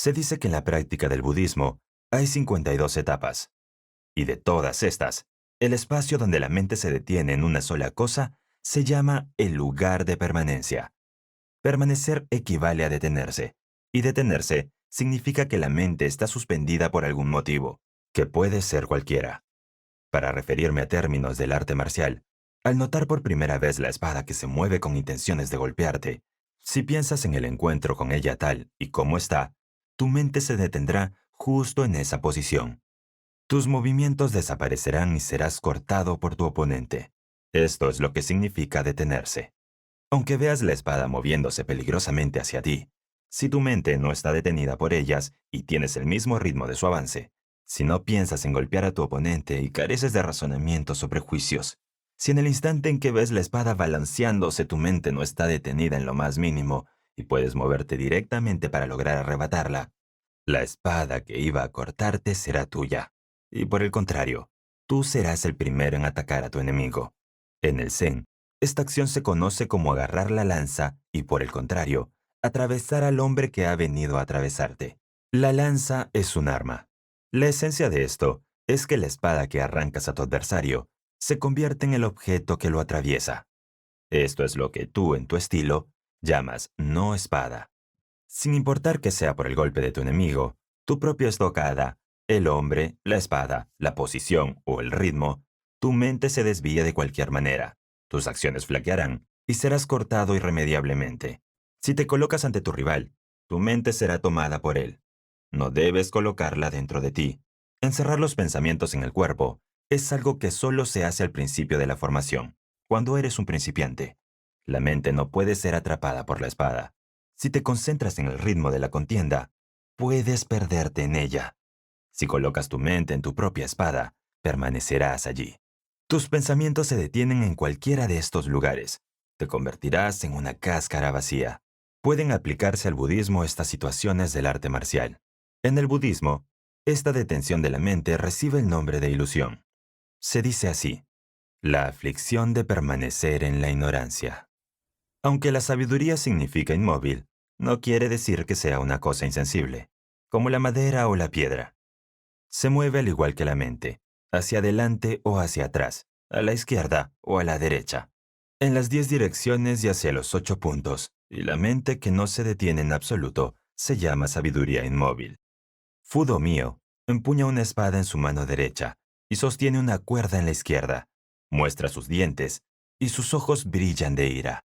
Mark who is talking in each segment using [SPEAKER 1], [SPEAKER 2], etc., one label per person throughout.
[SPEAKER 1] Se dice que en la práctica del budismo hay 52 etapas, y de todas estas, el espacio donde la mente se detiene en una sola cosa se llama el lugar de permanencia. Permanecer equivale a detenerse, y detenerse significa que la mente está suspendida por algún motivo, que puede ser cualquiera. Para referirme a términos del arte marcial, al notar por primera vez la espada que se mueve con intenciones de golpearte, si piensas en el encuentro con ella tal y como está, tu mente se detendrá justo en esa posición. Tus movimientos desaparecerán y serás cortado por tu oponente. Esto es lo que significa detenerse. Aunque veas la espada moviéndose peligrosamente hacia ti, si tu mente no está detenida por ellas y tienes el mismo ritmo de su avance, si no piensas en golpear a tu oponente y careces de razonamientos o prejuicios, si en el instante en que ves la espada balanceándose tu mente no está detenida en lo más mínimo y puedes moverte directamente para lograr arrebatarla, la espada que iba a cortarte será tuya. Y por el contrario, tú serás el primero en atacar a tu enemigo. En el Zen, esta acción se conoce como agarrar la lanza y, por el contrario, atravesar al hombre que ha venido a atravesarte. La lanza es un arma. La esencia de esto es que la espada que arrancas a tu adversario se convierte en el objeto que lo atraviesa. Esto es lo que tú, en tu estilo, llamas no espada. Sin importar que sea por el golpe de tu enemigo, tu propia estocada, el hombre, la espada, la posición o el ritmo, tu mente se desvía de cualquier manera. Tus acciones flaquearán y serás cortado irremediablemente. Si te colocas ante tu rival, tu mente será tomada por él. No debes colocarla dentro de ti. Encerrar los pensamientos en el cuerpo es algo que solo se hace al principio de la formación, cuando eres un principiante. La mente no puede ser atrapada por la espada. Si te concentras en el ritmo de la contienda, puedes perderte en ella. Si colocas tu mente en tu propia espada, permanecerás allí. Tus pensamientos se detienen en cualquiera de estos lugares. Te convertirás en una cáscara vacía. Pueden aplicarse al budismo estas situaciones del arte marcial. En el budismo, esta detención de la mente recibe el nombre de ilusión. Se dice así: la aflicción de permanecer en la ignorancia. Aunque la sabiduría significa inmóvil, no quiere decir que sea una cosa insensible, como la madera o la piedra. Se mueve al igual que la mente, hacia adelante o hacia atrás, a la izquierda o a la derecha, en las 10 direcciones y hacia los 8 puntos, y la mente que no se detiene en absoluto se llama sabiduría inmóvil. Fudo Mio empuña una espada en su mano derecha y sostiene una cuerda en la izquierda. Muestra sus dientes y sus ojos brillan de ira.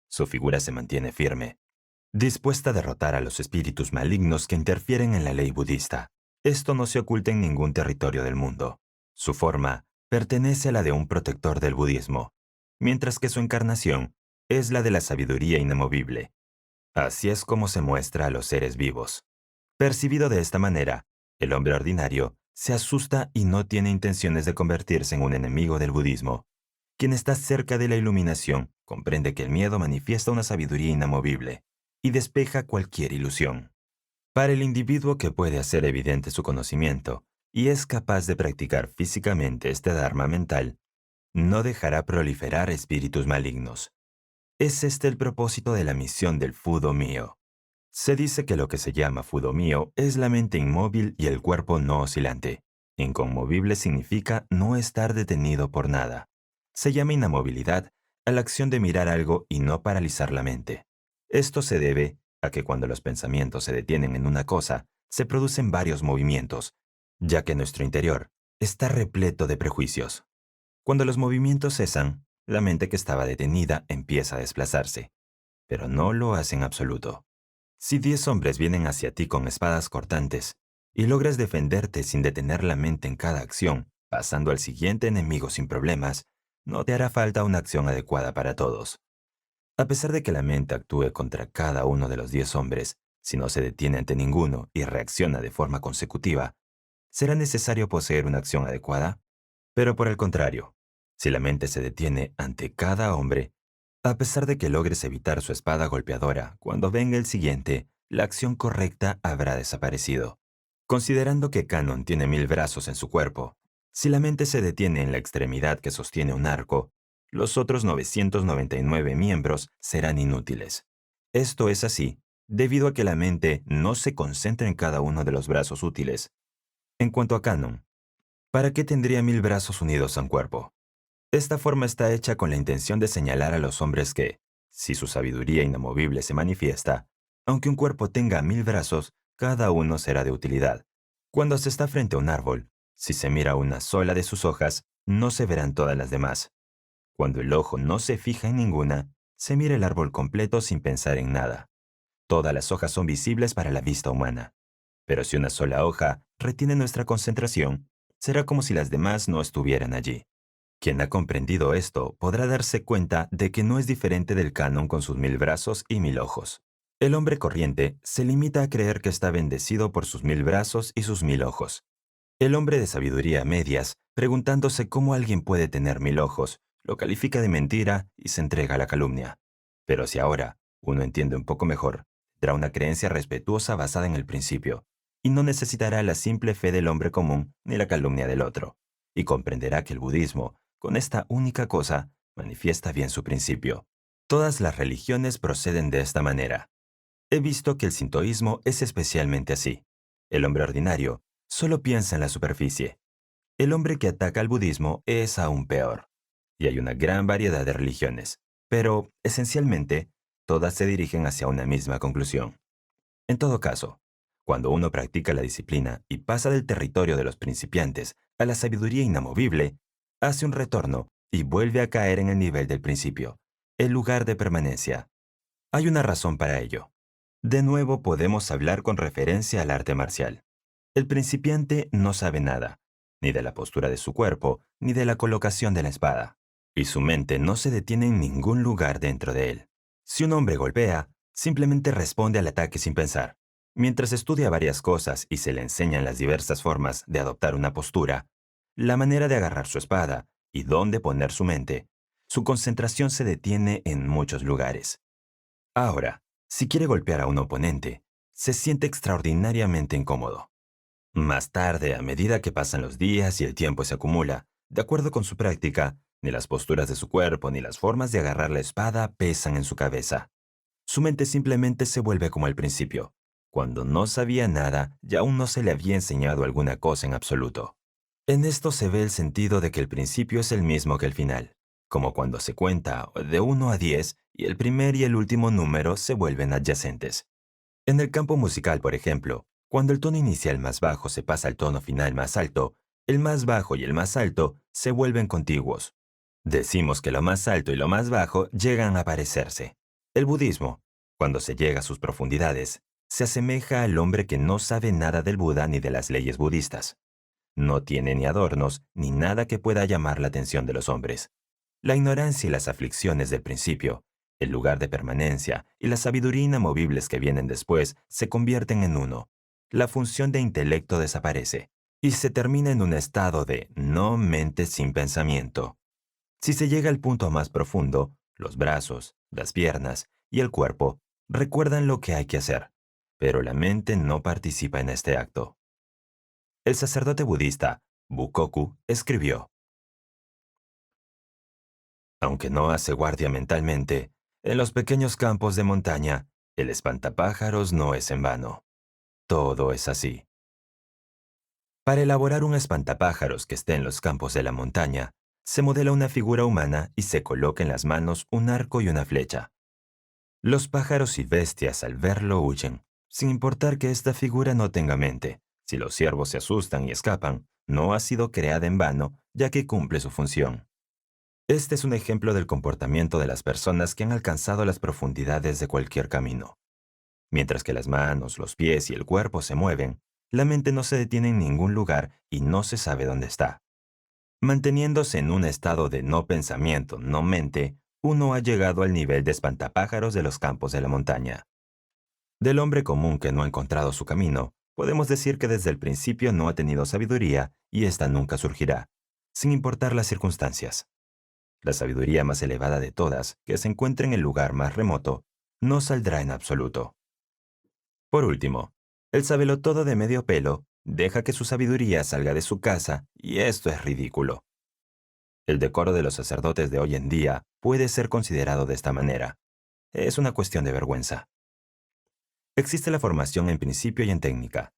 [SPEAKER 1] Su figura se mantiene firme, dispuesta a derrotar a los espíritus malignos que interfieren en la ley budista. Esto no se oculta en ningún territorio del mundo. Su forma pertenece a la de un protector del budismo, mientras que su encarnación es la de la sabiduría inamovible. Así es como se muestra a los seres vivos. Percibido de esta manera, el hombre ordinario se asusta y no tiene intenciones de convertirse en un enemigo del budismo. Quien está cerca de la iluminación comprende que el miedo manifiesta una sabiduría inamovible y despeja cualquier ilusión. Para el individuo que puede hacer evidente su conocimiento y es capaz de practicar físicamente este dharma mental, no dejará proliferar espíritus malignos. Es este el propósito de la misión del Fudo Mio. Se dice que lo que se llama Fudo Mio es la mente inmóvil y el cuerpo no oscilante. Inconmovible significa no estar detenido por nada. Se llama inamovilidad a la acción de mirar algo y no paralizar la mente. Esto se debe a que cuando los pensamientos se detienen en una cosa, se producen varios movimientos, ya que nuestro interior está repleto de prejuicios. Cuando los movimientos cesan, la mente que estaba detenida empieza a desplazarse, pero no lo hace en absoluto. Si 10 hombres vienen hacia ti con espadas cortantes y logras defenderte sin detener la mente en cada acción, pasando al siguiente enemigo sin problemas, no te hará falta una acción adecuada para todos. A pesar de que la mente actúe contra cada uno de los 10 hombres, si no se detiene ante ninguno y reacciona de forma consecutiva, ¿será necesario poseer una acción adecuada? Pero por el contrario, si la mente se detiene ante cada hombre, a pesar de que logres evitar su espada golpeadora, cuando venga el siguiente, la acción correcta habrá desaparecido. Considerando que Canon tiene 1000 brazos en su cuerpo, si la mente se detiene en la extremidad que sostiene un arco, los otros 999 miembros serán inútiles. Esto es así debido a que la mente no se concentra en cada uno de los brazos útiles. En cuanto a canon, ¿para qué tendría 1000 brazos unidos a un cuerpo? Esta forma está hecha con la intención de señalar a los hombres que, si su sabiduría inamovible se manifiesta, aunque un cuerpo tenga 1000 brazos, cada uno será de utilidad. Cuando se está frente a un árbol, si se mira una sola de sus hojas, no se verán todas las demás. Cuando el ojo no se fija en ninguna, se mira el árbol completo sin pensar en nada. Todas las hojas son visibles para la vista humana. Pero si una sola hoja retiene nuestra concentración, será como si las demás no estuvieran allí. Quien ha comprendido esto podrá darse cuenta de que no es diferente del canon con sus 1000 brazos y 1000 ojos. El hombre corriente se limita a creer que está bendecido por sus 1000 brazos y sus 1000 ojos. El hombre de sabiduría a medias, preguntándose cómo alguien puede tener 1000 ojos, lo califica de mentira y se entrega a la calumnia. Pero si ahora uno entiende un poco mejor, tendrá una creencia respetuosa basada en el principio, y no necesitará la simple fe del hombre común ni la calumnia del otro, y comprenderá que el budismo, con esta única cosa, manifiesta bien su principio. Todas las religiones proceden de esta manera. He visto que el sintoísmo es especialmente así. El hombre ordinario solo piensa en la superficie. El hombre que ataca al budismo es aún peor. Y hay una gran variedad de religiones, pero, esencialmente, todas se dirigen hacia una misma conclusión. En todo caso, cuando uno practica la disciplina y pasa del territorio de los principiantes a la sabiduría inamovible, hace un retorno y vuelve a caer en el nivel del principio, el lugar de permanencia. Hay una razón para ello. De nuevo podemos hablar con referencia al arte marcial. El principiante no sabe nada, ni de la postura de su cuerpo, ni de la colocación de la espada, y su mente no se detiene en ningún lugar dentro de él. Si un hombre golpea, simplemente responde al ataque sin pensar. Mientras estudia varias cosas y se le enseñan las diversas formas de adoptar una postura, la manera de agarrar su espada y dónde poner su mente, su concentración se detiene en muchos lugares. Ahora, si quiere golpear a un oponente, se siente extraordinariamente incómodo. Más tarde, a medida que pasan los días y el tiempo se acumula, de acuerdo con su práctica, ni las posturas de su cuerpo ni las formas de agarrar la espada pesan en su cabeza. Su mente simplemente se vuelve como al principio, cuando no sabía nada y aún no se le había enseñado alguna cosa en absoluto. En esto se ve el sentido de que el principio es el mismo que el final, como cuando se cuenta de 1 a 10 y el primer y el último número se vuelven adyacentes. En el campo musical, por ejemplo, cuando el tono inicial más bajo se pasa al tono final más alto, el más bajo y el más alto se vuelven contiguos. Decimos que lo más alto y lo más bajo llegan a parecerse. El budismo, cuando se llega a sus profundidades, se asemeja al hombre que no sabe nada del Buda ni de las leyes budistas. No tiene ni adornos ni nada que pueda llamar la atención de los hombres. La ignorancia y las aflicciones del principio, el lugar de permanencia y la sabiduría inamovibles que vienen después se convierten en uno. La función de intelecto desaparece y se termina en un estado de no mente sin pensamiento. Si se llega al punto más profundo, los brazos, las piernas y el cuerpo recuerdan lo que hay que hacer, pero la mente no participa en este acto. El sacerdote budista Bukoku escribió: aunque no hace guardia mentalmente, en los pequeños campos de montaña, el espantapájaros no es en vano. Todo es así. Para elaborar un espantapájaros que esté en los campos de la montaña, se modela una figura humana y se coloca en las manos un arco y una flecha. Los pájaros y bestias al verlo huyen, sin importar que esta figura no tenga mente. Si los ciervos se asustan y escapan, no ha sido creada en vano, ya que cumple su función. Este es un ejemplo del comportamiento de las personas que han alcanzado las profundidades de cualquier camino. Mientras que las manos, los pies y el cuerpo se mueven, la mente no se detiene en ningún lugar y no se sabe dónde está. Manteniéndose en un estado de no pensamiento, no mente, uno ha llegado al nivel de espantapájaros de los campos de la montaña. Del hombre común que no ha encontrado su camino, podemos decir que desde el principio no ha tenido sabiduría y ésta nunca surgirá, sin importar las circunstancias. La sabiduría más elevada de todas, que se encuentra en el lugar más remoto, no saldrá en absoluto. Por último, el sabelotodo de medio pelo deja que su sabiduría salga de su casa, y esto es ridículo. El decoro de los sacerdotes de hoy en día puede ser considerado de esta manera. Es una cuestión de vergüenza. Existe la formación en principio y en técnica.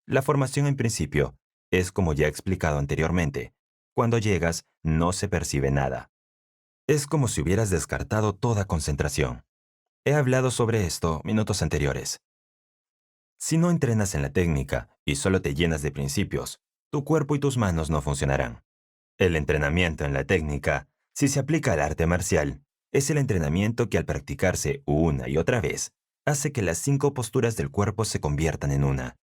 [SPEAKER 1] La formación en principio es como ya he explicado anteriormente. Cuando llegas, no se percibe nada. Es como si hubieras descartado toda concentración. He hablado sobre esto minutos anteriores. Si no entrenas en la técnica y solo te llenas de principios, tu cuerpo y tus manos no funcionarán. El entrenamiento en la técnica, si se aplica al arte marcial, es el entrenamiento que al practicarse una y otra vez, hace que las 5 posturas del cuerpo se conviertan en una.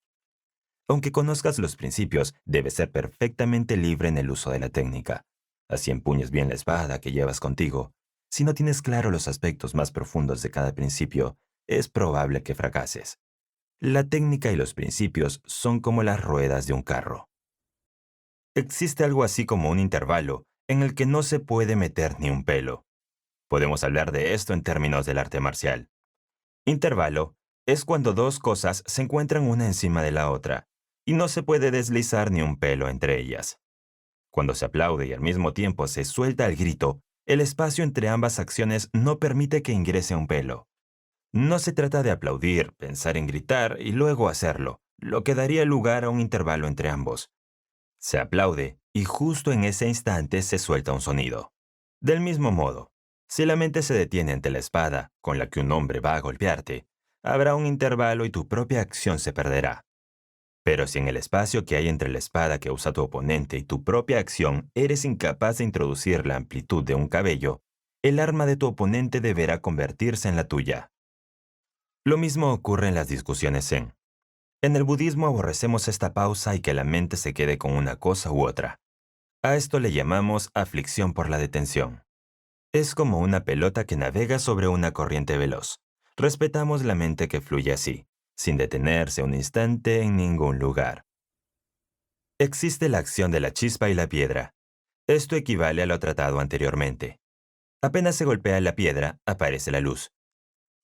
[SPEAKER 1] Aunque conozcas los principios, debes ser perfectamente libre en el uso de la técnica. Así empuñes bien la espada que llevas contigo. Si no tienes claro los aspectos más profundos de cada principio, es probable que fracases. La técnica y los principios son como las ruedas de un carro. Existe algo así como un intervalo en el que no se puede meter ni un pelo. Podemos hablar de esto en términos del arte marcial. Intervalo es cuando dos cosas se encuentran una encima de la otra y no se puede deslizar ni un pelo entre ellas. Cuando se aplaude y al mismo tiempo se suelta el grito, el espacio entre ambas acciones no permite que ingrese un pelo. No se trata de aplaudir, pensar en gritar y luego hacerlo, lo que daría lugar a un intervalo entre ambos. Se aplaude y justo en ese instante se suelta un sonido. Del mismo modo, si la mente se detiene ante la espada con la que un hombre va a golpearte, habrá un intervalo y tu propia acción se perderá. Pero si en el espacio que hay entre la espada que usa tu oponente y tu propia acción eres incapaz de introducir la amplitud de un cabello, el arma de tu oponente deberá convertirse en la tuya. Lo mismo ocurre en las discusiones zen. En el budismo aborrecemos esta pausa y que la mente se quede con una cosa u otra. A esto le llamamos aflicción por la detención. Es como una pelota que navega sobre una corriente veloz. Respetamos la mente que fluye así, sin detenerse un instante en ningún lugar. Existe la acción de la chispa y la piedra. Esto equivale a lo tratado anteriormente. Apenas se golpea la piedra, aparece la luz.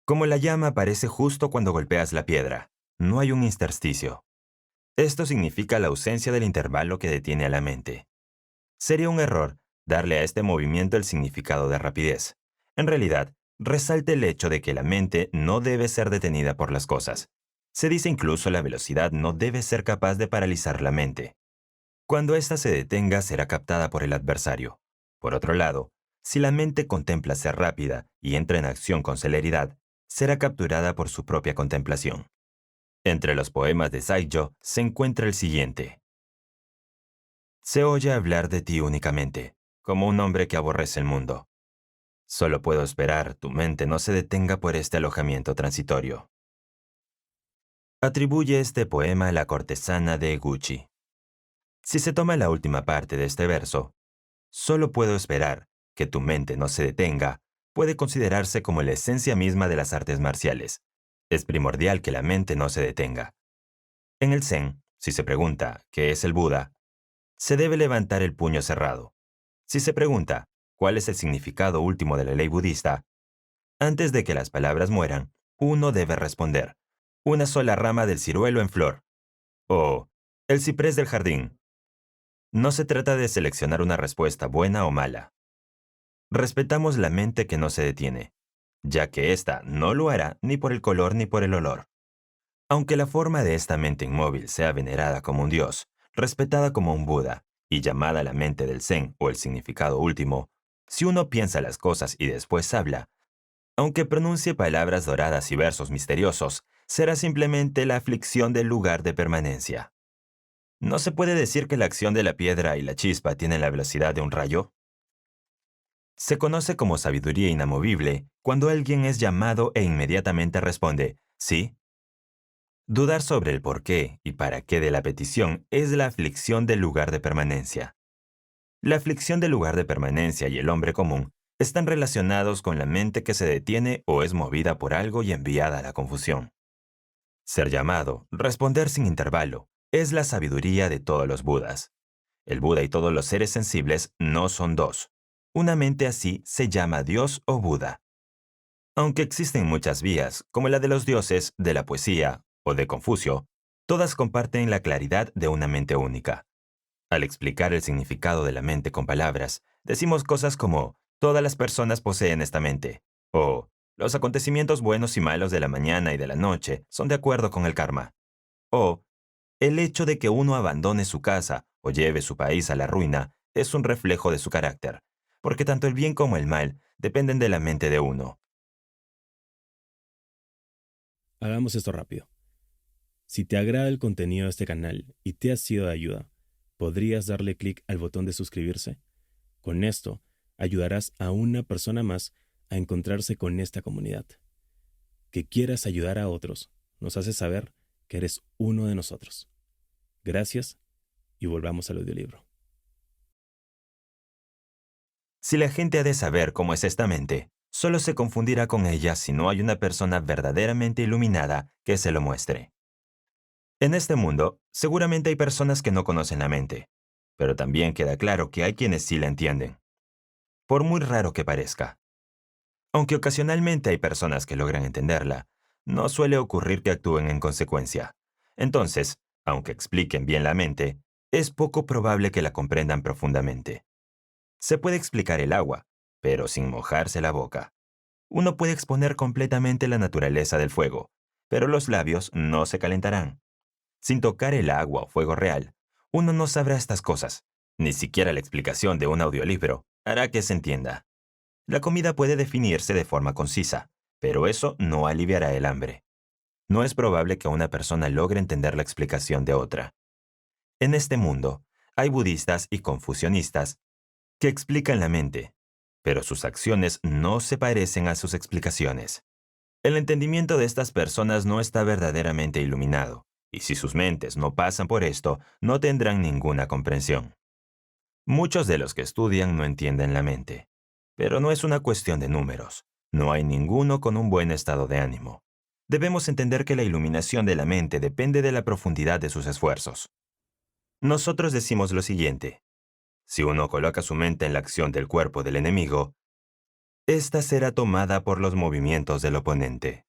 [SPEAKER 1] Como la llama aparece justo cuando golpeas la piedra, no hay un intersticio. Esto significa la ausencia del intervalo que detiene a la mente. Sería un error darle a este movimiento el significado de rapidez. En realidad, resalta el hecho de que la mente no debe ser detenida por las cosas. Se dice incluso la velocidad no debe ser capaz de paralizar la mente. Cuando ésta se detenga será captada por el adversario. Por otro lado, si la mente contempla ser rápida y entra en acción con celeridad, será capturada por su propia contemplación. Entre los poemas de Saijo se encuentra el siguiente. Se oye hablar de ti únicamente, como un hombre que aborrece el mundo. Solo puedo esperar tu mente no se detenga por este alojamiento transitorio. Atribuye este poema a la cortesana de Eguchi. Si se toma la última parte de este verso, solo puedo esperar que tu mente no se detenga, puede considerarse como la esencia misma de las artes marciales. Es primordial que la mente no se detenga. En el Zen, si se pregunta ¿qué es el Buda?, se debe levantar el puño cerrado. Si se pregunta ¿cuál es el significado último de la ley budista?, antes de que las palabras mueran, uno debe responder una sola rama del ciruelo en flor o el ciprés del jardín. No se trata de seleccionar una respuesta buena o mala. Respetamos la mente que no se detiene, ya que ésta no lo hará ni por el color ni por el olor. Aunque la forma de esta mente inmóvil sea venerada como un dios, respetada como un Buda y llamada la mente del Zen o el significado último, si uno piensa las cosas y después habla, aunque pronuncie palabras doradas y versos misteriosos, será simplemente la aflicción del lugar de permanencia. ¿No se puede decir que la acción de la piedra y la chispa tienen la velocidad de un rayo? Se conoce como sabiduría inamovible cuando alguien es llamado e inmediatamente responde, ¿sí? Dudar sobre el por qué y para qué de la petición es la aflicción del lugar de permanencia. La aflicción del lugar de permanencia y el hombre común están relacionados con la mente que se detiene o es movida por algo y enviada a la confusión. Ser llamado, responder sin intervalo, es la sabiduría de todos los Budas. El Buda y todos los seres sensibles no son dos. Una mente así se llama Dios o Buda. Aunque existen muchas vías, como la de los dioses, de la poesía o de Confucio, todas comparten la claridad de una mente única. Al explicar el significado de la mente con palabras, decimos cosas como, todas las personas poseen esta mente, o Los acontecimientos buenos y malos de la mañana y de la noche son de acuerdo con el karma. O, el hecho de que uno abandone su casa o lleve su país a la ruina es un reflejo de su carácter, porque tanto el bien como el mal dependen de la mente de uno.
[SPEAKER 2] Hagamos esto rápido. Si te agrada el contenido de este canal y te ha sido de ayuda, ¿podrías darle clic al botón de suscribirse? Con esto, ayudarás a una persona más a encontrarse con esta comunidad. Que quieras ayudar a otros nos hace saber que eres uno de nosotros. Gracias y volvamos al audiolibro.
[SPEAKER 1] Si la gente ha de saber cómo es esta mente, solo se confundirá con ella si no hay una persona verdaderamente iluminada que se lo muestre. En este mundo, seguramente hay personas que no conocen la mente, pero también queda claro que hay quienes sí la entienden, por muy raro que parezca. Aunque ocasionalmente hay personas que logran entenderla, no suele ocurrir que actúen en consecuencia. Entonces, aunque expliquen bien la mente, es poco probable que la comprendan profundamente. Se puede explicar el agua, pero sin mojarse la boca. Uno puede exponer completamente la naturaleza del fuego, pero los labios no se calentarán. Sin tocar el agua o fuego real, uno no sabrá estas cosas. Ni siquiera la explicación de un audiolibro hará que se entienda. La comida puede definirse de forma concisa, pero eso no aliviará el hambre. No es probable que una persona logre entender la explicación de otra. En este mundo, hay budistas y confucionistas que explican la mente, pero sus acciones no se parecen a sus explicaciones. El entendimiento de estas personas no está verdaderamente iluminado, y si sus mentes no pasan por esto, no tendrán ninguna comprensión. Muchos de los que estudian no entienden la mente, pero no es una cuestión de números. No hay ninguno con un buen estado de ánimo. Debemos entender que la iluminación de la mente depende de la profundidad de sus esfuerzos. Nosotros decimos lo siguiente: si uno coloca su mente en la acción del cuerpo del enemigo, ésta será tomada por los movimientos del oponente.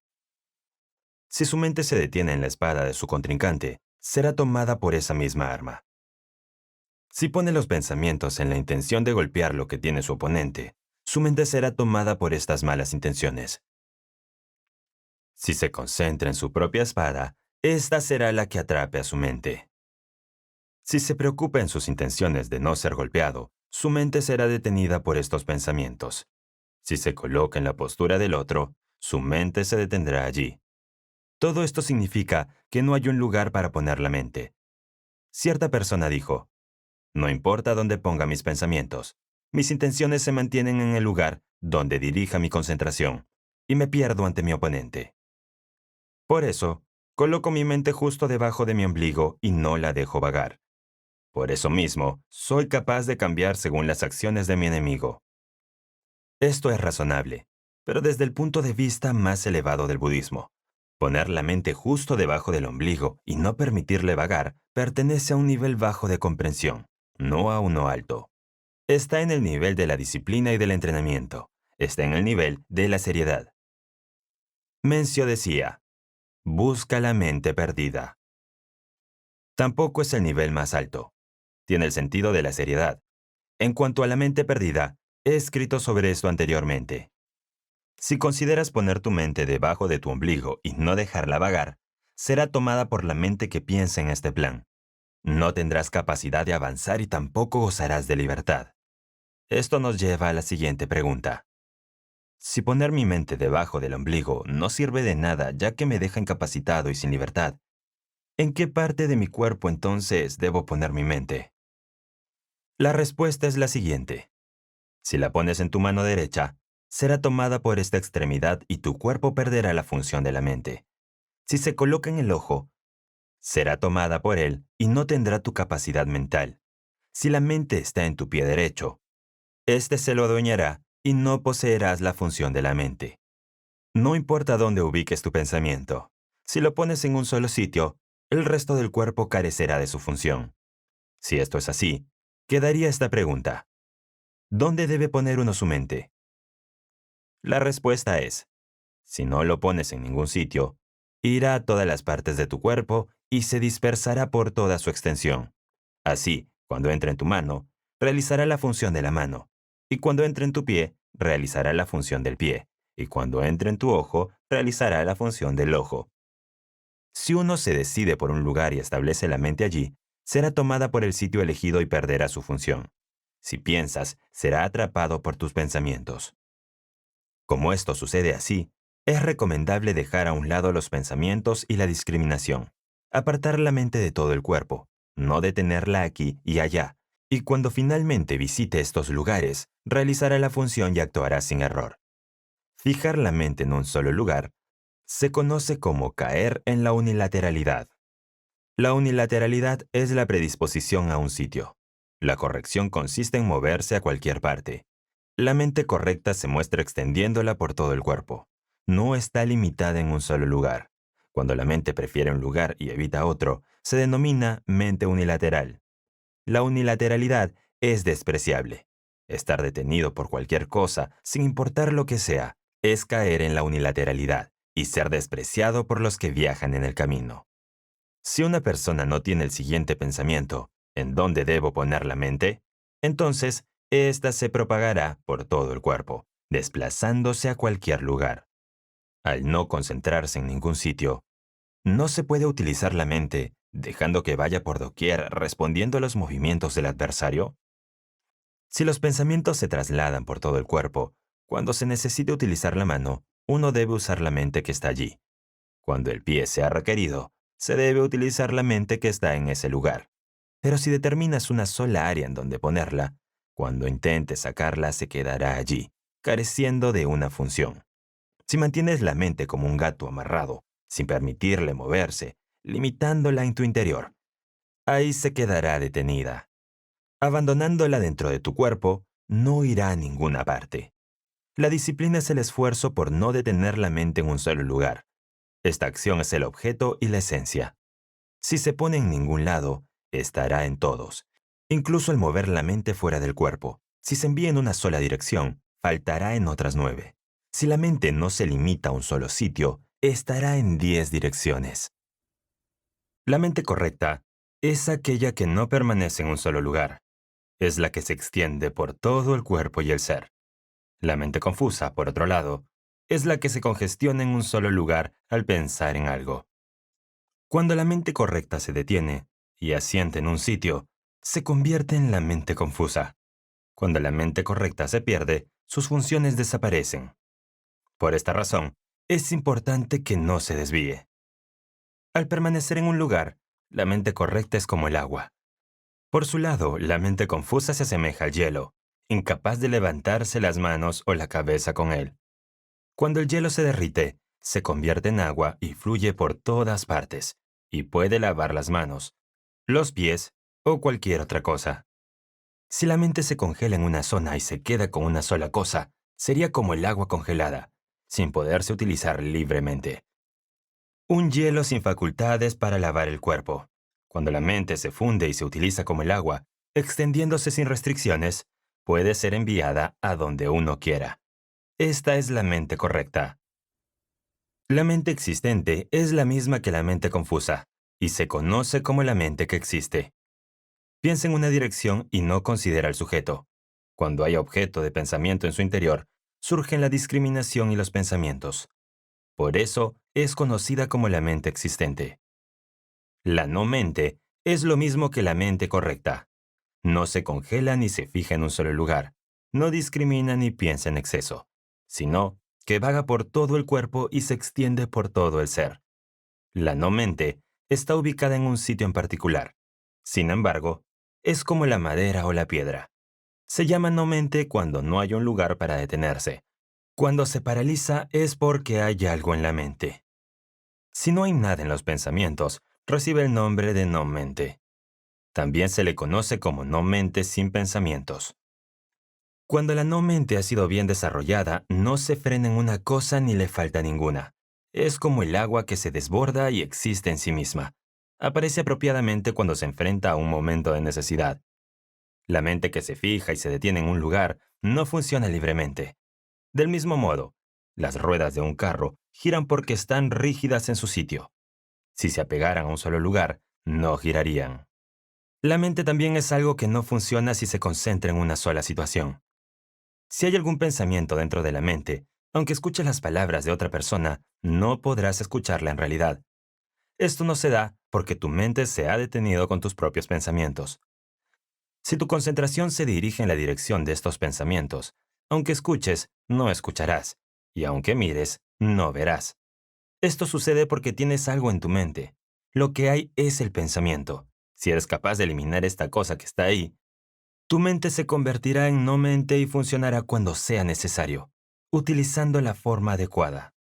[SPEAKER 1] Si su mente se detiene en la espada de su contrincante, será tomada por esa misma arma. Si pone los pensamientos en la intención de golpear lo que tiene su oponente, su mente será tomada por estas malas intenciones. Si se concentra en su propia espada, esta será la que atrape a su mente. Si se preocupa en sus intenciones de no ser golpeado, su mente será detenida por estos pensamientos. Si se coloca en la postura del otro, su mente se detendrá allí. Todo esto significa que no hay un lugar para poner la mente. Cierta persona dijo: no importa dónde ponga mis pensamientos, mis intenciones se mantienen en el lugar donde dirija mi concentración, y me pierdo ante mi oponente. Por eso, coloco mi mente justo debajo de mi ombligo y no la dejo vagar. Por eso mismo, soy capaz de cambiar según las acciones de mi enemigo. Esto es razonable, pero desde el punto de vista más elevado del budismo. Poner la mente justo debajo del ombligo y no permitirle vagar pertenece a un nivel bajo de comprensión, no a uno alto. Está en el nivel de la disciplina y del entrenamiento. Está en el nivel de la seriedad. Mencio decía: busca la mente perdida. Tampoco es el nivel más alto. Tiene el sentido de la seriedad. En cuanto a la mente perdida, he escrito sobre esto anteriormente. Si consideras poner tu mente debajo de tu ombligo y no dejarla vagar, será tomada por la mente que piensa en este plan. No tendrás capacidad de avanzar y tampoco gozarás de libertad. Esto nos lleva a la siguiente pregunta. Si poner mi mente debajo del ombligo no sirve de nada ya que me deja incapacitado y sin libertad, ¿en qué parte de mi cuerpo entonces debo poner mi mente? La respuesta es la siguiente. Si la pones en tu mano derecha, será tomada por esta extremidad y tu cuerpo perderá la función de la mente. Si se coloca en el ojo, será tomada por él y no tendrá tu capacidad mental. Si la mente está en tu pie derecho, este se lo adueñará y no poseerás la función de la mente. No importa dónde ubiques tu pensamiento. Si lo pones en un solo sitio, el resto del cuerpo carecerá de su función. Si esto es así, quedaría esta pregunta: ¿dónde debe poner uno su mente? La respuesta es: si no lo pones en ningún sitio, irá a todas las partes de tu cuerpo y se dispersará por toda su extensión. Así, cuando entre en tu mano, realizará la función de la mano, y cuando entre en tu pie, realizará la función del pie, y cuando entre en tu ojo, realizará la función del ojo. Si uno se decide por un lugar y establece la mente allí, será tomada por el sitio elegido y perderá su función. Si piensas, será atrapado por tus pensamientos. Como esto sucede así, es recomendable dejar a un lado los pensamientos y la discriminación. Apartar la mente de todo el cuerpo, no detenerla aquí y allá, y cuando finalmente visite estos lugares, realizará la función y actuará sin error. Fijar la mente en un solo lugar se conoce como caer en la unilateralidad. La unilateralidad es la predisposición a un sitio. La corrección consiste en moverse a cualquier parte. La mente correcta se muestra extendiéndola por todo el cuerpo. No está limitada en un solo lugar. Cuando la mente prefiere un lugar y evita otro, se denomina mente unilateral. La unilateralidad es despreciable. Estar detenido por cualquier cosa, sin importar lo que sea, es caer en la unilateralidad y ser despreciado por los que viajan en el camino. Si una persona no tiene el siguiente pensamiento, ¿en dónde debo poner la mente? Entonces, ésta se propagará por todo el cuerpo, desplazándose a cualquier lugar. Al no concentrarse en ningún sitio, no se puede utilizar la mente dejando que vaya por doquier respondiendo a los movimientos del adversario. Si los pensamientos se trasladan por todo el cuerpo, cuando se necesite utilizar la mano, uno debe usar la mente que está allí. Cuando el pie sea requerido, se debe utilizar la mente que está en ese lugar. Pero si determinas una sola área en donde ponerla, cuando intentes sacarla se quedará allí, careciendo de una función. Si mantienes la mente como un gato amarrado, sin permitirle moverse, limitándola en tu interior, ahí se quedará detenida. Abandonándola dentro de tu cuerpo, no irá a ninguna parte. La disciplina es el esfuerzo por no detener la mente en un solo lugar. Esta acción es el objeto y la esencia. Si se pone en ningún lado, estará en todos. Incluso al mover la mente fuera del cuerpo, si se envía en una sola dirección, faltará en otras 9. Si la mente no se limita a un solo sitio, estará en 10 direcciones. La mente correcta es aquella que no permanece en un solo lugar. Es la que se extiende por todo el cuerpo y el ser. La mente confusa, por otro lado, es la que se congestiona en un solo lugar al pensar en algo. Cuando la mente correcta se detiene y asiente en un sitio, se convierte en la mente confusa. Cuando la mente correcta se pierde, sus funciones desaparecen. Por esta razón, es importante que no se desvíe. Al permanecer en un lugar, la mente correcta es como el agua. Por su lado, la mente confusa se asemeja al hielo, incapaz de levantarse las manos o la cabeza con él. Cuando el hielo se derrite, se convierte en agua y fluye por todas partes, y puede lavar las manos, los pies o cualquier otra cosa. Si la mente se congela en una zona y se queda con una sola cosa, sería como el agua congelada, sin poderse utilizar libremente. Un hielo sin facultades para lavar el cuerpo. Cuando la mente se funde y se utiliza como el agua, extendiéndose sin restricciones, puede ser enviada a donde uno quiera. Esta es la mente correcta. La mente existente es la misma que la mente confusa, y se conoce como la mente que existe. Piensa en una dirección y no considera al sujeto. Cuando hay objeto de pensamiento en su interior, surgen la discriminación y los pensamientos. Por eso es conocida como la mente existente. La no mente es lo mismo que la mente correcta. No se congela ni se fija en un solo lugar. No discrimina ni piensa en exceso, sino que vaga por todo el cuerpo y se extiende por todo el ser. La no mente está ubicada en un sitio en particular. Sin embargo, es como la madera o la piedra. Se llama no mente cuando no hay un lugar para detenerse. Cuando se paraliza es porque hay algo en la mente. Si no hay nada en los pensamientos, recibe el nombre de no mente. También se le conoce como no mente sin pensamientos. Cuando la no mente ha sido bien desarrollada, no se frena en una cosa ni le falta ninguna. Es como el agua que se desborda y existe en sí misma. Aparece apropiadamente cuando se enfrenta a un momento de necesidad. La mente que se fija y se detiene en un lugar no funciona libremente. Del mismo modo, las ruedas de un carro giran porque están rígidas en su sitio. Si se apegaran a un solo lugar, no girarían. La mente también es algo que no funciona si se concentra en una sola situación. Si hay algún pensamiento dentro de la mente, Aunque escuches las palabras de otra persona, no podrás escucharla en realidad. Esto no se da porque tu mente se ha detenido con tus propios pensamientos. Si tu concentración se dirige en la dirección de estos pensamientos, aunque escuches, no escucharás, y aunque mires, no verás. Esto sucede porque tienes algo en tu mente. Lo que hay es el pensamiento. Si eres capaz de eliminar esta cosa que está ahí, tu mente se convertirá en no mente y funcionará cuando sea necesario, utilizando la forma adecuada.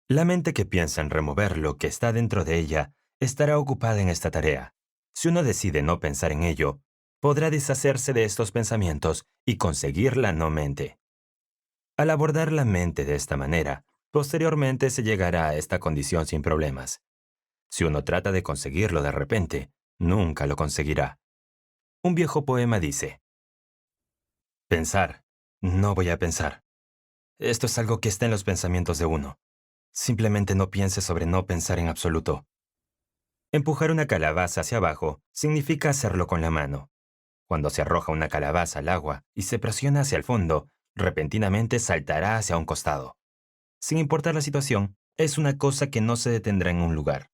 [SPEAKER 1] La mente que piensa en remover lo que está dentro de ella estará ocupada en esta tarea. Si uno decide no pensar en ello, podrá deshacerse de estos pensamientos y conseguir la no mente. Al abordar la mente de esta manera, posteriormente se llegará a esta condición sin problemas. Si uno trata de conseguirlo de repente, nunca lo conseguirá. Un viejo poema dice: pensar, no voy a pensar. Esto es algo que está en los pensamientos de uno. Simplemente no piense sobre no pensar en absoluto. Empujar una calabaza hacia abajo significa hacerlo con la mano. Cuando se arroja una calabaza al agua y se presiona hacia el fondo, repentinamente saltará hacia un costado. Sin importar la situación, es una cosa que no se detendrá en un lugar.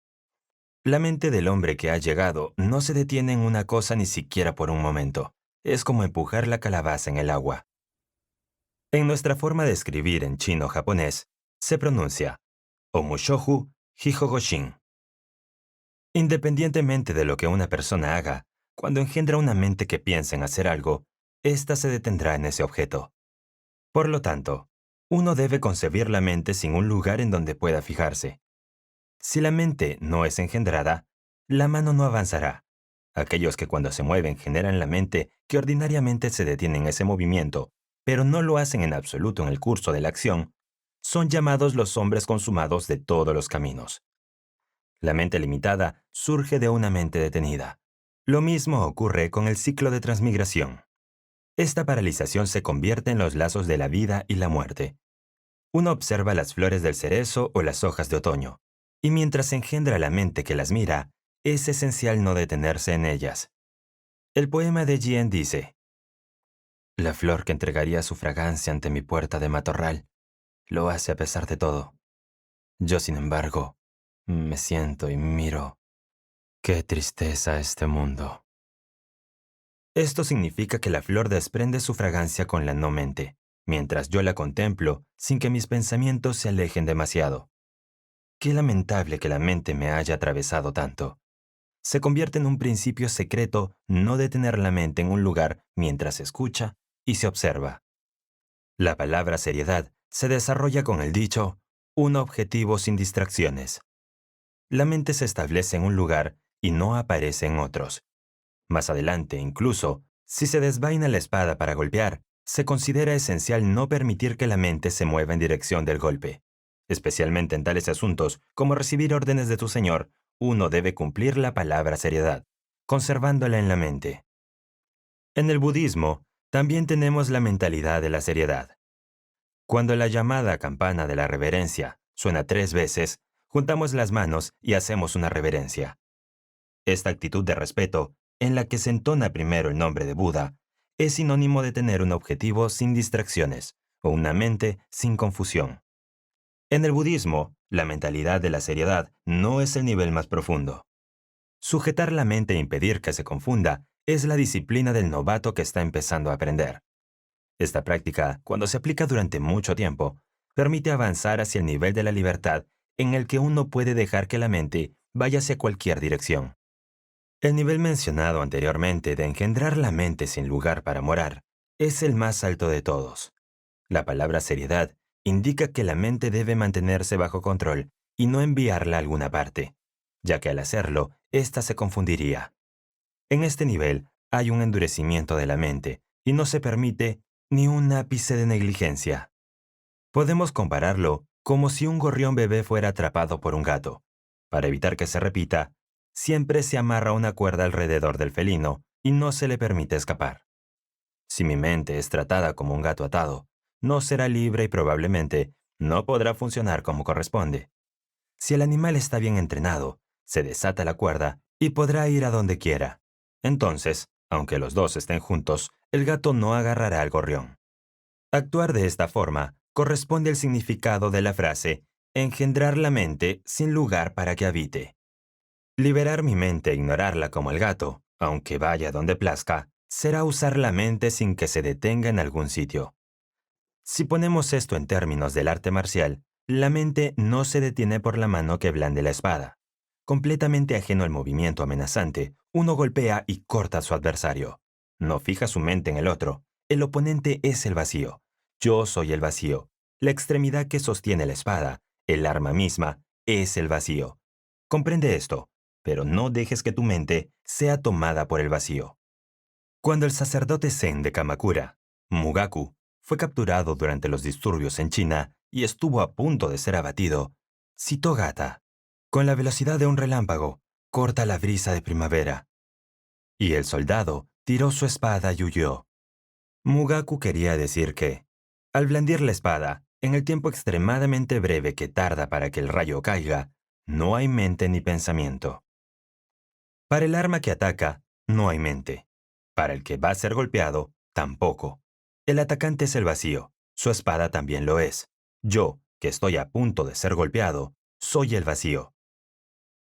[SPEAKER 1] La mente del hombre que ha llegado no se detiene en una cosa ni siquiera por un momento. Es como empujar la calabaza en el agua. En nuestra forma de escribir en chino-japonés, se pronuncia Omushohu Hihogoshin. Independientemente de lo que una persona haga, cuando engendra una mente que piensa en hacer algo, ésta se detendrá en ese objeto. Por lo tanto, uno debe concebir la mente sin un lugar en donde pueda fijarse. Si la mente no es engendrada, la mano no avanzará. Aquellos que cuando se mueven generan la mente que ordinariamente se detiene en ese movimiento, pero no lo hacen en absoluto en el curso de la acción, son llamados los hombres consumados de todos los caminos. La mente limitada surge de una mente detenida. Lo mismo ocurre con el ciclo de transmigración. Esta paralización se convierte en los lazos de la vida y la muerte. Uno observa las flores del cerezo o las hojas de otoño, y mientras engendra la mente que las mira, es esencial no detenerse en ellas. El poema de Jien dice: la flor que entregaría su fragancia ante mi puerta de matorral, lo hace a pesar de todo. Yo, sin embargo, me siento y miro. ¡Qué tristeza este mundo! Esto significa que la flor desprende su fragancia con la no mente, mientras yo la contemplo sin que mis pensamientos se alejen demasiado. Qué lamentable que la mente me haya atravesado tanto. Se convierte en un principio secreto no detener la mente en un lugar mientras se escucha y se observa. La palabra seriedad se desarrolla con el dicho, un objetivo sin distracciones. La mente se establece en un lugar y no aparece en otros. Más adelante, incluso, si se desvaina la espada para golpear, se considera esencial no permitir que la mente se mueva en dirección del golpe. Especialmente en tales asuntos como recibir órdenes de tu señor, uno debe cumplir la palabra seriedad, conservándola en la mente. En el budismo, también tenemos la mentalidad de la seriedad. Cuando la llamada campana de la reverencia suena 3 veces, juntamos las manos y hacemos una reverencia. Esta actitud de respeto, en la que se entona primero el nombre de Buda, es sinónimo de tener un objetivo sin distracciones o una mente sin confusión. En el budismo, la mentalidad de la seriedad no es el nivel más profundo. Sujetar la mente e impedir que se confunda es la disciplina del novato que está empezando a aprender. Esta práctica, cuando se aplica durante mucho tiempo, permite avanzar hacia el nivel de la libertad en el que uno puede dejar que la mente vaya hacia cualquier dirección. El nivel mencionado anteriormente de engendrar la mente sin lugar para morar es el más alto de todos. La palabra seriedad indica que la mente debe mantenerse bajo control y no enviarla a alguna parte, ya que al hacerlo, ésta se confundiría. En este nivel hay un endurecimiento de la mente y no se permite ni un ápice de negligencia. Podemos compararlo como si un gorrión bebé fuera atrapado por un gato. Para evitar que se repita, siempre se amarra una cuerda alrededor del felino y no se le permite escapar. Si mi mente es tratada como un gato atado, no será libre y probablemente no podrá funcionar como corresponde. Si el animal está bien entrenado, se desata la cuerda y podrá ir a donde quiera. Entonces, aunque los dos estén juntos, el gato no agarrará al gorrión. Actuar de esta forma corresponde al significado de la frase engendrar la mente sin lugar para que habite. Liberar mi mente e ignorarla como el gato, aunque vaya donde plazca, será usar la mente sin que se detenga en algún sitio. Si ponemos esto en términos del arte marcial, la mente no se detiene por la mano que blande la espada. Completamente ajeno al movimiento amenazante, uno golpea y corta a su adversario. No fija su mente en el otro. El oponente es el vacío. Yo soy el vacío. La extremidad que sostiene la espada, el arma misma, es el vacío. Comprende esto, pero no dejes que tu mente sea tomada por el vacío. Cuando el sacerdote Zen de Kamakura, Mugaku, fue capturado durante los disturbios en China y estuvo a punto de ser abatido, citó Gata: con la velocidad de un relámpago, corta la brisa de primavera. Y el soldado tiró su espada y huyó. Mugaku quería decir que, al blandir la espada, en el tiempo extremadamente breve que tarda para que el rayo caiga, no hay mente ni pensamiento. Para el arma que ataca, no hay mente. Para el que va a ser golpeado, tampoco. El atacante es el vacío, su espada también lo es. Yo, que estoy a punto de ser golpeado, soy el vacío.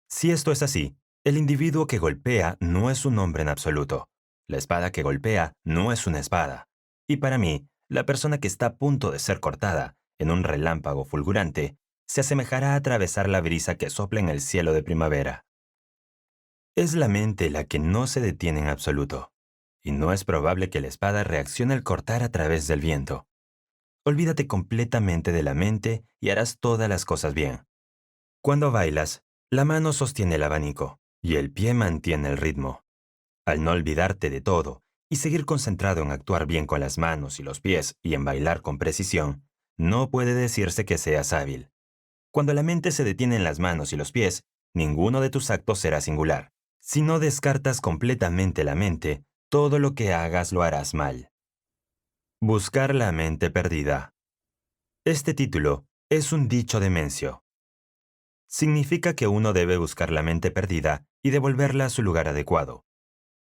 [SPEAKER 1] Si esto es así, el individuo que golpea no es un hombre en absoluto. La espada que golpea no es una espada. Y para mí, la persona que está a punto de ser cortada, en un relámpago fulgurante, se asemejará a atravesar la brisa que sopla en el cielo de primavera. Es la mente la que no se detiene en absoluto, y no es probable que la espada reaccione al cortar a través del viento. Olvídate completamente de la mente y harás todas las cosas bien. Cuando bailas, la mano sostiene el abanico y el pie mantiene el ritmo. Al no olvidarte de todo y seguir concentrado en actuar bien con las manos y los pies y en bailar con precisión, no puede decirse que seas hábil. Cuando la mente se detiene en las manos y los pies, ninguno de tus actos será singular. Si no descartas completamente la mente, todo lo que hagas lo harás mal. Buscar la mente perdida. Este título es un dicho de Mencio. Significa que uno debe buscar la mente perdida y devolverla a su lugar adecuado.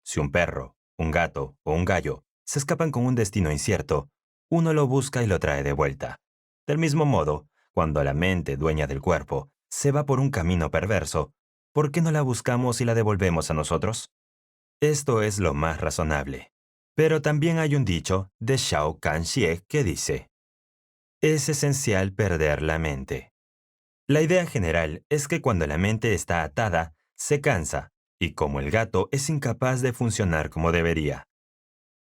[SPEAKER 1] Si un perro, un gato o un gallo se escapan con un destino incierto, uno lo busca y lo trae de vuelta. Del mismo modo, cuando la mente dueña del cuerpo se va por un camino perverso, ¿por qué no la buscamos y la devolvemos a nosotros? Esto es lo más razonable. Pero también hay un dicho de Shao Kanxie que dice: es esencial perder la mente. La idea general es que cuando la mente está atada, se cansa, y como el gato es incapaz de funcionar como debería.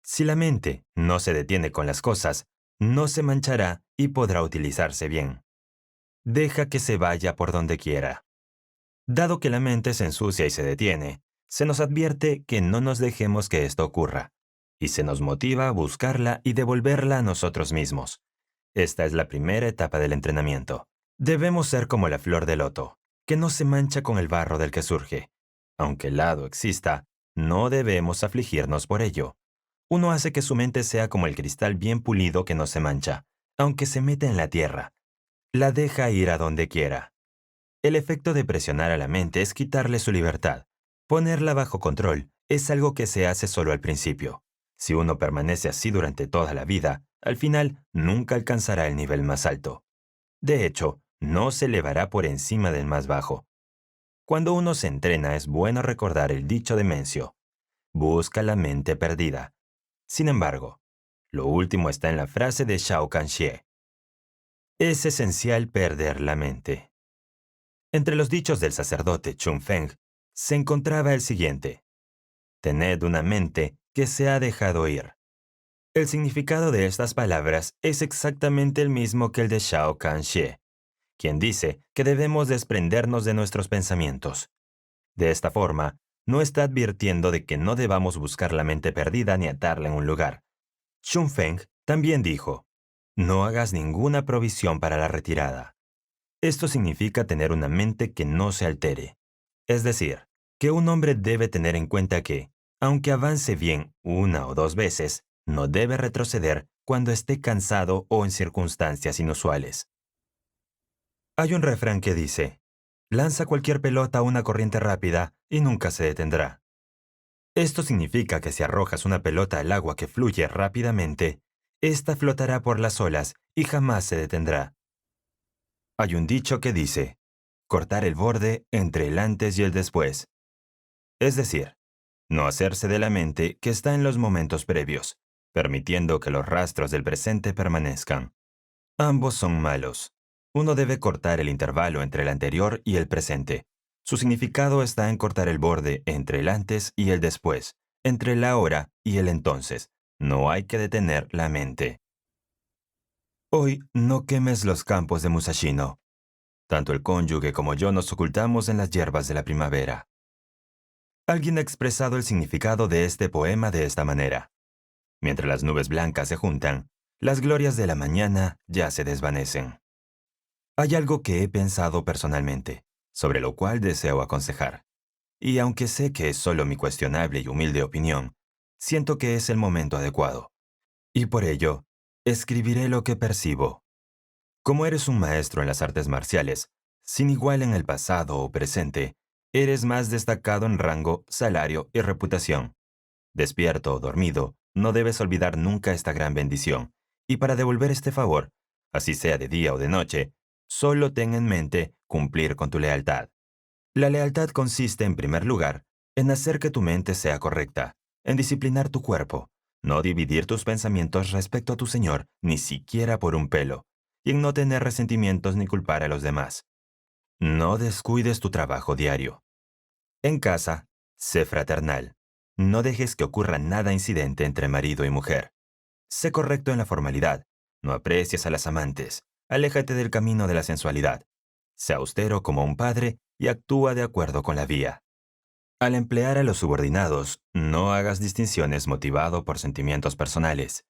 [SPEAKER 1] Si la mente no se detiene con las cosas, no se manchará y podrá utilizarse bien. Deja que se vaya por donde quiera. Dado que la mente se ensucia y se detiene, se nos advierte que no nos dejemos que esto ocurra, y se nos motiva a buscarla y devolverla a nosotros mismos. Esta es la primera etapa del entrenamiento. Debemos ser como la flor de loto, que no se mancha con el barro del que surge. Aunque el hado exista, no debemos afligirnos por ello. Uno hace que su mente sea como el cristal bien pulido que no se mancha, aunque se mete en la tierra. La deja ir a donde quiera. El efecto de presionar a la mente es quitarle su libertad. Ponerla bajo control es algo que se hace solo al principio. Si uno permanece así durante toda la vida, al final nunca alcanzará el nivel más alto. De hecho, no se elevará por encima del más bajo. Cuando uno se entrena es bueno recordar el dicho de Mencio: busca la mente perdida. Sin embargo, lo último está en la frase de Shao Kanxie: es esencial perder la mente. Entre los dichos del sacerdote Chun Feng se encontraba el siguiente: tened una mente que se ha dejado ir. El significado de estas palabras es exactamente el mismo que el de Shao Kanxie, quien dice que debemos desprendernos de nuestros pensamientos. De esta forma, no está advirtiendo de que no debamos buscar la mente perdida ni atarla en un lugar. Chun Feng también dijo: no hagas ninguna provisión para la retirada. Esto significa tener una mente que no se altere. Es decir, que un hombre debe tener en cuenta que, aunque avance bien una o dos veces, no debe retroceder cuando esté cansado o en circunstancias inusuales. Hay un refrán que dice: lanza cualquier pelota a una corriente rápida y nunca se detendrá. Esto significa que si arrojas una pelota al agua que fluye rápidamente, ésta flotará por las olas y jamás se detendrá. Hay un dicho que dice, cortar el borde entre el antes y el después. Es decir, no hacerse de la mente que está en los momentos previos, permitiendo que los rastros del presente permanezcan. Ambos son malos. Uno debe cortar el intervalo entre el anterior y el presente. Su significado está en cortar el borde entre el antes y el después, entre el ahora y el entonces. No hay que detener la mente. Hoy no quemes los campos de Musashino. Tanto el cónyuge como yo nos ocultamos en las hierbas de la primavera. Alguien ha expresado el significado de este poema de esta manera. Mientras las nubes blancas se juntan, las glorias de la mañana ya se desvanecen. Hay algo que he pensado personalmente, sobre lo cual deseo aconsejar. Y aunque sé que es solo mi cuestionable y humilde opinión, siento que es el momento adecuado. Y por ello, escribiré lo que percibo. Como eres un maestro en las artes marciales, sin igual en el pasado o presente, eres más destacado en rango, salario y reputación. Despierto o dormido, no debes olvidar nunca esta gran bendición, y para devolver este favor, así sea de día o de noche, solo ten en mente cumplir con tu lealtad. La lealtad consiste, en primer lugar, en hacer que tu mente sea correcta, en disciplinar tu cuerpo, no dividir tus pensamientos respecto a tu Señor, ni siquiera por un pelo, y en no tener resentimientos ni culpar a los demás. No descuides tu trabajo diario. En casa, sé fraternal. No dejes que ocurra nada incidente entre marido y mujer. Sé correcto en la formalidad. No aprecies a las amantes. Aléjate del camino de la sensualidad. Sé austero como un padre y actúa de acuerdo con la vía. Al emplear a los subordinados, no hagas distinciones motivado por sentimientos personales.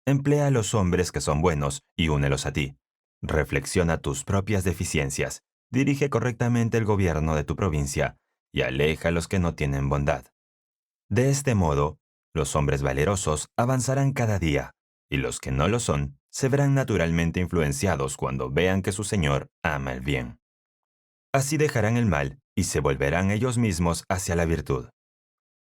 [SPEAKER 1] Emplea a los hombres que son buenos y únelos a ti. Reflexiona tus propias deficiencias. Dirige correctamente el gobierno de tu provincia y aleja a los que no tienen bondad. De este modo, los hombres valerosos avanzarán cada día, y los que no lo son se verán naturalmente influenciados cuando vean que su Señor ama el bien. Así dejarán el mal y se volverán ellos mismos hacia la virtud.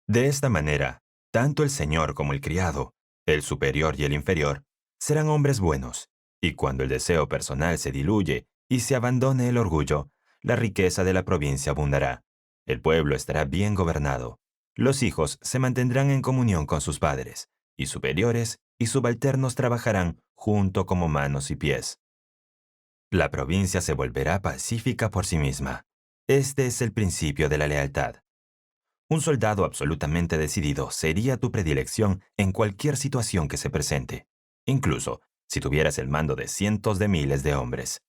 [SPEAKER 1] De esta manera, tanto el Señor como el criado, el superior y el inferior, serán hombres buenos, y cuando el deseo personal se diluye y se abandone el orgullo, la riqueza de la provincia abundará. El pueblo estará bien gobernado. Los hijos se mantendrán en comunión con sus padres, y superiores y subalternos trabajarán junto como manos y pies. La provincia se volverá pacífica por sí misma. Este es el principio de la lealtad. Un soldado absolutamente decidido sería tu predilección en cualquier situación que se presente, incluso si tuvieras el mando de cientos de miles de hombres.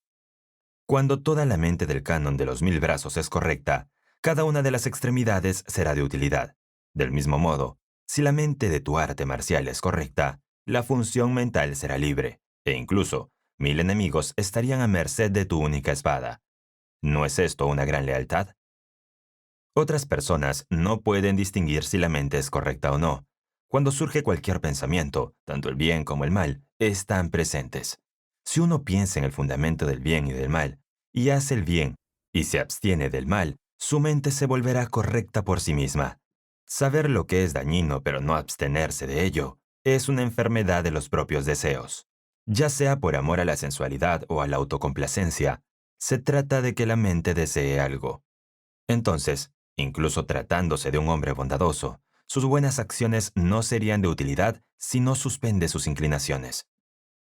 [SPEAKER 1] Cuando toda la mente del canon de los 1000 brazos es correcta, cada una de las extremidades será de utilidad. Del mismo modo, si la mente de tu arte marcial es correcta, la función mental será libre, e incluso 1000 enemigos estarían a merced de tu única espada. ¿No es esto una gran lealtad? Otras personas no pueden distinguir si la mente es correcta o no. Cuando surge cualquier pensamiento, tanto el bien como el mal están presentes. Si uno piensa en el fundamento del bien y del mal, y hace el bien, y se abstiene del mal, su mente se volverá correcta por sí misma. Saber lo que es dañino pero no abstenerse de ello, es una enfermedad de los propios deseos. Ya sea por amor a la sensualidad o a la autocomplacencia, se trata de que la mente desee algo. Entonces, incluso tratándose de un hombre bondadoso, sus buenas acciones no serían de utilidad si no suspende sus inclinaciones.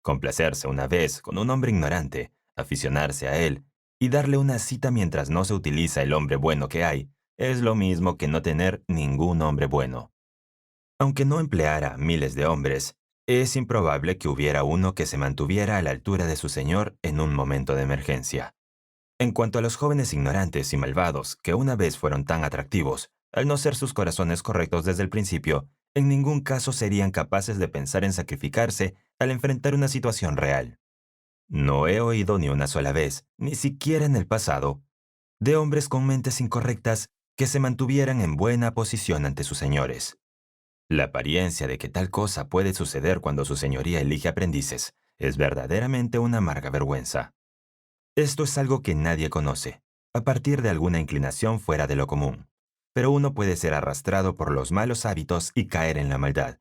[SPEAKER 1] Complacerse una vez con un hombre ignorante, aficionarse a él y darle una cita mientras no se utiliza el hombre bueno que hay, es lo mismo que no tener ningún hombre bueno. Aunque no empleara a miles de hombres, es improbable que hubiera uno que se mantuviera a la altura de su señor en un momento de emergencia. En cuanto a los jóvenes ignorantes y malvados que una vez fueron tan atractivos, al no ser sus corazones correctos desde el principio, en ningún caso serían capaces de pensar en sacrificarse al enfrentar una situación real. No he oído ni una sola vez, ni siquiera en el pasado, de hombres con mentes incorrectas que se mantuvieran en buena posición ante sus señores. La apariencia de que tal cosa puede suceder cuando su señoría elige aprendices es verdaderamente una amarga vergüenza. Esto es algo que nadie conoce, a partir de alguna inclinación fuera de lo común. Pero uno puede ser arrastrado por los malos hábitos y caer en la maldad.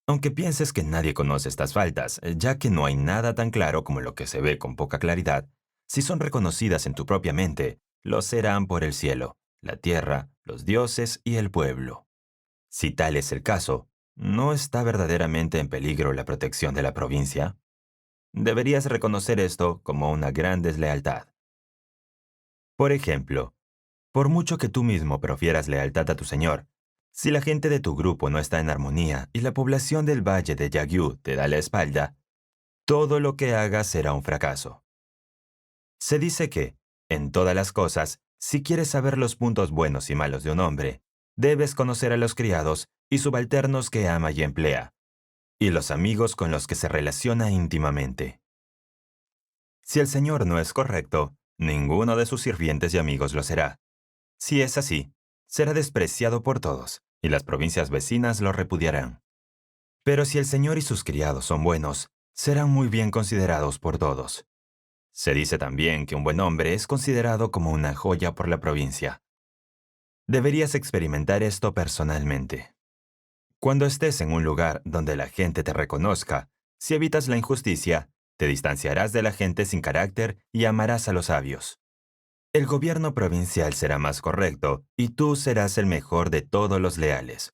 [SPEAKER 1] Aunque pienses que nadie conoce estas faltas, ya que no hay nada tan claro como lo que se ve con poca claridad, si son reconocidas en tu propia mente, lo serán por el cielo, la tierra, los dioses y el pueblo. Si tal es el caso, ¿no está verdaderamente en peligro la protección de la provincia? Deberías reconocer esto como una gran deslealtad. Por ejemplo, por mucho que tú mismo profieras lealtad a tu señor, si la gente de tu grupo no está en armonía y la población del valle de Yagyu te da la espalda, todo lo que hagas será un fracaso. Se dice que, en todas las cosas, si quieres saber los puntos buenos y malos de un hombre, debes conocer a los criados y subalternos que ama y emplea, y los amigos con los que se relaciona íntimamente. Si el señor no es correcto, ninguno de sus sirvientes y amigos lo será. Si es así, será despreciado por todos, y las provincias vecinas lo repudiarán. Pero si el señor y sus criados son buenos, serán muy bien considerados por todos. Se dice también que un buen hombre es considerado como una joya por la provincia. Deberías experimentar esto personalmente. Cuando estés en un lugar donde la gente te reconozca, si evitas la injusticia, te distanciarás de la gente sin carácter y amarás a los sabios. El gobierno provincial será más correcto y tú serás el mejor de todos los leales.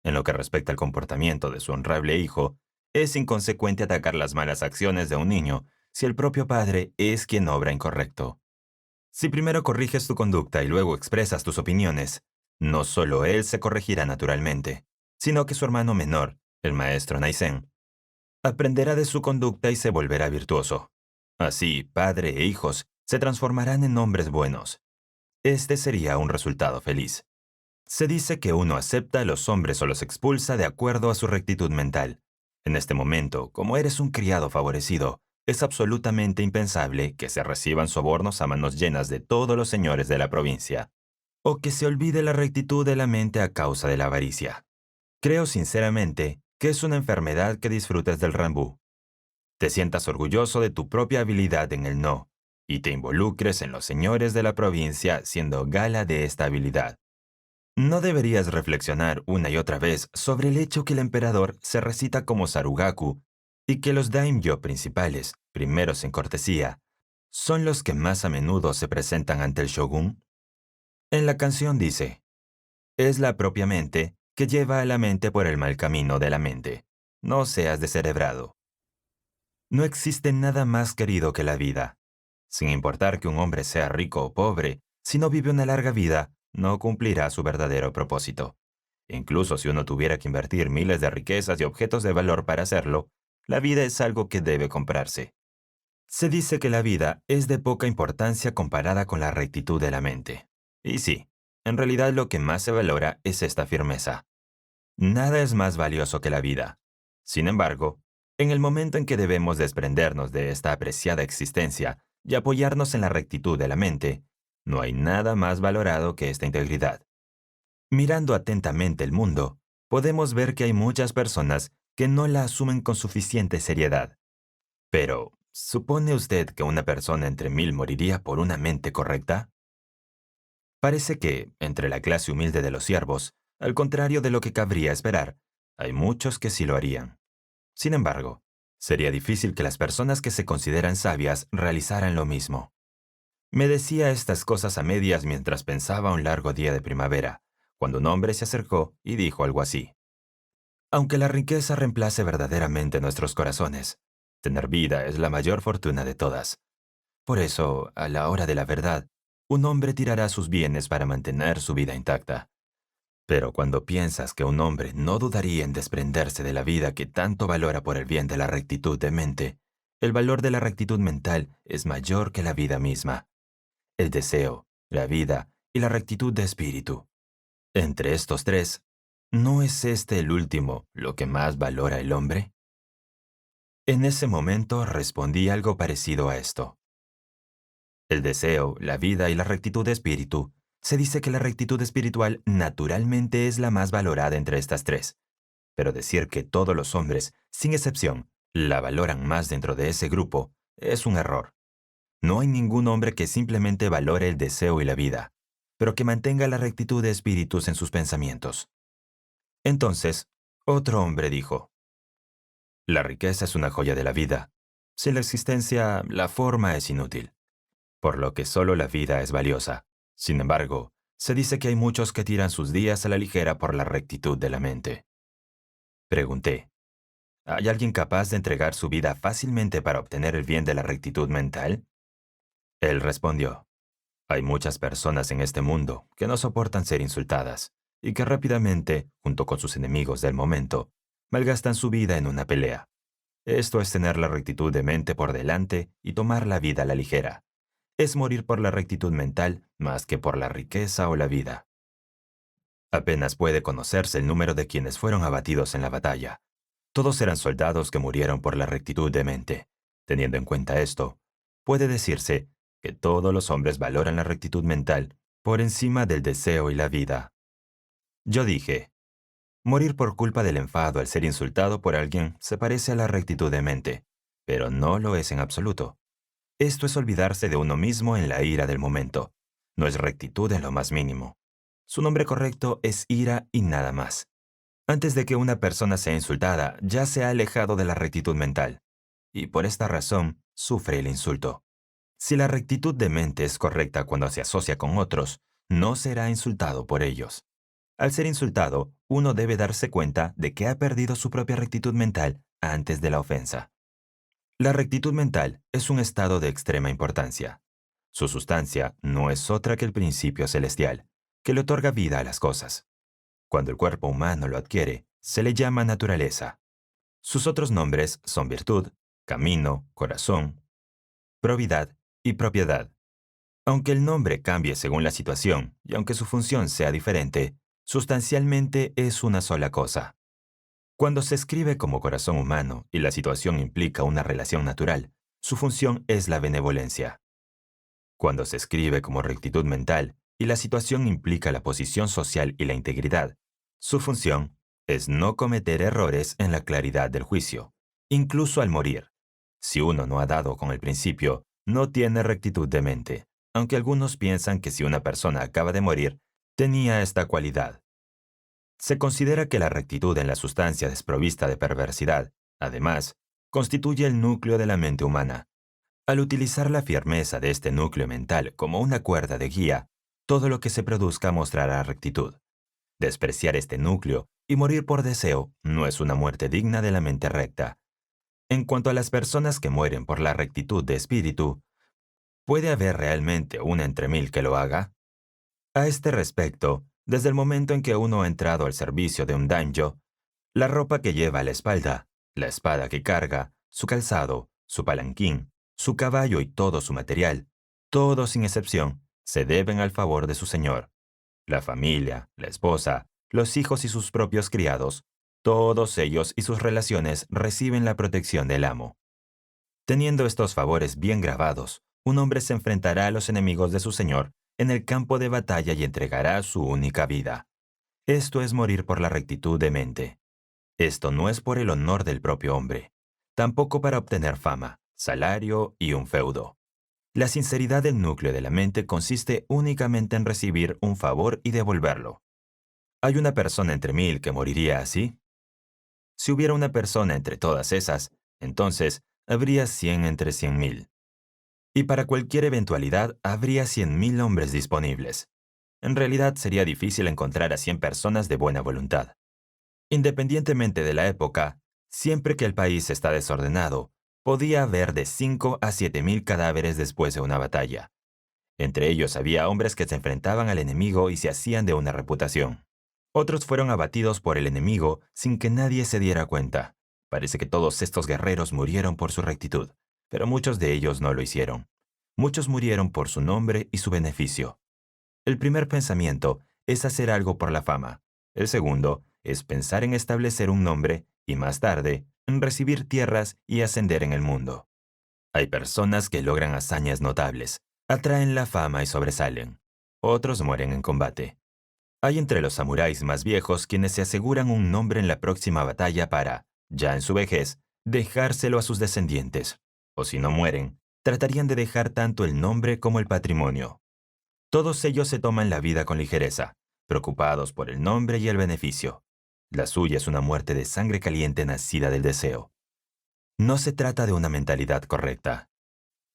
[SPEAKER 1] En lo que respecta al comportamiento de su honrable hijo, es inconsecuente atacar las malas acciones de un niño si el propio padre es quien obra incorrecto. Si primero corriges tu conducta y luego expresas tus opiniones, no solo él se corregirá naturalmente, sino que su hermano menor, el maestro Naisen, aprenderá de su conducta y se volverá virtuoso. Así, padre e hijos se transformarán en hombres buenos. Este sería un resultado feliz. Se dice que uno acepta a los hombres o los expulsa de acuerdo a su rectitud mental. En este momento, como eres un criado favorecido, es absolutamente impensable que se reciban sobornos a manos llenas de todos los señores de la provincia, o que se olvide la rectitud de la mente a causa de la avaricia. Creo sinceramente que es una enfermedad que disfrutes del rambú. Te sientas orgulloso de tu propia habilidad en el no, y te involucres en los señores de la provincia siendo gala de esta habilidad. ¿No deberías reflexionar una y otra vez sobre el hecho que el emperador se recita como Sarugaku y que los daimyo principales, primeros en cortesía, son los que más a menudo se presentan ante el shogun? En la canción dice, es la propia mente que lleva a la mente por el mal camino de la mente. No seas descerebrado. No existe nada más querido que la vida. Sin importar que un hombre sea rico o pobre, si no vive una larga vida, no cumplirá su verdadero propósito. Incluso si uno tuviera que invertir miles de riquezas y objetos de valor para hacerlo, la vida es algo que debe comprarse. Se dice que la vida es de poca importancia comparada con la rectitud de la mente. Y sí, en realidad lo que más se valora es esta firmeza. Nada es más valioso que la vida. Sin embargo, en el momento en que debemos desprendernos de esta apreciada existencia y apoyarnos en la rectitud de la mente, no hay nada más valorado que esta integridad. Mirando atentamente el mundo, podemos ver que hay muchas personas que no la asumen con suficiente seriedad. Pero, ¿supone usted que una persona entre 1000 moriría por una mente correcta? Parece que, entre la clase humilde de los siervos, al contrario de lo que cabría esperar, hay muchos que sí lo harían. Sin embargo, sería difícil que las personas que se consideran sabias realizaran lo mismo. Me decía estas cosas a medias mientras pensaba un largo día de primavera, cuando un hombre se acercó y dijo algo así. Aunque la riqueza reemplace verdaderamente nuestros corazones, tener vida es la mayor fortuna de todas. Por eso, a la hora de la verdad, un hombre tirará sus bienes para mantener su vida intacta. Pero cuando piensas que un hombre no dudaría en desprenderse de la vida que tanto valora por el bien de la rectitud de mente, el valor de la rectitud mental es mayor que la vida misma. El deseo, la vida y la rectitud de espíritu. Entre estos tres, ¿no es este el último lo que más valora el hombre? En ese momento respondí algo parecido a esto. El deseo, la vida y la rectitud de espíritu. Se dice que la rectitud espiritual naturalmente es la más valorada entre estas tres. Pero decir que todos los hombres, sin excepción, la valoran más dentro de ese grupo es un error. No hay ningún hombre que simplemente valore el deseo y la vida, pero que mantenga la rectitud de espíritus en sus pensamientos. Entonces, otro hombre dijo, La riqueza es una joya de la vida. Sin la existencia, la forma es inútil, por lo que solo la vida es valiosa. Sin embargo, se dice que hay muchos que tiran sus días a la ligera por la rectitud de la mente. Pregunté, ¿hay alguien capaz de entregar su vida fácilmente para obtener el bien de la rectitud mental? Él respondió, hay muchas personas en este mundo que no soportan ser insultadas y que rápidamente, junto con sus enemigos del momento, malgastan su vida en una pelea. Esto es tener la rectitud de mente por delante y tomar la vida a la ligera. Es morir por la rectitud mental más que por la riqueza o la vida. Apenas puede conocerse el número de quienes fueron abatidos en la batalla. Todos eran soldados que murieron por la rectitud de mente. Teniendo en cuenta esto, puede decirse que todos los hombres valoran la rectitud mental por encima del deseo y la vida. Yo dije, morir por culpa del enfado al ser insultado por alguien se parece a la rectitud de mente, pero no lo es en absoluto. Esto es olvidarse de uno mismo en la ira del momento. No es rectitud en lo más mínimo. Su nombre correcto es ira y nada más. Antes de que una persona sea insultada, ya se ha alejado de la rectitud mental, y por esta razón sufre el insulto. Si la rectitud de mente es correcta cuando se asocia con otros, no será insultado por ellos. Al ser insultado, uno debe darse cuenta de que ha perdido su propia rectitud mental antes de la ofensa. La rectitud mental es un estado de extrema importancia. Su sustancia no es otra que el principio celestial, que le otorga vida a las cosas. Cuando el cuerpo humano lo adquiere, se le llama naturaleza. Sus otros nombres son virtud, camino, corazón, probidad y propiedad. Aunque el nombre cambie según la situación y aunque su función sea diferente, sustancialmente es una sola cosa. Cuando se escribe como corazón humano y la situación implica una relación natural, su función es la benevolencia. Cuando se escribe como rectitud mental y la situación implica la posición social y la integridad, su función es no cometer errores en la claridad del juicio, incluso al morir. Si uno no ha dado con el principio, no tiene rectitud de mente, aunque algunos piensan que si una persona acaba de morir, tenía esta cualidad. Se considera que la rectitud en la sustancia desprovista de perversidad, además, constituye el núcleo de la mente humana. Al utilizar la firmeza de este núcleo mental como una cuerda de guía, todo lo que se produzca mostrará rectitud. Despreciar este núcleo y morir por deseo no es una muerte digna de la mente recta. En cuanto a las personas que mueren por la rectitud de espíritu, ¿puede haber realmente una entre mil que lo haga? A este respecto, desde el momento en que uno ha entrado al servicio de un daimyo, la ropa que lleva a la espalda, la espada que carga, su calzado, su palanquín, su caballo y todo su material, todos sin excepción, se deben al favor de su señor. La familia, la esposa, los hijos y sus propios criados, todos ellos y sus relaciones reciben la protección del amo. Teniendo estos favores bien grabados, un hombre se enfrentará a los enemigos de su señor en el campo de batalla y entregará su única vida. Esto es morir por la rectitud de mente. Esto no es por el honor del propio hombre, tampoco para obtener fama, salario y un feudo. La sinceridad del núcleo de la mente consiste únicamente en recibir un favor y devolverlo. ¿Hay una persona entre mil que moriría así? Si hubiera una persona entre todas esas, entonces habría 100 entre 100.000. Y para cualquier eventualidad habría 100.000 hombres disponibles. En realidad sería difícil encontrar a 100 personas de buena voluntad. Independientemente de la época, siempre que el país está desordenado, podía haber de 5 a 7.000 cadáveres después de una batalla. Entre ellos había hombres que se enfrentaban al enemigo y se hacían de una reputación. Otros fueron abatidos por el enemigo sin que nadie se diera cuenta. Parece que todos estos guerreros murieron por su rectitud, pero muchos de ellos no lo hicieron. Muchos murieron por su nombre y su beneficio. El primer pensamiento es hacer algo por la fama. El segundo es pensar en establecer un nombre y más tarde en recibir tierras y ascender en el mundo. Hay personas que logran hazañas notables, atraen la fama y sobresalen. Otros mueren en combate. Hay entre los samuráis más viejos quienes se aseguran un nombre en la próxima batalla para, ya en su vejez, dejárselo a sus descendientes. O si no mueren, tratarían de dejar tanto el nombre como el patrimonio. Todos ellos se toman la vida con ligereza, preocupados por el nombre y el beneficio. La suya es una muerte de sangre caliente nacida del deseo. No se trata de una mentalidad correcta.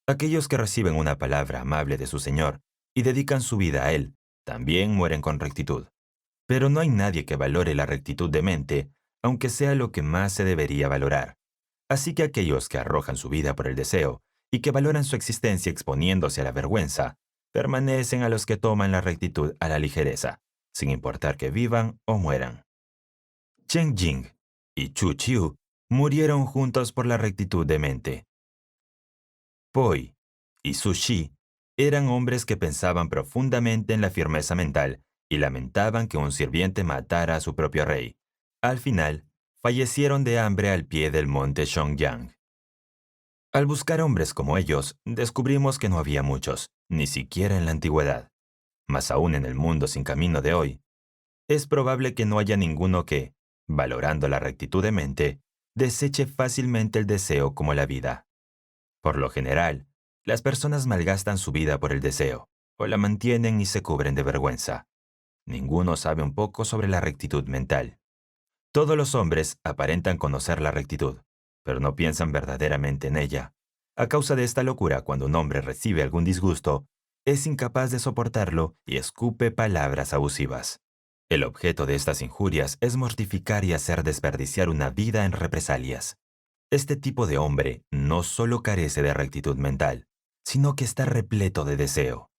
[SPEAKER 1] Aquellos que reciben una palabra amable de su Señor y dedican su vida a Él, también mueren con rectitud. Pero no hay nadie que valore la rectitud de mente, aunque sea lo que más se debería valorar. Así que aquellos que arrojan su vida por el deseo y que valoran su existencia exponiéndose a la vergüenza, permanecen a los que toman la rectitud a la ligereza, sin importar que vivan o mueran. Chen Jing y Chu Chiu murieron juntos por la rectitud de mente. Poi y Su Shi eran hombres que pensaban profundamente en la firmeza mental y lamentaban que un sirviente matara a su propio rey. Al final, fallecieron de hambre al pie del monte Shongyang. Al buscar hombres como ellos, descubrimos que no había muchos, ni siquiera en la antigüedad. Más aún en el mundo sin camino de hoy, es probable que no haya ninguno que, valorando la rectitud de mente, deseche fácilmente el deseo como la vida. Por lo general, las personas malgastan su vida por el deseo, o la mantienen y se cubren de vergüenza. Ninguno sabe un poco sobre la rectitud mental. Todos los hombres aparentan conocer la rectitud, pero no piensan verdaderamente en ella. A causa de esta locura, cuando un hombre recibe algún disgusto, es incapaz de soportarlo y escupe palabras abusivas. El objeto de estas injurias es mortificar y hacer desperdiciar una vida en represalias. Este tipo de hombre no solo carece de rectitud mental, sino que está repleto de deseo.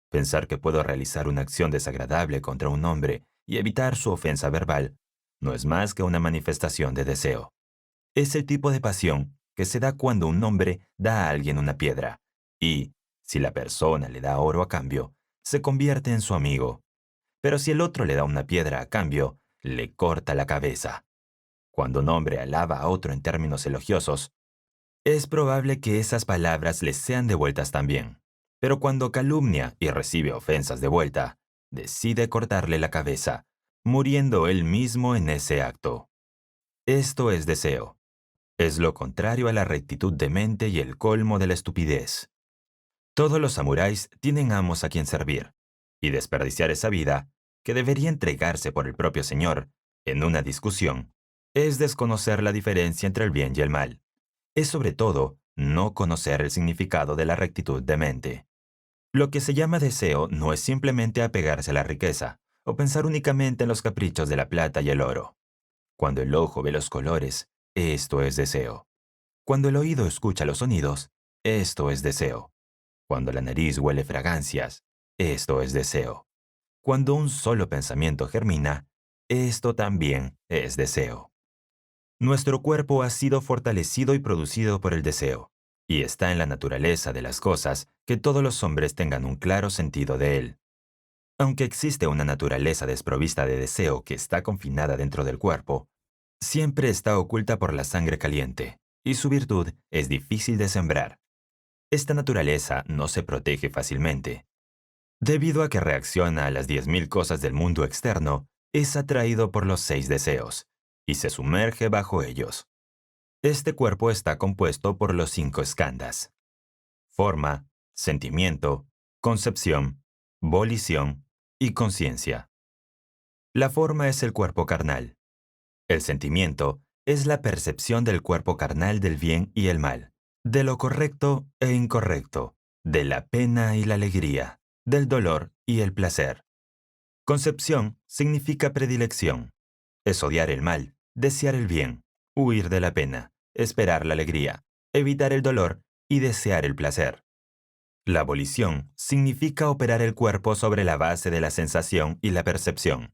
[SPEAKER 1] Pensar que puedo realizar una acción desagradable contra un hombre y evitar su ofensa verbal no es más que una manifestación de deseo. Es el tipo de pasión que se da cuando un hombre da a alguien una piedra y, si la persona le da oro a cambio, se convierte en su amigo. Pero si el otro le da una piedra a cambio, le corta la cabeza. Cuando un hombre alaba a otro en términos elogiosos, es probable que esas palabras le sean devueltas también. Pero cuando calumnia y recibe ofensas de vuelta, decide cortarle la cabeza, muriendo él mismo en ese acto. Esto es deseo. Es lo contrario a la rectitud de mente y el colmo de la estupidez. Todos los samuráis tienen amos a quien servir, y desperdiciar esa vida, que debería entregarse por el propio señor, en una discusión, es desconocer la diferencia entre el bien y el mal. Es sobre todo no conocer el significado de la rectitud de mente. Lo que se llama deseo no es simplemente apegarse a la riqueza, o pensar únicamente en los caprichos de la plata y el oro. Cuando el ojo ve los colores, esto es deseo. Cuando el oído escucha los sonidos, esto es deseo. Cuando la nariz huele fragancias, esto es deseo. Cuando un solo pensamiento germina, esto también es deseo. Nuestro cuerpo ha sido fortalecido y producido por el deseo, y está en la naturaleza de las cosas que todos los hombres tengan un claro sentido de él. Aunque existe una naturaleza desprovista de deseo que está confinada dentro del cuerpo, siempre está oculta por la sangre caliente, y su virtud es difícil de sembrar. Esta naturaleza no se protege fácilmente. Debido a que reacciona a las 10.000 cosas del mundo externo, es atraído por los 6 deseos, y se sumerge bajo ellos. Este cuerpo está compuesto por los 5 skandhas: forma, sentimiento, concepción, volición y conciencia. La forma es el cuerpo carnal. El sentimiento es la percepción del cuerpo carnal del bien y el mal, de lo correcto e incorrecto, de la pena y la alegría, del dolor y el placer. Concepción significa predilección. Es odiar el mal, desear el bien, huir de la pena, esperar la alegría, evitar el dolor y desear el placer. La volición significa operar el cuerpo sobre la base de la sensación y la percepción.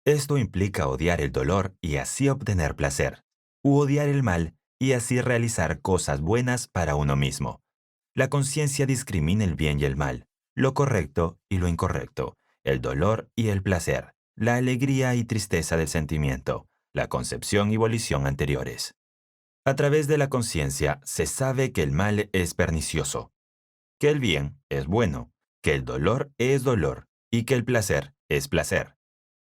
[SPEAKER 1] Esto implica odiar el dolor y así obtener placer, u odiar el mal y así realizar cosas buenas para uno mismo. La conciencia discrimina el bien y el mal, lo correcto y lo incorrecto, el dolor y el placer, la alegría y tristeza del sentimiento, la concepción y volición anteriores. A través de la conciencia se sabe que el mal es pernicioso, que el bien es bueno, que el dolor es dolor y que el placer es placer.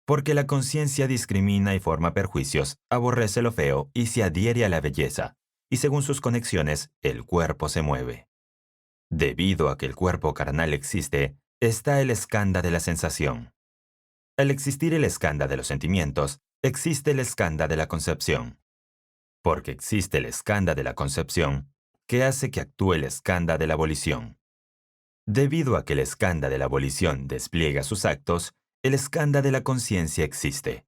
[SPEAKER 1] Porque la conciencia discrimina y forma perjuicios, aborrece lo feo y se adhiere a la belleza, y según sus conexiones, el cuerpo se mueve. Debido a que el cuerpo carnal existe, está el skandha de la sensación. Al existir el skandha de los sentimientos, existe el skandha de la concepción. porque existe el skandha de la concepción, que hace que actúe el skandha de la volición. Debido a que el skandha de la volición despliega sus actos, el skandha de la conciencia existe.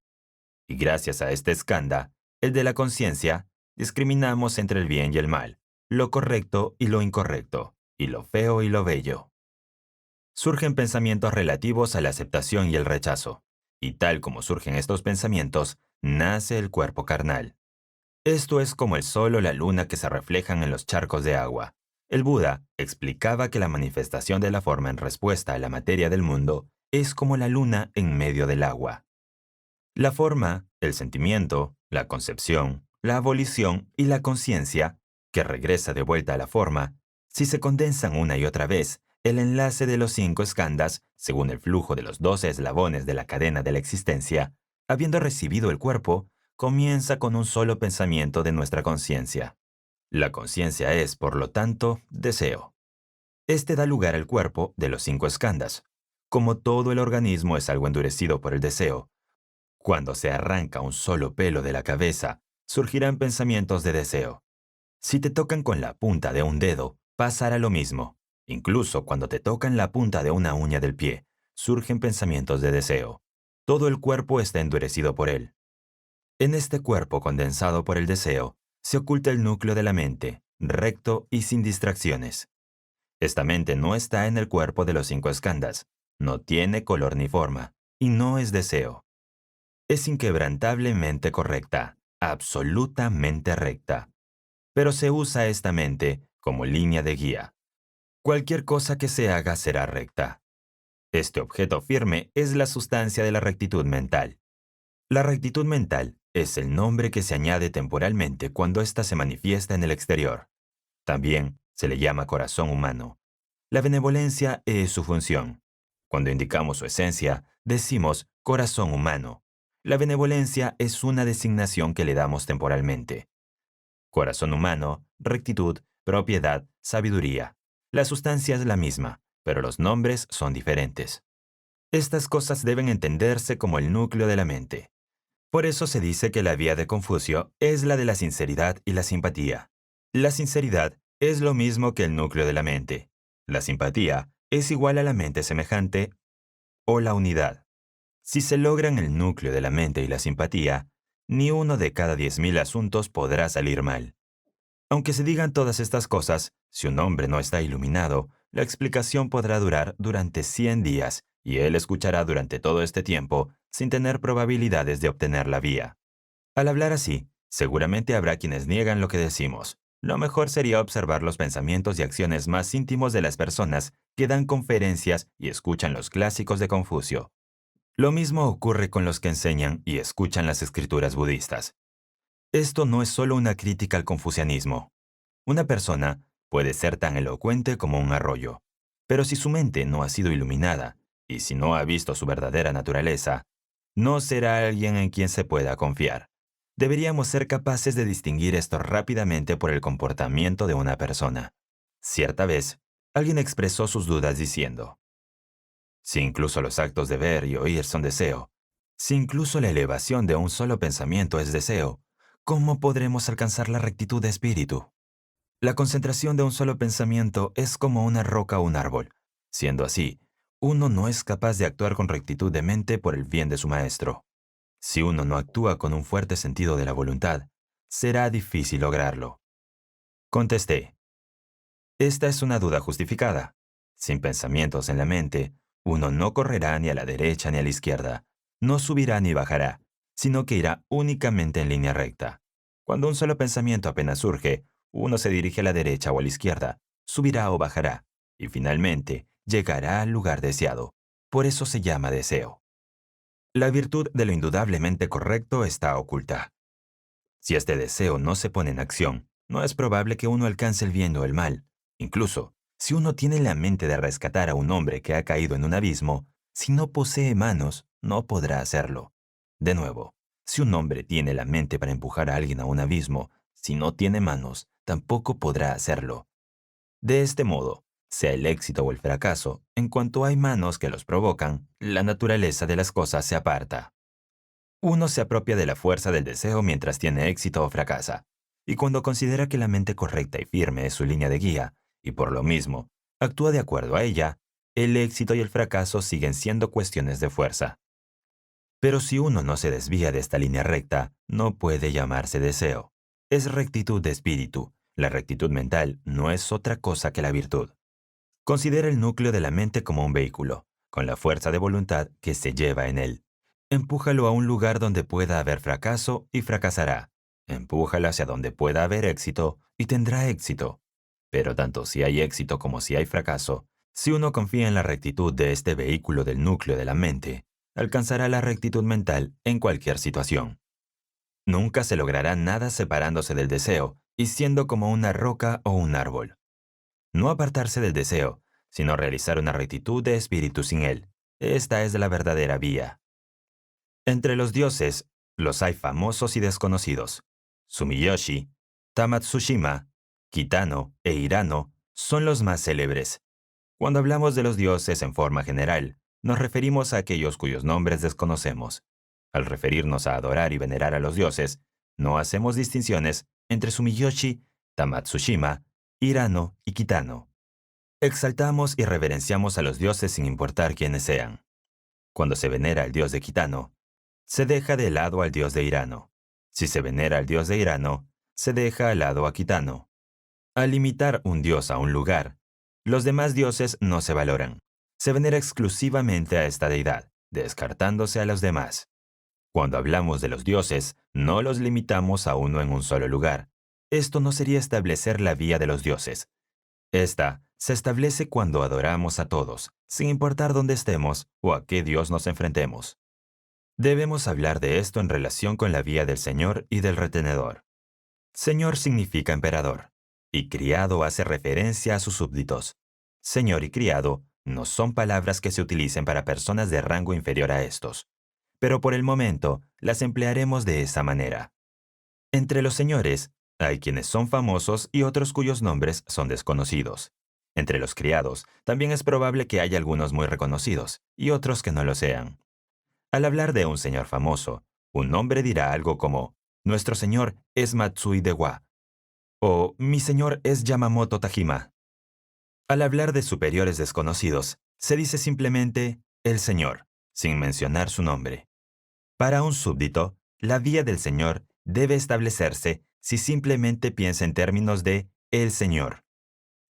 [SPEAKER 1] Y gracias a este skandha, el de la conciencia, discriminamos entre el bien y el mal, lo correcto y lo incorrecto, y lo feo y lo bello. Surgen pensamientos relativos a la aceptación y el rechazo, y tal como surgen estos pensamientos, nace el cuerpo carnal. Esto es como el sol o la luna que se reflejan en los charcos de agua. El Buda explicaba que la manifestación de la forma en respuesta a la materia del mundo es como la luna en medio del agua. La forma, el sentimiento, la concepción, la abolición y la conciencia, que regresa de vuelta a la forma, si se condensan una y otra vez, el enlace de los 5 skandhas, según el flujo de los 12 eslabones de la cadena de la existencia, habiendo recibido el cuerpo, comienza con un solo pensamiento de nuestra conciencia. La conciencia es, por lo tanto, deseo. Este da lugar al cuerpo de los 5 skandhas. Como todo el organismo es algo endurecido por el deseo, cuando se arranca un solo pelo de la cabeza, surgirán pensamientos de deseo. Si te tocan con la punta de un dedo, pasará lo mismo. Incluso cuando te tocan la punta de una uña del pie, surgen pensamientos de deseo. Todo el cuerpo está endurecido por él. En este cuerpo condensado por el deseo, se oculta el núcleo de la mente, recto y sin distracciones. Esta mente no está en el cuerpo de los 5 skandhas, no tiene color ni forma, y no es deseo. Es inquebrantablemente correcta, absolutamente recta. Pero se usa esta mente como línea de guía. Cualquier cosa que se haga será recta. Este objeto firme es la sustancia de la rectitud mental. La rectitud mental es el nombre que se añade temporalmente cuando ésta se manifiesta en el exterior. También se le llama corazón humano. La benevolencia es su función. Cuando indicamos su esencia, decimos corazón humano. La benevolencia es una designación que le damos temporalmente. Corazón humano, rectitud, propiedad, sabiduría. La sustancia es la misma, pero los nombres son diferentes. Estas cosas deben entenderse como el núcleo de la mente. Por eso se dice que la vía de Confucio es la de la sinceridad y la simpatía. La sinceridad es lo mismo que el núcleo de la mente. La simpatía es igual a la mente semejante o la unidad. Si se logran el núcleo de la mente y la simpatía, ni uno de cada 10.000 asuntos podrá salir mal. Aunque se digan todas estas cosas, si un hombre no está iluminado, la explicación podrá durar durante 100 días y él escuchará durante todo este tiempo sin tener probabilidades de obtener la vía. Al hablar así, seguramente habrá quienes niegan lo que decimos. Lo mejor sería observar los pensamientos y acciones más íntimos de las personas que dan conferencias y escuchan los clásicos de Confucio. Lo mismo ocurre con los que enseñan y escuchan las escrituras budistas. Esto no es solo una crítica al confucianismo. Una persona puede ser tan elocuente como un arroyo, pero si su mente no ha sido iluminada y si no ha visto su verdadera naturaleza, no será alguien en quien se pueda confiar. Deberíamos ser capaces de distinguir esto rápidamente por el comportamiento de una persona. Cierta vez, alguien expresó sus dudas diciendo: si incluso los actos de ver y oír son deseo, si incluso la elevación de un solo pensamiento es deseo, ¿cómo podremos alcanzar la rectitud de espíritu? La concentración de un solo pensamiento es como una roca o un árbol. Siendo así, uno no es capaz de actuar con rectitud de mente por el bien de su maestro. Si uno no actúa con un fuerte sentido de la voluntad, será difícil lograrlo. Contesté: esta es una duda justificada. Sin pensamientos en la mente, uno no correrá ni a la derecha ni a la izquierda, no subirá ni bajará, sino que irá únicamente en línea recta. Cuando un solo pensamiento apenas surge, uno se dirige a la derecha o a la izquierda, subirá o bajará, y finalmente llegará al lugar deseado. Por eso se llama deseo. La virtud de lo indudablemente correcto está oculta. Si este deseo no se pone en acción, no es probable que uno alcance el bien o el mal. Incluso, si uno tiene la mente de rescatar a un hombre que ha caído en un abismo, si no posee manos, no podrá hacerlo. De nuevo, si un hombre tiene la mente para empujar a alguien a un abismo, si no tiene manos, tampoco podrá hacerlo. De este modo, sea el éxito o el fracaso, en cuanto hay manos que los provocan, la naturaleza de las cosas se aparta. Uno se apropia de la fuerza del deseo mientras tiene éxito o fracasa. y cuando considera que la mente correcta y firme es su línea de guía, y por lo mismo, actúa de acuerdo a ella, el éxito y el fracaso siguen siendo cuestiones de fuerza. Pero si uno no se desvía de esta línea recta, no puede llamarse deseo. Es rectitud de espíritu. La rectitud mental no es otra cosa que la virtud. Considera el núcleo de la mente como un vehículo, con la fuerza de voluntad que se lleva en él. Empújalo a un lugar donde pueda haber fracaso y fracasará. Empújalo hacia donde pueda haber éxito y tendrá éxito. Pero tanto si hay éxito como si hay fracaso, si uno confía en la rectitud de este vehículo del núcleo de la mente, alcanzará la rectitud mental en cualquier situación. Nunca se logrará nada separándose del deseo y siendo como una roca o un árbol. No apartarse del deseo, sino realizar una rectitud de espíritu sin él. Esta es la verdadera vía. Entre los dioses, los hay famosos y desconocidos. Sumiyoshi, Tamatsushima, Kitano e Hirano son los más célebres. Cuando hablamos de los dioses en forma general, nos referimos a aquellos cuyos nombres desconocemos. Al referirnos a adorar y venerar a los dioses, no hacemos distinciones entre Sumiyoshi, Tamatsushima, Hirano y Kitano. Exaltamos y reverenciamos a los dioses sin importar quiénes sean. Cuando se venera al dios de Kitano, se deja de lado al dios de Hirano. Si se venera al dios de Hirano, se deja al lado a Kitano. Al limitar un dios a un lugar, los demás dioses no se valoran. Se venera exclusivamente a esta deidad, descartándose a los demás. Cuando hablamos de los dioses, no los limitamos a uno en un solo lugar. Esto no sería establecer la vía de los dioses. Esta se establece cuando adoramos a todos, sin importar dónde estemos o a qué Dios nos enfrentemos. Debemos hablar de esto en relación con la vía del Señor y del retenedor. Señor significa emperador, y criado hace referencia a sus súbditos. Señor y criado no son palabras que se utilicen para personas de rango inferior a estos, pero por el momento las emplearemos de esa manera. Entre los señores, hay quienes son famosos y otros cuyos nombres son desconocidos. Entre los criados, también es probable que haya algunos muy reconocidos y otros que no lo sean. Al hablar de un señor famoso, un hombre dirá algo como, «Nuestro señor es Matsui Dewa», o «Mi señor es Yamamoto Tajima». Al hablar de superiores desconocidos, se dice simplemente «el señor», sin mencionar su nombre. Para un súbdito, la vía del señor debe establecerse si simplemente piensa en términos de «el señor».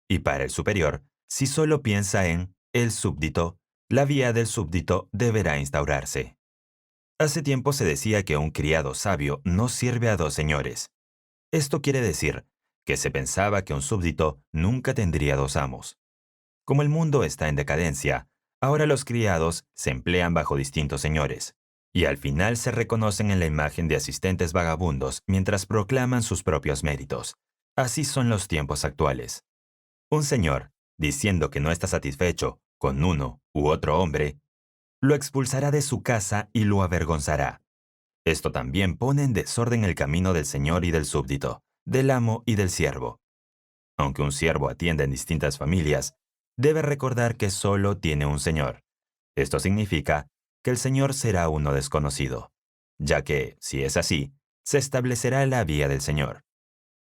[SPEAKER 1] Y para el superior, si solo piensa en «el súbdito», la vía del súbdito deberá instaurarse. Hace tiempo se decía que un criado sabio no sirve a dos señores. Esto quiere decir que se pensaba que un súbdito nunca tendría dos amos. Como el mundo está en decadencia, ahora los criados se emplean bajo distintos señores, y al final se reconocen en la imagen de asistentes vagabundos mientras proclaman sus propios méritos. Así son los tiempos actuales. Un señor, diciendo que no está satisfecho con uno u otro hombre, lo expulsará de su casa y lo avergonzará. Esto también pone en desorden el camino del señor y del súbdito, del amo y del siervo. Aunque un siervo atienda en distintas familias, debe recordar que solo tiene un señor. Esto significa que el señor será uno desconocido, ya que, si es así, se establecerá la vía del señor.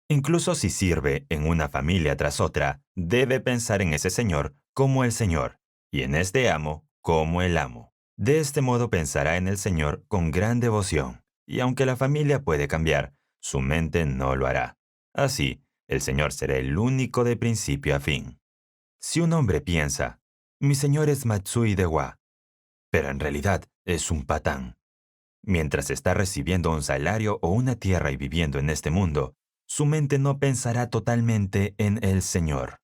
[SPEAKER 1] Incluso si sirve en una familia tras otra, debe pensar en ese señor como el señor, y en este amo como el amo. De este modo pensará en el señor con gran devoción, y aunque la familia puede cambiar, su mente no lo hará. Así, el señor será el único de principio a fin. Si un hombre piensa, mi señor es Matsui Dewa, pero en realidad es un patán. Mientras está recibiendo un salario o una tierra y viviendo en este mundo, su mente no pensará totalmente en el Señor.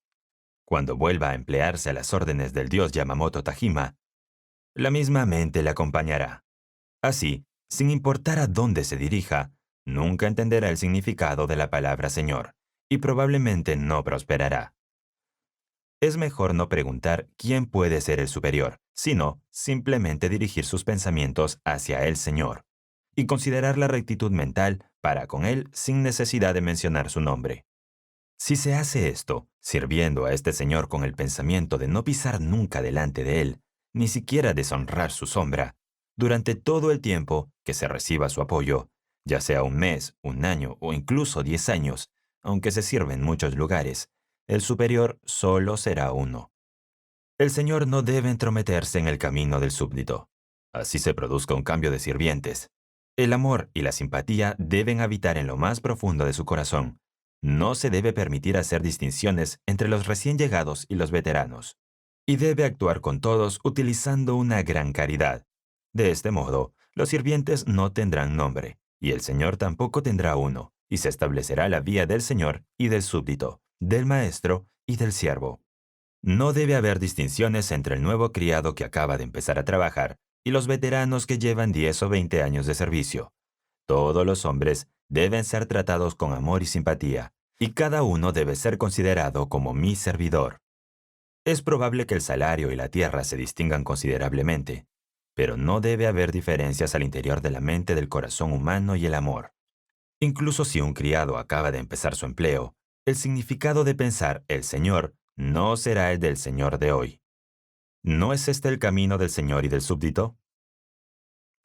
[SPEAKER 1] Cuando vuelva a emplearse a las órdenes del dios Yamamoto Tajima, la misma mente le acompañará. Así, sin importar a dónde se dirija, nunca entenderá el significado de la palabra Señor, y probablemente no prosperará. Es mejor no preguntar quién puede ser el superior, sino simplemente dirigir sus pensamientos hacia el Señor, y considerar la rectitud mental para con él sin necesidad de mencionar su nombre. Si se hace esto, sirviendo a este Señor con el pensamiento de no pisar nunca delante de él, ni siquiera deshonrar su sombra, durante todo el tiempo que se reciba su apoyo, ya sea un mes, un año o incluso 10 años, aunque se sirve en muchos lugares, el superior solo será uno. El señor no debe entrometerse en el camino del súbdito. Así se produzca un cambio de sirvientes. El amor y la simpatía deben habitar en lo más profundo de su corazón. No se debe permitir hacer distinciones entre los recién llegados y los veteranos. Y debe actuar con todos utilizando una gran caridad. De este modo, los sirvientes no tendrán nombre, y el señor tampoco tendrá uno, y se establecerá la vía del señor y del súbdito, del maestro y del siervo. No debe haber distinciones entre el nuevo criado que acaba de empezar a trabajar y los veteranos que llevan 10 o 20 años de servicio. Todos los hombres deben ser tratados con amor y simpatía, y cada uno debe ser considerado como mi servidor. Es probable que el salario y la tierra se distingan considerablemente, pero no debe haber diferencias al interior de la mente del corazón humano y el amor. Incluso si un criado acaba de empezar su empleo, el significado de pensar el Señor no será el del Señor de hoy. ¿No es este el camino del Señor y del súbdito?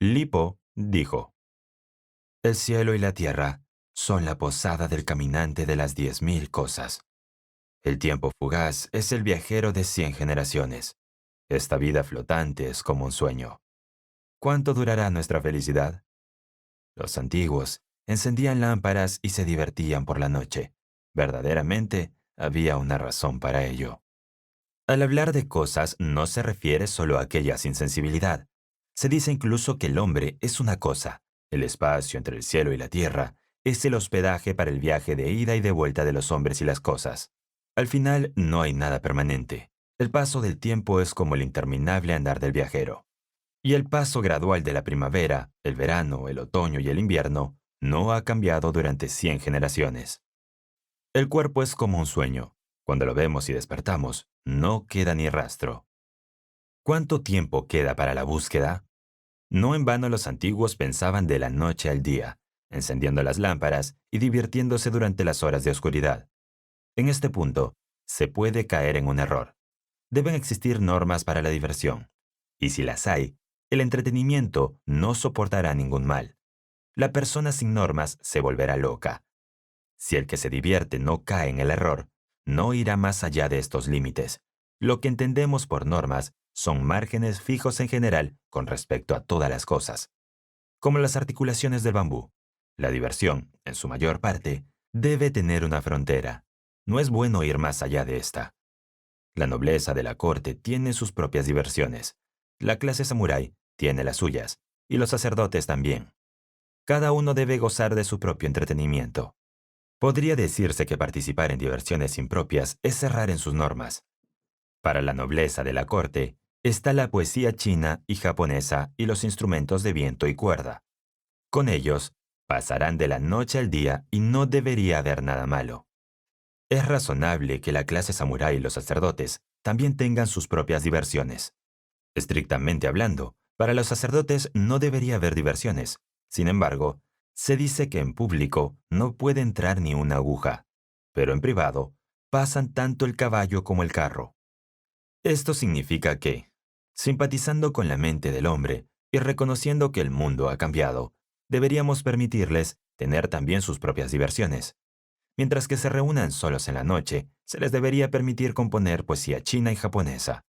[SPEAKER 1] Lipo dijo: el cielo y la tierra son la posada del caminante de las 10.000 cosas. El tiempo fugaz es el viajero de 100 generaciones. Esta vida flotante es como un sueño. ¿Cuánto durará nuestra felicidad? Los antiguos encendían lámparas y se divertían por la noche. Verdaderamente, había una razón para ello. Al hablar de cosas no se refiere solo a aquella sin sensibilidad. Se dice incluso que el hombre es una cosa. El espacio entre el cielo y la tierra es el hospedaje para el viaje de ida y de vuelta de los hombres y las cosas. Al final no hay nada permanente. El paso del tiempo es como el interminable andar del viajero. Y el paso gradual de la primavera, el verano, el otoño y el invierno no ha cambiado durante 100 generaciones. El cuerpo es como un sueño. Cuando lo vemos y despertamos, no queda ni rastro. ¿Cuánto tiempo queda para la búsqueda? No en vano los antiguos pensaban de la noche al día, encendiendo las lámparas y divirtiéndose durante las horas de oscuridad. En este punto, se puede caer en un error. Deben existir normas para la diversión. Y si las hay, el entretenimiento no soportará ningún mal. La persona sin normas se volverá loca. Si el que se divierte no cae en el error, no irá más allá de estos límites. Lo que entendemos por normas son márgenes fijos en general con respecto a todas las cosas. Como las articulaciones del bambú. La diversión, en su mayor parte, debe tener una frontera. No es bueno ir más allá de esta. La nobleza de la corte tiene sus propias diversiones. La clase samurái tiene las suyas, y los sacerdotes también. Cada uno debe gozar de su propio entretenimiento. Podría decirse que participar en diversiones impropias es cerrar en sus normas. Para la nobleza de la corte está la poesía china y japonesa y los instrumentos de viento y cuerda. Con ellos, pasarán de la noche al día y no debería haber nada malo. Es razonable que la clase samurái y los sacerdotes también tengan sus propias diversiones. Estrictamente hablando, para los sacerdotes no debería haber diversiones. Sin embargo, se dice que en público no puede entrar ni una aguja, pero en privado pasan tanto el caballo como el carro. Esto significa que, simpatizando con la mente del hombre y reconociendo que el mundo ha cambiado, deberíamos permitirles tener también sus propias diversiones. Mientras que se reúnan solos en la noche, se les debería permitir componer poesía china y japonesa.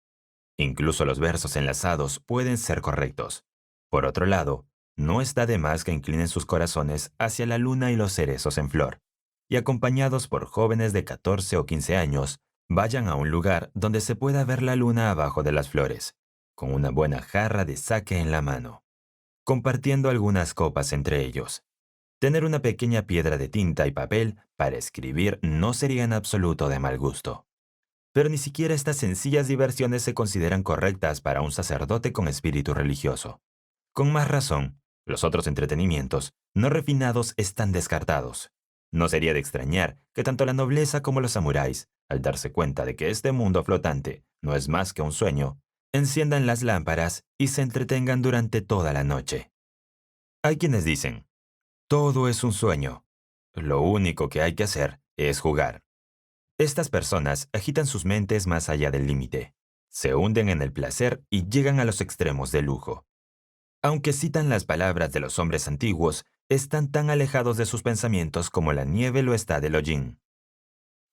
[SPEAKER 1] Incluso los versos enlazados pueden ser correctos. Por otro lado, no está de más que inclinen sus corazones hacia la luna y los cerezos en flor, y acompañados por jóvenes de 14 o 15 años, vayan a un lugar donde se pueda ver la luna abajo de las flores, con una buena jarra de sake en la mano, compartiendo algunas copas entre ellos. Tener una pequeña piedra de tinta y papel para escribir no sería en absoluto de mal gusto. Pero ni siquiera estas sencillas diversiones se consideran correctas para un sacerdote con espíritu religioso. Con más razón, los otros entretenimientos no refinados están descartados. No sería de extrañar que tanto la nobleza como los samuráis, al darse cuenta de que este mundo flotante no es más que un sueño, enciendan las lámparas y se entretengan durante toda la noche. Hay quienes dicen: todo es un sueño. Lo único que hay que hacer es jugar. Estas personas agitan sus mentes más allá del límite. Se hunden en el placer y llegan a los extremos del lujo. Aunque citan las palabras de los hombres antiguos, están tan alejados de sus pensamientos como la nieve lo está del hollín.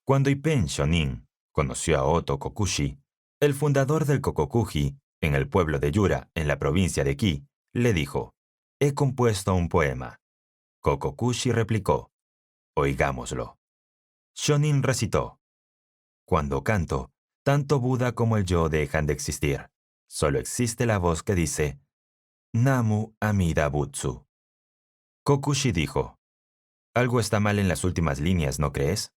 [SPEAKER 1] Cuando Ippen Shonin conoció a Oto Kokushi, el fundador del Kokokuji, en el pueblo de Yura, en la provincia de Ki, le dijo: «He compuesto un poema». Kokokushi replicó: «Oigámoslo». Shonin recitó: «Cuando canto, tanto Buda como el yo dejan de existir. Solo existe la voz que dice: Namu Amida Butsu». Kokushi dijo: «Algo está mal en las últimas líneas, ¿no crees?».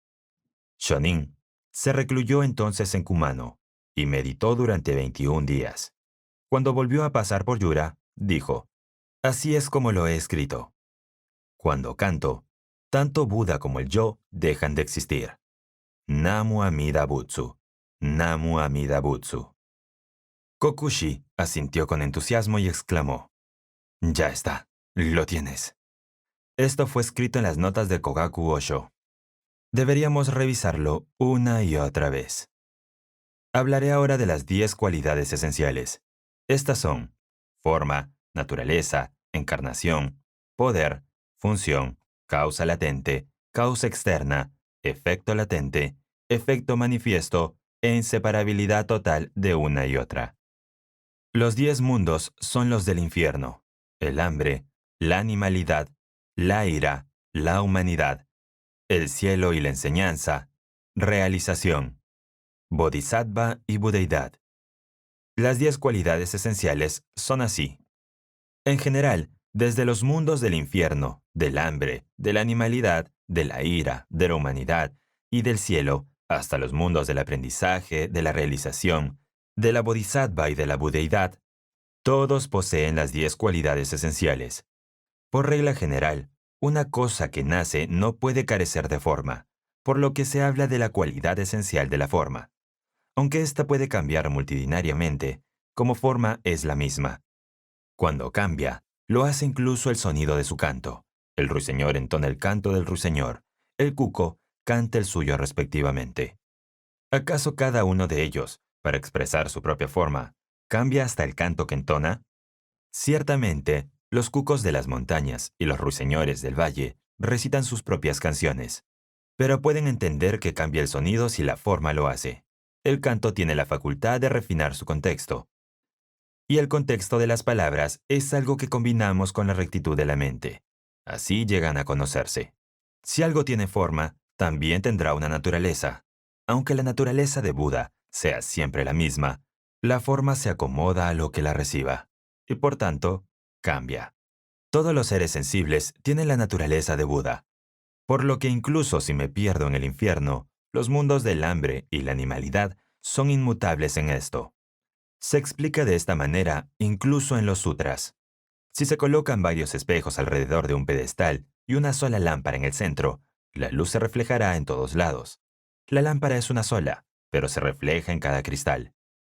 [SPEAKER 1] Shonin se recluyó entonces en Kumano y meditó durante 21 días. Cuando volvió a pasar por Yura, dijo: «Así es como lo he escrito. Cuando canto, tanto Buda como el yo dejan de existir. Namu Amida Butsu. Namu Amida Butsu». Kokushi asintió con entusiasmo y exclamó: «Ya está, lo tienes». Esto fue escrito en las notas de Kogaku Osho. Deberíamos revisarlo una y otra vez. Hablaré ahora de las 10 cualidades esenciales. Estas son: forma, naturaleza, encarnación, poder, función, causa latente, causa externa, efecto latente, efecto manifiesto e inseparabilidad total de una y otra. Los 10 mundos son los del infierno: el hambre, la animalidad, la ira, la humanidad, el cielo y la enseñanza, realización, bodhisattva y budeidad. Las 10 cualidades esenciales son así. En general, desde los mundos del infierno, del hambre, de la animalidad, de la ira, de la humanidad y del cielo, hasta los mundos del aprendizaje, de la realización, de la bodhisattva y de la budeidad, todos poseen las 10 cualidades esenciales. Por regla general, una cosa que nace no puede carecer de forma, por lo que se habla de la cualidad esencial de la forma. Aunque ésta puede cambiar multitudinariamente, como forma es la misma. Cuando cambia, lo hace incluso el sonido de su canto. El ruiseñor entona el canto del ruiseñor, el cuco canta el suyo respectivamente. ¿Acaso cada uno de ellos, para expresar su propia forma, cambia hasta el canto que entona? Ciertamente, los cucos de las montañas y los ruiseñores del valle recitan sus propias canciones, pero pueden entender que cambia el sonido si la forma lo hace. El canto tiene la facultad de refinar su contexto. Y el contexto de las palabras es algo que combinamos con la rectitud de la mente. Así llegan a conocerse. Si algo tiene forma, también tendrá una naturaleza. Aunque la naturaleza de Buda sea siempre la misma, la forma se acomoda a lo que la reciba, y por tanto, cambia. Todos los seres sensibles tienen la naturaleza de Buda, por lo que incluso si me pierdo en el infierno, los mundos del hambre y la animalidad son inmutables en esto. Se explica de esta manera incluso en los sutras. Si se colocan varios espejos alrededor de un pedestal y una sola lámpara en el centro, la luz se reflejará en todos lados. La lámpara es una sola, pero se refleja en cada cristal.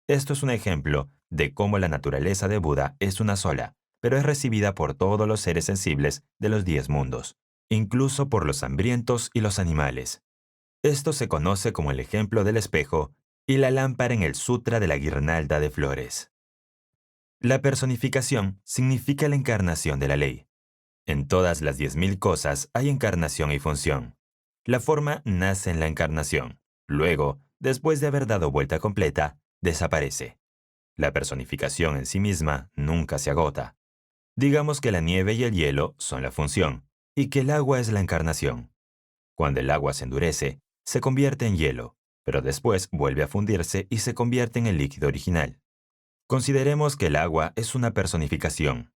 [SPEAKER 1] Esto es un ejemplo de cómo la naturaleza de Buda es una sola, pero es recibida por todos los seres sensibles de los 10 mundos, incluso por los hambrientos y los animales. Esto se conoce como el ejemplo del espejo y la lámpara en el Sutra de la Guirnalda de Flores. La personificación significa la encarnación de la ley. En todas las 10.000 cosas hay encarnación y función. La forma nace en la encarnación. Luego, después de haber dado vuelta completa, desaparece. La personificación en sí misma nunca se agota. Digamos que la nieve y el hielo son la función, y que el agua es la encarnación. Cuando el agua se endurece, se convierte en hielo, pero después vuelve a fundirse y se convierte en el líquido original. Consideremos que el agua es una personificación.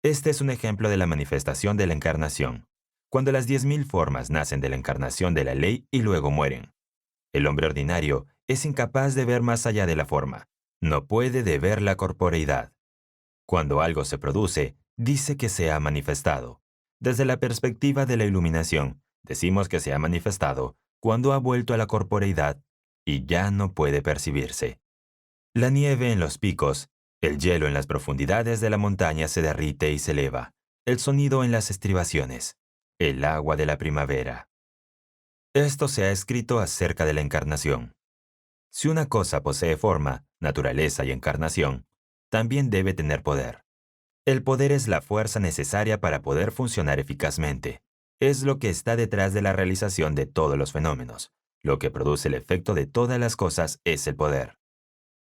[SPEAKER 1] Este es un ejemplo de la manifestación de la encarnación, cuando las 10.000 formas nacen de la encarnación de la ley y luego mueren. El hombre ordinario es incapaz de ver más allá de la forma, no puede deber la corporeidad. Cuando algo se produce, dice que se ha manifestado. Desde la perspectiva de la iluminación, decimos que se ha manifestado cuando ha vuelto a la corporeidad y ya no puede percibirse. La nieve en los picos, el hielo en las profundidades de la montaña se derrite y se eleva, el sonido en las estribaciones, el agua de la primavera. Esto se ha escrito acerca de la encarnación. Si una cosa posee forma, naturaleza y encarnación, también debe tener poder. El poder es la fuerza necesaria para poder funcionar eficazmente. Es lo que está detrás de la realización de todos los fenómenos. Lo que produce el efecto de todas las cosas es el poder.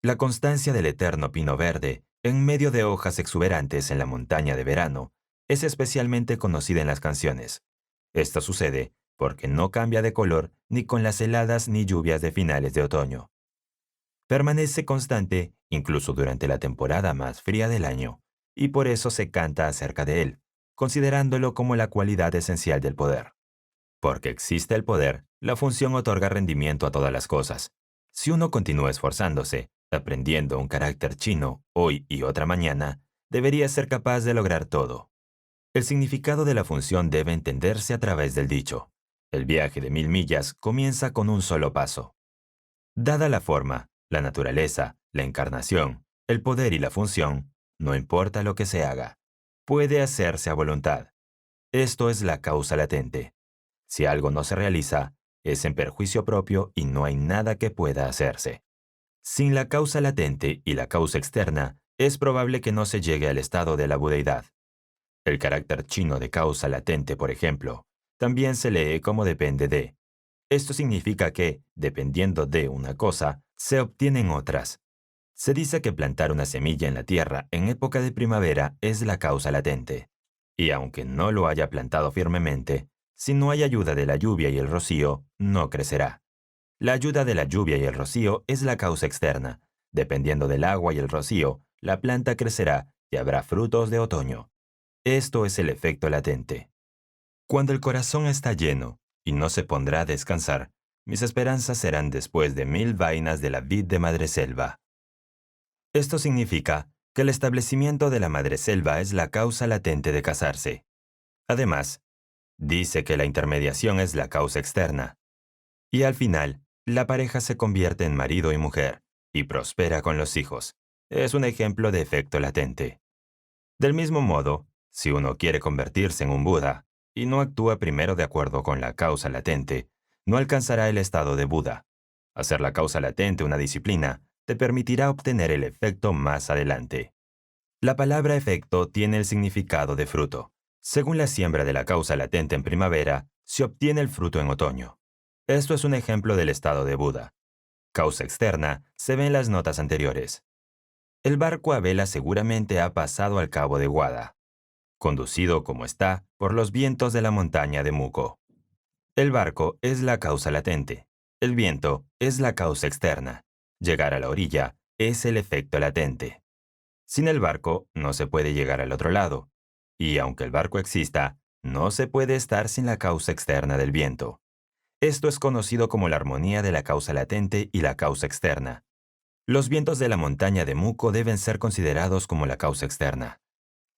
[SPEAKER 1] La constancia del eterno pino verde, en medio de hojas exuberantes en la montaña de verano, es especialmente conocida en las canciones. Esto sucede porque no cambia de color ni con las heladas ni lluvias de finales de otoño. Permanece constante incluso durante la temporada más fría del año, y por eso se canta acerca de él, considerándolo como la cualidad esencial del poder. Porque existe el poder, la función otorga rendimiento a todas las cosas. Si uno continúa esforzándose, aprendiendo un carácter chino hoy y otra mañana, debería ser capaz de lograr todo. El significado de la función debe entenderse a través del dicho. El viaje de 1000 millas comienza con un solo paso. Dada la forma, la naturaleza, la encarnación, el poder y la función, no importa lo que se haga, puede hacerse a voluntad. Esto es la causa latente. Si algo no se realiza, es en perjuicio propio y no hay nada que pueda hacerse. Sin la causa latente y la causa externa, es probable que no se llegue al estado de la budeidad. El carácter chino de causa latente, por ejemplo, también se lee como depende de. Esto significa que, dependiendo de una cosa, se obtienen otras. Se dice que plantar una semilla en la tierra en época de primavera es la causa latente. Y aunque no lo haya plantado firmemente, si no hay ayuda de la lluvia y el rocío, no crecerá. La ayuda de la lluvia y el rocío es la causa externa. Dependiendo del agua y el rocío, la planta crecerá y habrá frutos de otoño. Esto es el efecto latente. Cuando el corazón está lleno y no se pondrá a descansar, mis esperanzas serán después de 1000 vainas de la vid de madreselva. Esto significa que el establecimiento de la madreselva es la causa latente de casarse. Además, dice que la intermediación es la causa externa. Y al final, la pareja se convierte en marido y mujer, y prospera con los hijos. Es un ejemplo de efecto latente. Del mismo modo, si uno quiere convertirse en un Buda, y no actúa primero de acuerdo con la causa latente, no alcanzará el estado de Buda. Hacer la causa latente una disciplina te permitirá obtener el efecto más adelante. La palabra efecto tiene el significado de fruto. Según la siembra de la causa latente en primavera, se obtiene el fruto en otoño. Esto es un ejemplo del estado de Buda. Causa externa se ve en las notas anteriores. El barco a vela seguramente ha pasado al cabo de Wada, conducido como está por los vientos de la montaña de Muko. El barco es la causa latente. El viento es la causa externa. Llegar a la orilla es el efecto latente. Sin el barco no se puede llegar al otro lado. Y aunque el barco exista, no se puede estar sin la causa externa del viento. Esto es conocido como la armonía de la causa latente y la causa externa. Los vientos de la montaña de Muko deben ser considerados como la causa externa.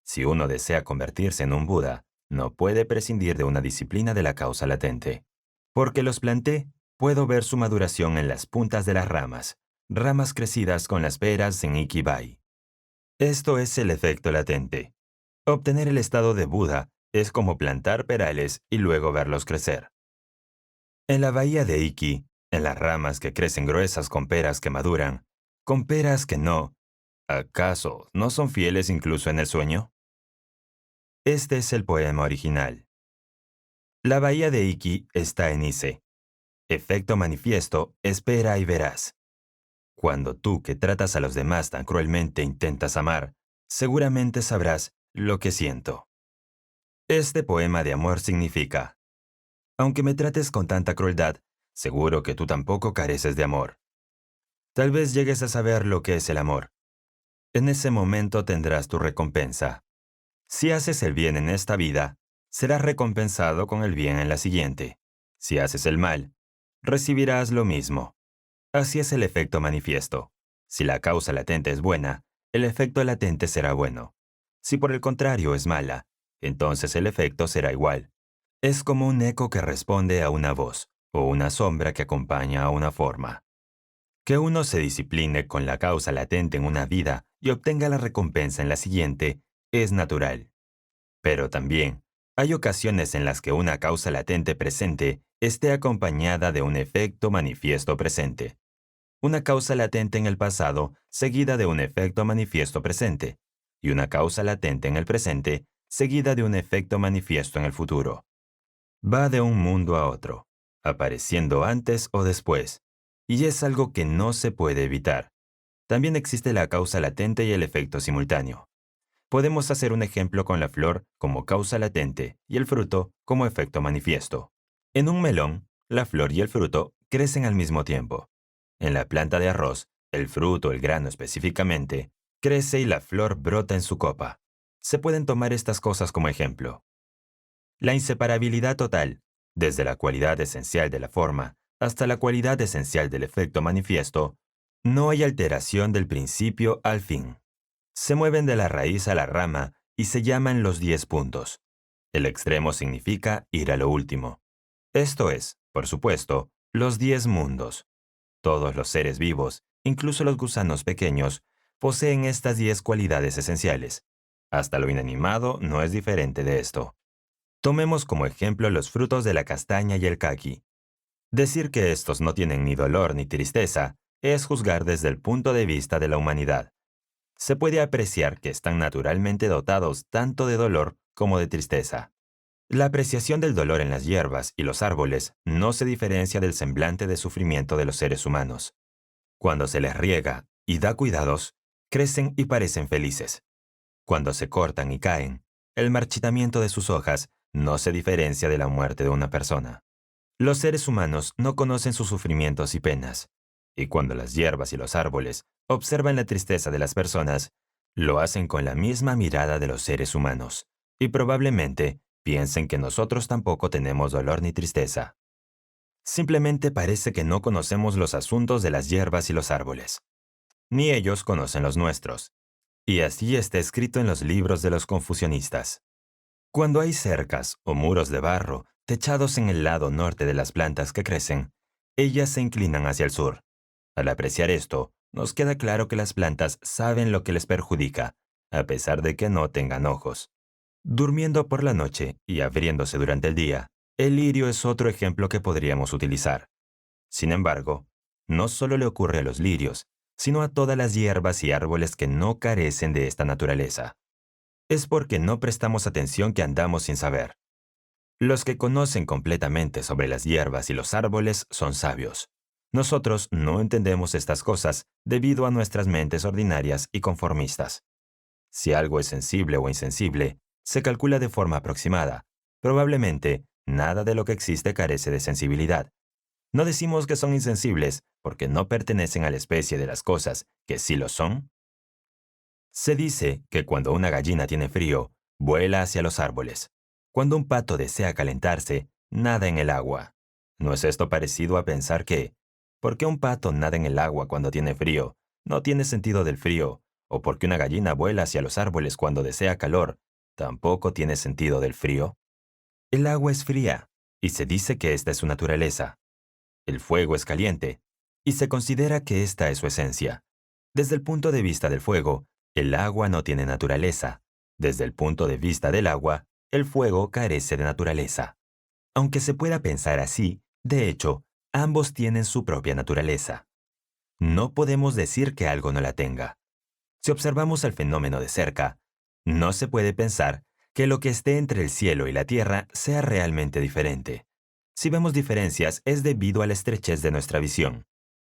[SPEAKER 1] Si uno desea convertirse en un Buda, no puede prescindir de una disciplina de la causa latente. Porque los planté, puedo ver su maduración en las puntas de las ramas, ramas crecidas con las peras en Ikibai. Esto es el efecto latente. Obtener el estado de Buda es como plantar perales y luego verlos crecer. En la bahía de Iki, en las ramas que crecen gruesas con peras que maduran, con peras que no, ¿acaso no son fieles incluso en el sueño? Este es el poema original. La bahía de Iki está en Ise. Efecto manifiesto, espera y verás. Cuando tú que tratas a los demás tan cruelmente intentas amar, seguramente sabrás lo que siento. Este poema de amor significa: aunque me trates con tanta crueldad, seguro que tú tampoco careces de amor. Tal vez llegues a saber lo que es el amor. En ese momento tendrás tu recompensa. Si haces el bien en esta vida, serás recompensado con el bien en la siguiente. Si haces el mal, recibirás lo mismo. Así es el efecto manifiesto. Si la causa latente es buena, el efecto latente será bueno. Si por el contrario es mala, entonces el efecto será igual. Es como un eco que responde a una voz, o una sombra que acompaña a una forma. Que uno se discipline con la causa latente en una vida y obtenga la recompensa en la siguiente es natural. Pero también, hay ocasiones en las que una causa latente presente esté acompañada de un efecto manifiesto presente. Una causa latente en el pasado seguida de un efecto manifiesto presente. y una causa latente en el presente, seguida de un efecto manifiesto en el futuro. Va de un mundo a otro, apareciendo antes o después, y es algo que no se puede evitar. También existe la causa latente y el efecto simultáneo. Podemos hacer un ejemplo con la flor como causa latente y el fruto como efecto manifiesto. En un melón, la flor y el fruto crecen al mismo tiempo. En la planta de arroz, el fruto, el grano específicamente, crece y la flor brota en su copa. Se pueden tomar estas cosas como ejemplo. La inseparabilidad total, desde la cualidad esencial de la forma hasta la cualidad esencial del efecto manifiesto, no hay alteración del principio al fin. Se mueven de la raíz a la rama y se llaman los 10 puntos. El extremo significa ir a lo último. Esto es, por supuesto, los 10 mundos. Todos los seres vivos, incluso los gusanos pequeños, poseen estas 10 cualidades esenciales. Hasta lo inanimado no es diferente de esto. Tomemos como ejemplo los frutos de la castaña y el caqui. Decir que estos no tienen ni dolor ni tristeza es juzgar desde el punto de vista de la humanidad. Se puede apreciar que están naturalmente dotados tanto de dolor como de tristeza. La apreciación del dolor en las hierbas y los árboles no se diferencia del semblante de sufrimiento de los seres humanos. Cuando se les riega y da cuidados, crecen y parecen felices. Cuando se cortan y caen, el marchitamiento de sus hojas no se diferencia de la muerte de una persona. Los seres humanos no conocen sus sufrimientos y penas, y cuando las hierbas y los árboles observan la tristeza de las personas, lo hacen con la misma mirada de los seres humanos, y probablemente piensen que nosotros tampoco tenemos dolor ni tristeza. Simplemente parece que no conocemos los asuntos de las hierbas y los árboles. Ni ellos conocen los nuestros. Y así está escrito en los libros de los confucianistas. Cuando hay cercas o muros de barro techados en el lado norte de las plantas que crecen, ellas se inclinan hacia el sur. Al apreciar esto, nos queda claro que las plantas saben lo que les perjudica, a pesar de que no tengan ojos. Durmiendo por la noche y abriéndose durante el día, el lirio es otro ejemplo que podríamos utilizar. Sin embargo, no solo le ocurre a los lirios, sino a todas las hierbas y árboles que no carecen de esta naturaleza. Es porque no prestamos atención que andamos sin saber. Los que conocen completamente sobre las hierbas y los árboles son sabios. Nosotros no entendemos estas cosas debido a nuestras mentes ordinarias y conformistas. Si algo es sensible o insensible, se calcula de forma aproximada. Probablemente, nada de lo que existe carece de sensibilidad. No decimos que son insensibles porque no pertenecen a la especie de las cosas que sí lo son. Se dice que cuando una gallina tiene frío, vuela hacia los árboles. Cuando un pato desea calentarse, nada en el agua. ¿No es esto parecido a pensar que, porque un pato nada en el agua cuando tiene frío, no tiene sentido del frío, o porque una gallina vuela hacia los árboles cuando desea calor, tampoco tiene sentido del frío? El agua es fría, y se dice que esta es su naturaleza. El fuego es caliente, y se considera que esta es su esencia. Desde el punto de vista del fuego, el agua no tiene naturaleza. Desde el punto de vista del agua, el fuego carece de naturaleza. Aunque se pueda pensar así, de hecho, ambos tienen su propia naturaleza. No podemos decir que algo no la tenga. Si observamos el fenómeno de cerca, no se puede pensar que lo que esté entre el cielo y la tierra sea realmente diferente. Si vemos diferencias es debido a la estrechez de nuestra visión.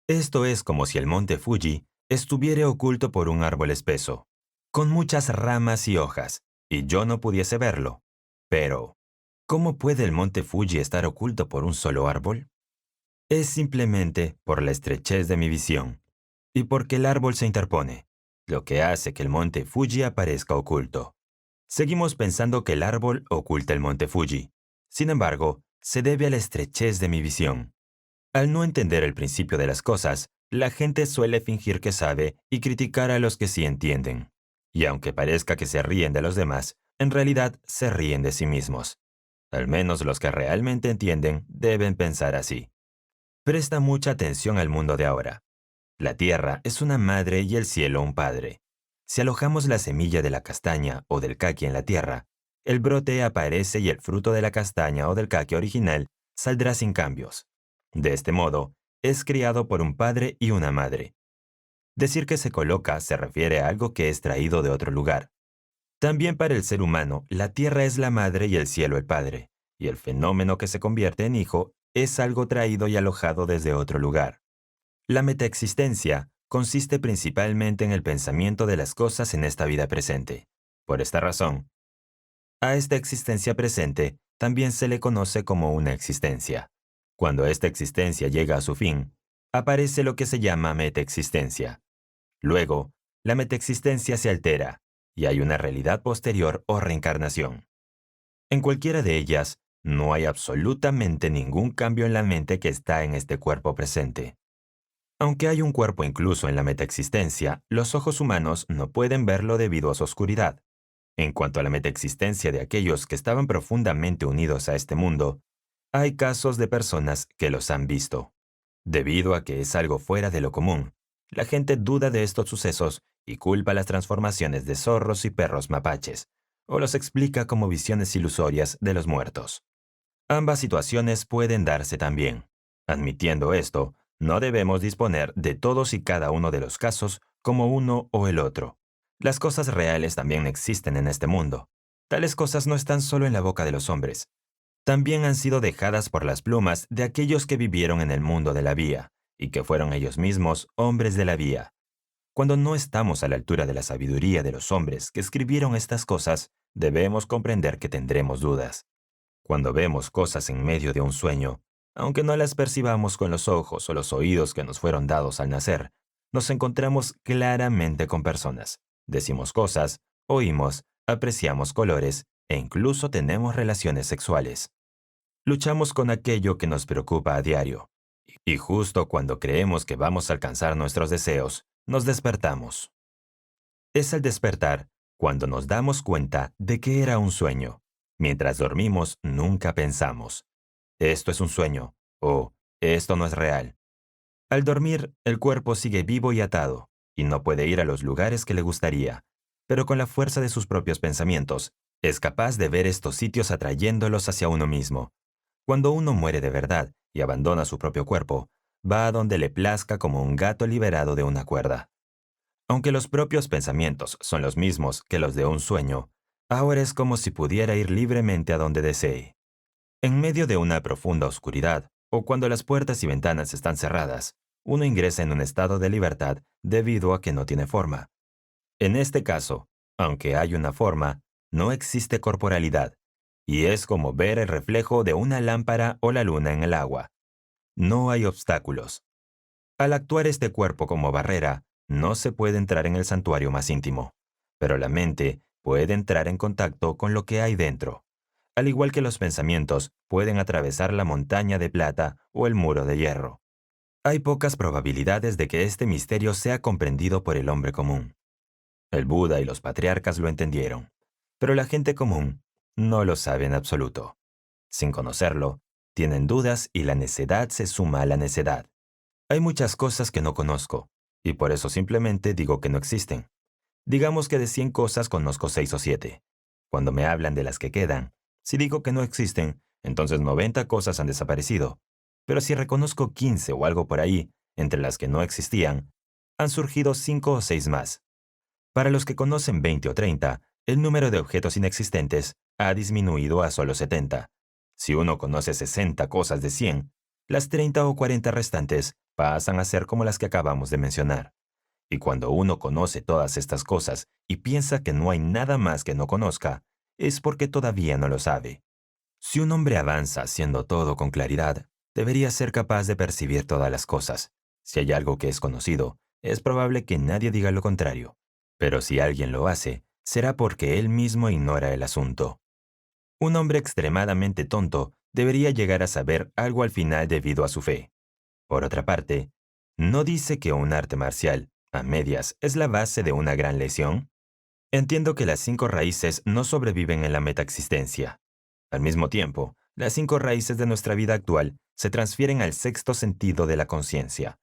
[SPEAKER 1] Esto es como si el monte Fuji estuviera oculto por un árbol espeso, con muchas ramas y hojas, y yo no pudiese verlo. Pero, ¿cómo puede el monte Fuji estar oculto por un solo árbol? Es simplemente por la estrechez de mi visión, y porque el árbol se interpone, lo que hace que el monte Fuji aparezca oculto. Seguimos pensando que el árbol oculta el monte Fuji. Sin embargo, se debe a la estrechez de mi visión. Al no entender el principio de las cosas, la gente suele fingir que sabe y criticar a los que sí entienden. Y aunque parezca que se ríen de los demás, en realidad se ríen de sí mismos. Al menos los que realmente entienden deben pensar así. Presta mucha atención al mundo de ahora. La tierra es una madre y el cielo un padre. Si alojamos la semilla de la castaña o del caqui en la tierra, el brote aparece y el fruto de la castaña o del caqui original saldrá sin cambios. De este modo, es criado por un padre y una madre. Decir que se coloca se refiere a algo que es traído de otro lugar, También para el ser humano, la tierra es la madre y el cielo el padre, y el fenómeno que se convierte en hijo es algo traído y alojado desde otro lugar. La metaexistencia consiste principalmente en el pensamiento de las cosas en esta vida presente. Por esta razón, a esta existencia presente también se le conoce como una existencia. Cuando esta existencia llega a su fin, aparece lo que se llama metaexistencia. Luego, la metaexistencia se altera y hay una realidad posterior o reencarnación. En cualquiera de ellas, no hay absolutamente ningún cambio en la mente que está en este cuerpo presente. Aunque hay un cuerpo incluso en la metaexistencia, los ojos humanos no pueden verlo debido a su oscuridad. En cuanto a la metaexistencia de aquellos que estaban profundamente unidos a este mundo, hay casos de personas que los han visto. Debido a que es algo fuera de lo común, la gente duda de estos sucesos y culpa las transformaciones de zorros y perros mapaches, o los explica como visiones ilusorias de los muertos. Ambas situaciones pueden darse también. Admitiendo esto, no debemos disponer de todos y cada uno de los casos como uno o el otro. Las cosas reales también existen en este mundo. Tales cosas no están solo en la boca de los hombres. También han sido dejadas por las plumas de aquellos que vivieron en el mundo de la vía, y que fueron ellos mismos hombres de la vía. Cuando no estamos a la altura de la sabiduría de los hombres que escribieron estas cosas, debemos comprender que tendremos dudas. Cuando vemos cosas en medio de un sueño, aunque no las percibamos con los ojos o los oídos que nos fueron dados al nacer, nos encontramos claramente con personas. Decimos cosas, oímos, apreciamos colores e incluso tenemos relaciones sexuales. Luchamos con aquello que nos preocupa a diario. Y justo cuando creemos que vamos a alcanzar nuestros deseos, nos despertamos. Es al despertar cuando nos damos cuenta de que era un sueño. Mientras dormimos, nunca pensamos, esto es un sueño, o esto no es real. Al dormir, el cuerpo sigue vivo y atado, y no puede ir a los lugares que le gustaría, pero con la fuerza de sus propios pensamientos, es capaz de ver estos sitios atrayéndolos hacia uno mismo. Cuando uno muere de verdad y abandona su propio cuerpo, va a donde le plazca como un gato liberado de una cuerda. Aunque los propios pensamientos son los mismos que los de un sueño, ahora es como si pudiera ir libremente a donde desee. En medio de una profunda oscuridad, o cuando las puertas y ventanas están cerradas, uno ingresa en un estado de libertad debido a que no tiene forma. En este caso, aunque hay una forma, no existe corporalidad, y es como ver el reflejo de una lámpara o la luna en el agua. No hay obstáculos. Al actuar este cuerpo como barrera, no se puede entrar en el santuario más íntimo, pero la mente puede entrar en contacto con lo que hay dentro. Al igual que los pensamientos pueden atravesar la montaña de plata o el muro de hierro. Hay pocas probabilidades de que este misterio sea comprendido por el hombre común. El Buda y los patriarcas lo entendieron, pero la gente común no lo sabe en absoluto. Sin conocerlo, tienen dudas y la necedad se suma a la necedad. Hay muchas cosas que no conozco, y por eso simplemente digo que no existen. Digamos que de 100 cosas conozco 6 o 7. Cuando me hablan de las que quedan, si digo que no existen, entonces 90 cosas han desaparecido. Pero si reconozco 15 o algo por ahí, entre las que no existían, han surgido 5 o 6 más. Para los que conocen 20 o 30, el número de objetos inexistentes ha disminuido a solo 70. Si uno conoce 60 cosas de 100, las 30 o 40 restantes pasan a ser como las que acabamos de mencionar. Y cuando uno conoce todas estas cosas y piensa que no hay nada más que no conozca, es porque todavía no lo sabe. Si un hombre avanza haciendo todo con claridad, debería ser capaz de percibir todas las cosas. Si hay algo que es conocido, es probable que nadie diga lo contrario. Pero si alguien lo hace, será porque él mismo ignora el asunto. Un hombre extremadamente tonto debería llegar a saber algo al final debido a su fe. Por otra parte, ¿no dice que un arte marcial, a medias, es la base de una gran lesión? Entiendo que las 5 raíces no sobreviven en la metaexistencia. Al mismo tiempo, las 5 raíces de nuestra vida actual se transfieren al sexto sentido de la conciencia.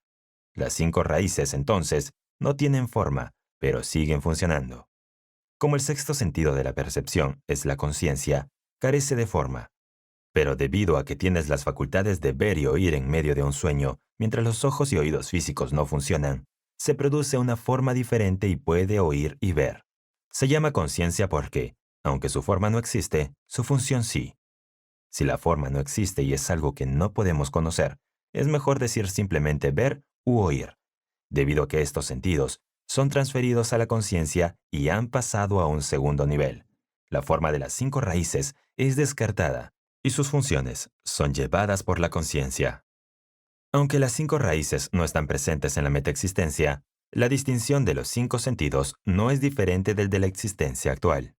[SPEAKER 1] Las 5 raíces, entonces, no tienen forma, pero siguen funcionando. Como el sexto sentido de la percepción es la conciencia, carece de forma. Pero debido a que tienes las facultades de ver y oír en medio de un sueño, mientras los ojos y oídos físicos no funcionan, se produce una forma diferente y puede oír y ver. Se llama conciencia porque, aunque su forma no existe, su función sí. Si la forma no existe y es algo que no podemos conocer, es mejor decir simplemente ver u oír, debido a que estos sentidos son transferidos a la conciencia y han pasado a un segundo nivel. La forma de las 5 raíces es descartada y sus funciones son llevadas por la conciencia. Aunque las 5 raíces no están presentes en la metaexistencia, la distinción de los 5 sentidos no es diferente del de la existencia actual.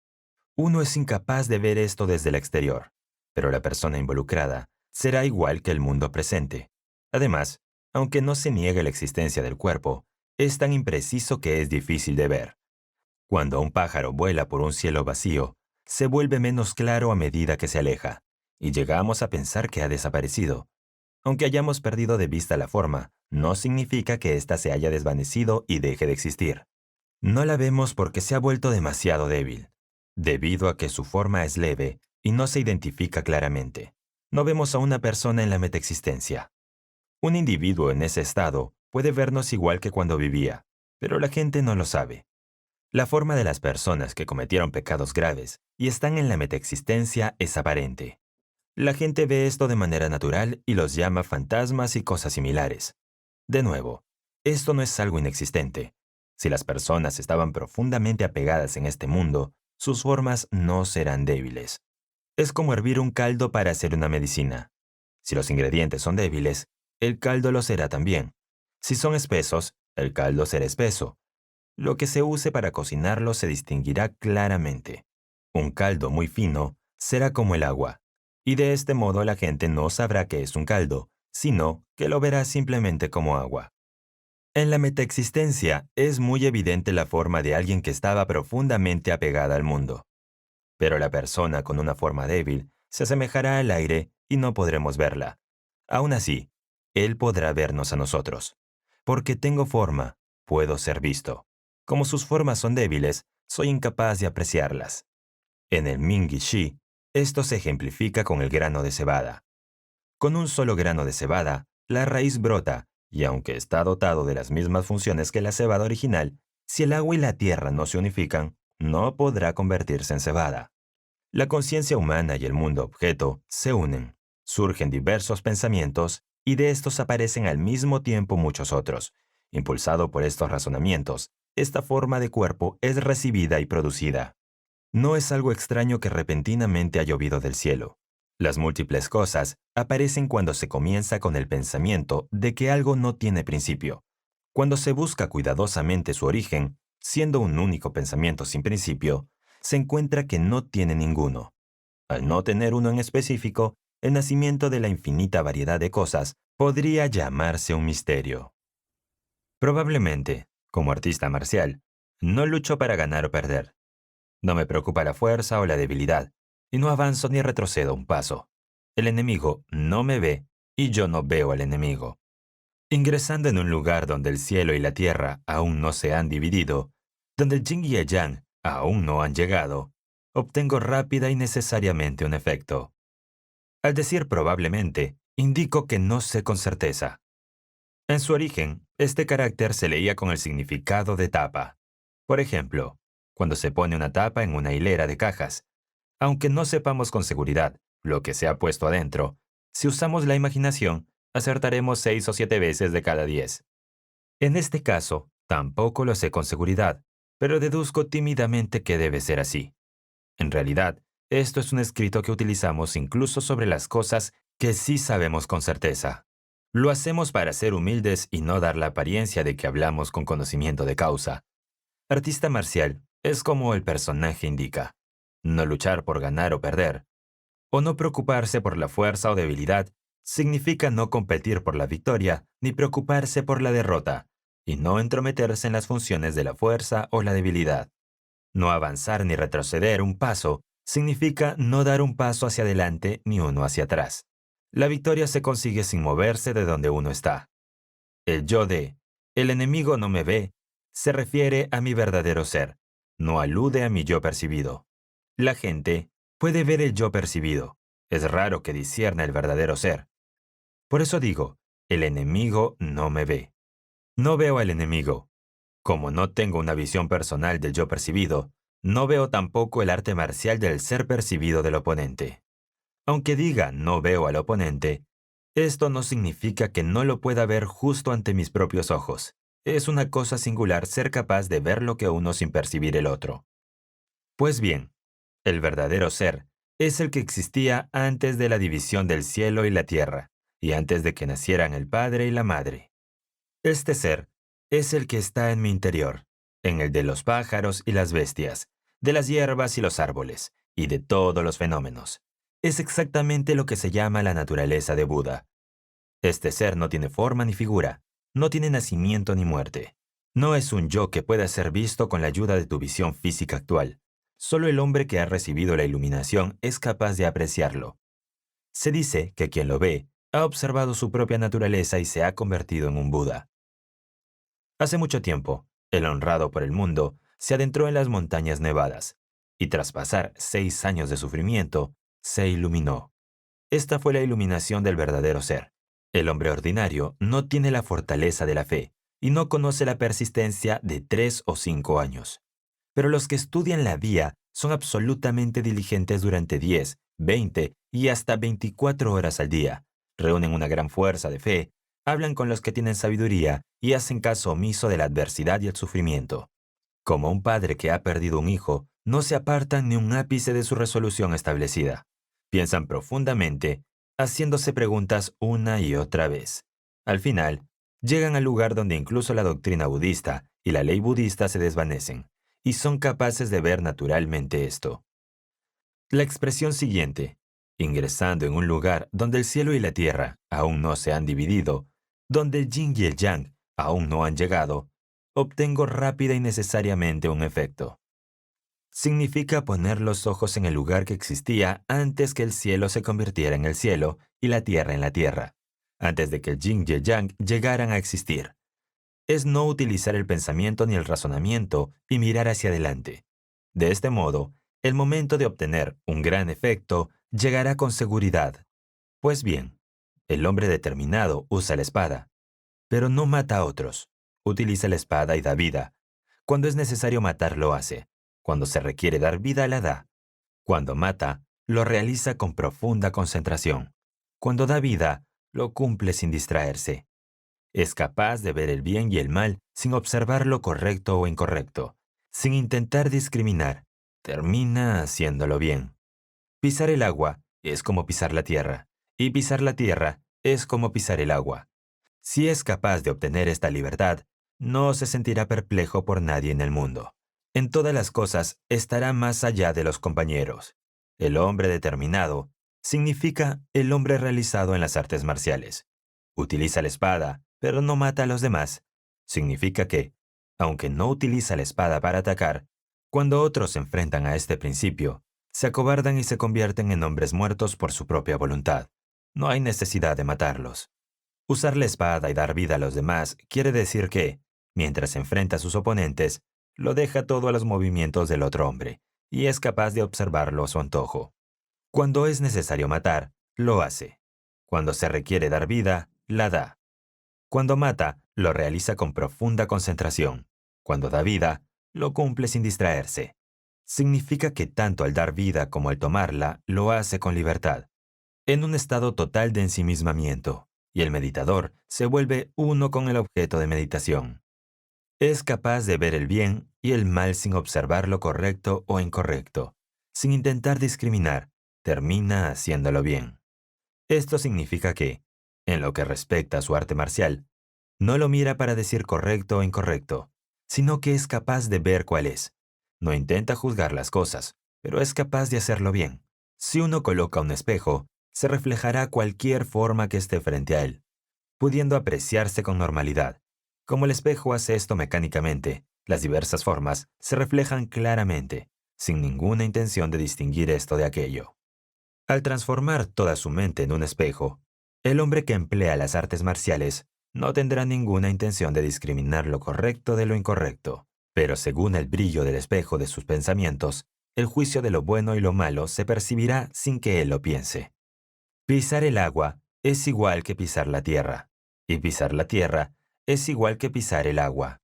[SPEAKER 1] Uno es incapaz de ver esto desde el exterior, pero la persona involucrada será igual que el mundo presente. Además, aunque no se niegue la existencia del cuerpo, es tan impreciso que es difícil de ver. Cuando un pájaro vuela por un cielo vacío, se vuelve menos claro a medida que se aleja, y llegamos a pensar que ha desaparecido. Aunque hayamos perdido de vista la forma, no significa que ésta se haya desvanecido y deje de existir. No la vemos porque se ha vuelto demasiado débil, debido a que su forma es leve y no se identifica claramente. No vemos a una persona en la metaexistencia. Un individuo en ese estado puede vernos igual que cuando vivía, pero la gente no lo sabe. La forma de las personas que cometieron pecados graves y están en la metaexistencia es aparente. La gente ve esto de manera natural y los llama fantasmas y cosas similares. De nuevo, esto no es algo inexistente. Si las personas estaban profundamente apegadas en este mundo, sus formas no serán débiles. Es como hervir un caldo para hacer una medicina. Si los ingredientes son débiles, el caldo lo será también. Si son espesos, el caldo será espeso. Lo que se use para cocinarlo se distinguirá claramente. Un caldo muy fino será como el agua, y de este modo la gente no sabrá que es un caldo, sino que lo verá simplemente como agua. En la metaexistencia es muy evidente la forma de alguien que estaba profundamente apegada al mundo. Pero la persona con una forma débil se asemejará al aire y no podremos verla. Aún así, él podrá vernos a nosotros. Porque tengo forma, puedo ser visto. Como sus formas son débiles, soy incapaz de apreciarlas. En el Mingi-Shi, esto se ejemplifica con el grano de cebada. Con un solo grano de cebada, la raíz brota, y aunque está dotado de las mismas funciones que la cebada original, si el agua y la tierra no se unifican, no podrá convertirse en cebada. La conciencia humana y el mundo objeto se unen, surgen diversos pensamientos y de estos aparecen al mismo tiempo muchos otros. Impulsado por estos razonamientos, esta forma de cuerpo es recibida y producida. No es algo extraño que repentinamente ha llovido del cielo. Las múltiples cosas aparecen cuando se comienza con el pensamiento de que algo no tiene principio. Cuando se busca cuidadosamente su origen, siendo un único pensamiento sin principio, se encuentra que no tiene ninguno. Al no tener uno en específico, el nacimiento de la infinita variedad de cosas podría llamarse un misterio. Probablemente, como artista marcial, no lucho para ganar o perder. No me preocupa la fuerza o la debilidad, y no avanzo ni retrocedo un paso. El enemigo no me ve y yo no veo al enemigo. Ingresando en un lugar donde el cielo y la tierra aún no se han dividido, donde el yin y el yang aún no han llegado, obtengo rápida y necesariamente un efecto. Al decir probablemente, indico que no sé con certeza. En su origen, este carácter se leía con el significado de tapa. Por ejemplo, cuando se pone una tapa en una hilera de cajas. Aunque no sepamos con seguridad lo que se ha puesto adentro, si usamos la imaginación, acertaremos 6 o 7 veces de cada 10. En este caso, tampoco lo sé con seguridad, pero deduzco tímidamente que debe ser así. En realidad, esto es un escrito que utilizamos incluso sobre las cosas que sí sabemos con certeza. Lo hacemos para ser humildes y no dar la apariencia de que hablamos con conocimiento de causa. Artista marcial es como el personaje indica. No luchar por ganar o perder, o no preocuparse por la fuerza o debilidad, significa no competir por la victoria ni preocuparse por la derrota, y no entrometerse en las funciones de la fuerza o la debilidad. No avanzar ni retroceder un paso significa no dar un paso hacia adelante ni uno hacia atrás. La victoria se consigue sin moverse de donde uno está. El yo de "el enemigo no me ve" se refiere a mi verdadero ser, no alude a mi yo percibido. La gente puede ver el yo percibido. Es raro que discierna el verdadero ser. Por eso digo, el enemigo no me ve. No veo al enemigo. Como no tengo una visión personal del yo percibido, No veo tampoco el arte marcial del ser percibido del oponente. Aunque diga no veo al oponente, esto no significa que no lo pueda ver justo ante mis propios ojos. Es una cosa singular ser capaz de ver lo que uno sin percibir el otro. Pues bien, el verdadero ser es el que existía antes de la división del cielo y la tierra, y antes de que nacieran el Padre y la Madre. Este ser es el que está en mi interior, en el de los pájaros y las bestias, de las hierbas y los árboles, y de todos los fenómenos. Es exactamente lo que se llama la naturaleza de Buda. Este ser no tiene forma ni figura, no tiene nacimiento ni muerte. No es un yo que pueda ser visto con la ayuda de tu visión física actual. Solo el hombre que ha recibido la iluminación es capaz de apreciarlo. Se dice que quien lo ve ha observado su propia naturaleza y se ha convertido en un Buda. Hace mucho tiempo, el honrado por el mundo se adentró en las montañas nevadas, y tras pasar 6 años de sufrimiento, se iluminó. Esta fue la iluminación del verdadero ser. El hombre ordinario no tiene la fortaleza de la fe y no conoce la persistencia de 3 o 5 años. Pero los que estudian la vía son absolutamente diligentes durante 10, 20 y hasta 24 horas al día. Reúnen una gran fuerza de fe, hablan con los que tienen sabiduría y hacen caso omiso de la adversidad y el sufrimiento. Como un padre que ha perdido un hijo, no se apartan ni un ápice de su resolución establecida. Piensan profundamente, haciéndose preguntas una y otra vez. Al final, llegan al lugar donde incluso la doctrina budista y la ley budista se desvanecen, y son capaces de ver naturalmente esto. La expresión siguiente, ingresando en un lugar donde el cielo y la tierra aún no se han dividido, donde el yin y el yang aún no han llegado, obtengo rápida y necesariamente un efecto. Significa poner los ojos en el lugar que existía antes que el cielo se convirtiera en el cielo y la tierra en la tierra, antes de que el yin y el yang llegaran a existir. Es no utilizar el pensamiento ni el razonamiento y mirar hacia adelante. De este modo, el momento de obtener un gran efecto llegará con seguridad. Pues bien, el hombre determinado usa la espada, pero no mata a otros. Utiliza la espada y da vida. Cuando es necesario matar, lo hace. Cuando se requiere dar vida, la da. Cuando mata, lo realiza con profunda concentración. Cuando da vida, lo cumple sin distraerse. Es capaz de ver el bien y el mal sin observar lo correcto o incorrecto, sin intentar discriminar. Termina haciéndolo bien. Pisar el agua es como pisar la tierra, y pisar la tierra es como pisar el agua. Si es capaz de obtener esta libertad, no se sentirá perplejo por nadie en el mundo. En todas las cosas estará más allá de los compañeros. El hombre determinado significa el hombre realizado en las artes marciales. Utiliza la espada, pero no mata a los demás. Significa que, aunque no utiliza la espada para atacar, cuando otros se enfrentan a este principio, se acobardan y se convierten en hombres muertos por su propia voluntad. No hay necesidad de matarlos. Usar la espada y dar vida a los demás quiere decir que, mientras se enfrenta a sus oponentes, lo deja todo a los movimientos del otro hombre, y es capaz de observarlo a su antojo. Cuando es necesario matar, lo hace. Cuando se requiere dar vida, la da. Cuando mata, lo realiza con profunda concentración. Cuando da vida, lo cumple sin distraerse. Significa que tanto al dar vida como al tomarla, lo hace con libertad, en un estado total de ensimismamiento, y el meditador se vuelve uno con el objeto de meditación. Es capaz de ver el bien y el mal sin observar lo correcto o incorrecto. Sin intentar discriminar, termina haciéndolo bien. Esto significa que, en lo que respecta a su arte marcial, no lo mira para decir correcto o incorrecto, sino que es capaz de ver cuál es. No intenta juzgar las cosas, pero es capaz de hacerlo bien. Si uno coloca un espejo, se reflejará cualquier forma que esté frente a él, pudiendo apreciarse con normalidad. Como el espejo hace esto mecánicamente, las diversas formas se reflejan claramente, sin ninguna intención de distinguir esto de aquello. Al transformar toda su mente en un espejo, el hombre que emplea las artes marciales no tendrá ninguna intención de discriminar lo correcto de lo incorrecto, pero según el brillo del espejo de sus pensamientos, el juicio de lo bueno y lo malo se percibirá sin que él lo piense. Pisar el agua es igual que pisar la tierra, y pisar la tierra es igual que pisar el agua.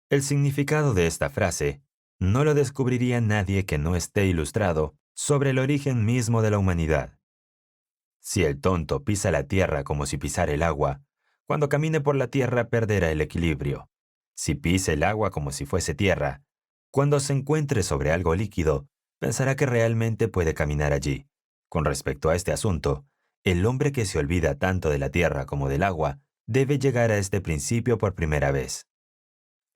[SPEAKER 1] El significado de esta frase No lo descubriría nadie que no esté ilustrado sobre el origen mismo de la humanidad. Si el tonto pisa la tierra como si pisara el agua, cuando camine por la tierra perderá el equilibrio. Si pisa el agua como si fuese tierra, cuando se encuentre sobre algo líquido, pensará que realmente puede caminar allí. Con respecto a este asunto, el hombre que se olvida tanto de la tierra como del agua debe llegar a este principio por primera vez.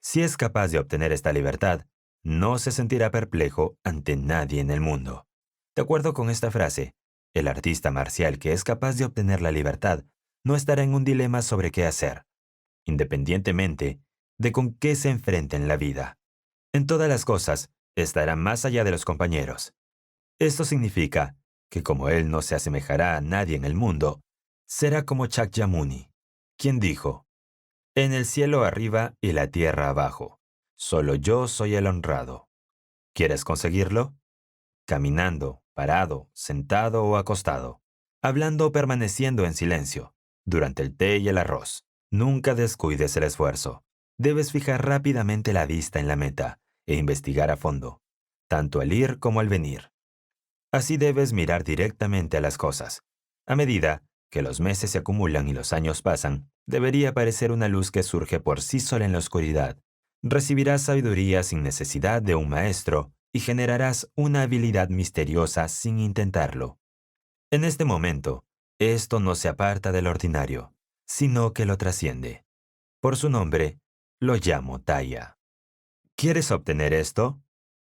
[SPEAKER 1] Si es capaz de obtener esta libertad, no se sentirá perplejo ante nadie en el mundo. De acuerdo con esta frase, el artista marcial que es capaz de obtener la libertad no estará en un dilema sobre qué hacer, independientemente de con qué se enfrente en la vida. En todas las cosas, estará más allá de los compañeros. Esto significa que como él no se asemejará a nadie en el mundo, será como Shakyamuni, quien dijo: en el cielo arriba y la tierra abajo, solo yo soy el honrado. ¿Quieres conseguirlo? Caminando, parado, sentado o acostado, hablando o permaneciendo en silencio, durante el té y el arroz. Nunca descuides el esfuerzo. Debes fijar rápidamente la vista en la meta e investigar a fondo, tanto al ir como al venir. Así debes mirar directamente a las cosas. A medida que los meses se acumulan y los años pasan, debería aparecer una luz que surge por sí sola en la oscuridad. Recibirás sabiduría sin necesidad de un maestro y generarás una habilidad misteriosa sin intentarlo. En este momento, esto no se aparta del ordinario, sino que lo trasciende. Por su nombre, lo llamo Taya. ¿Quieres obtener esto?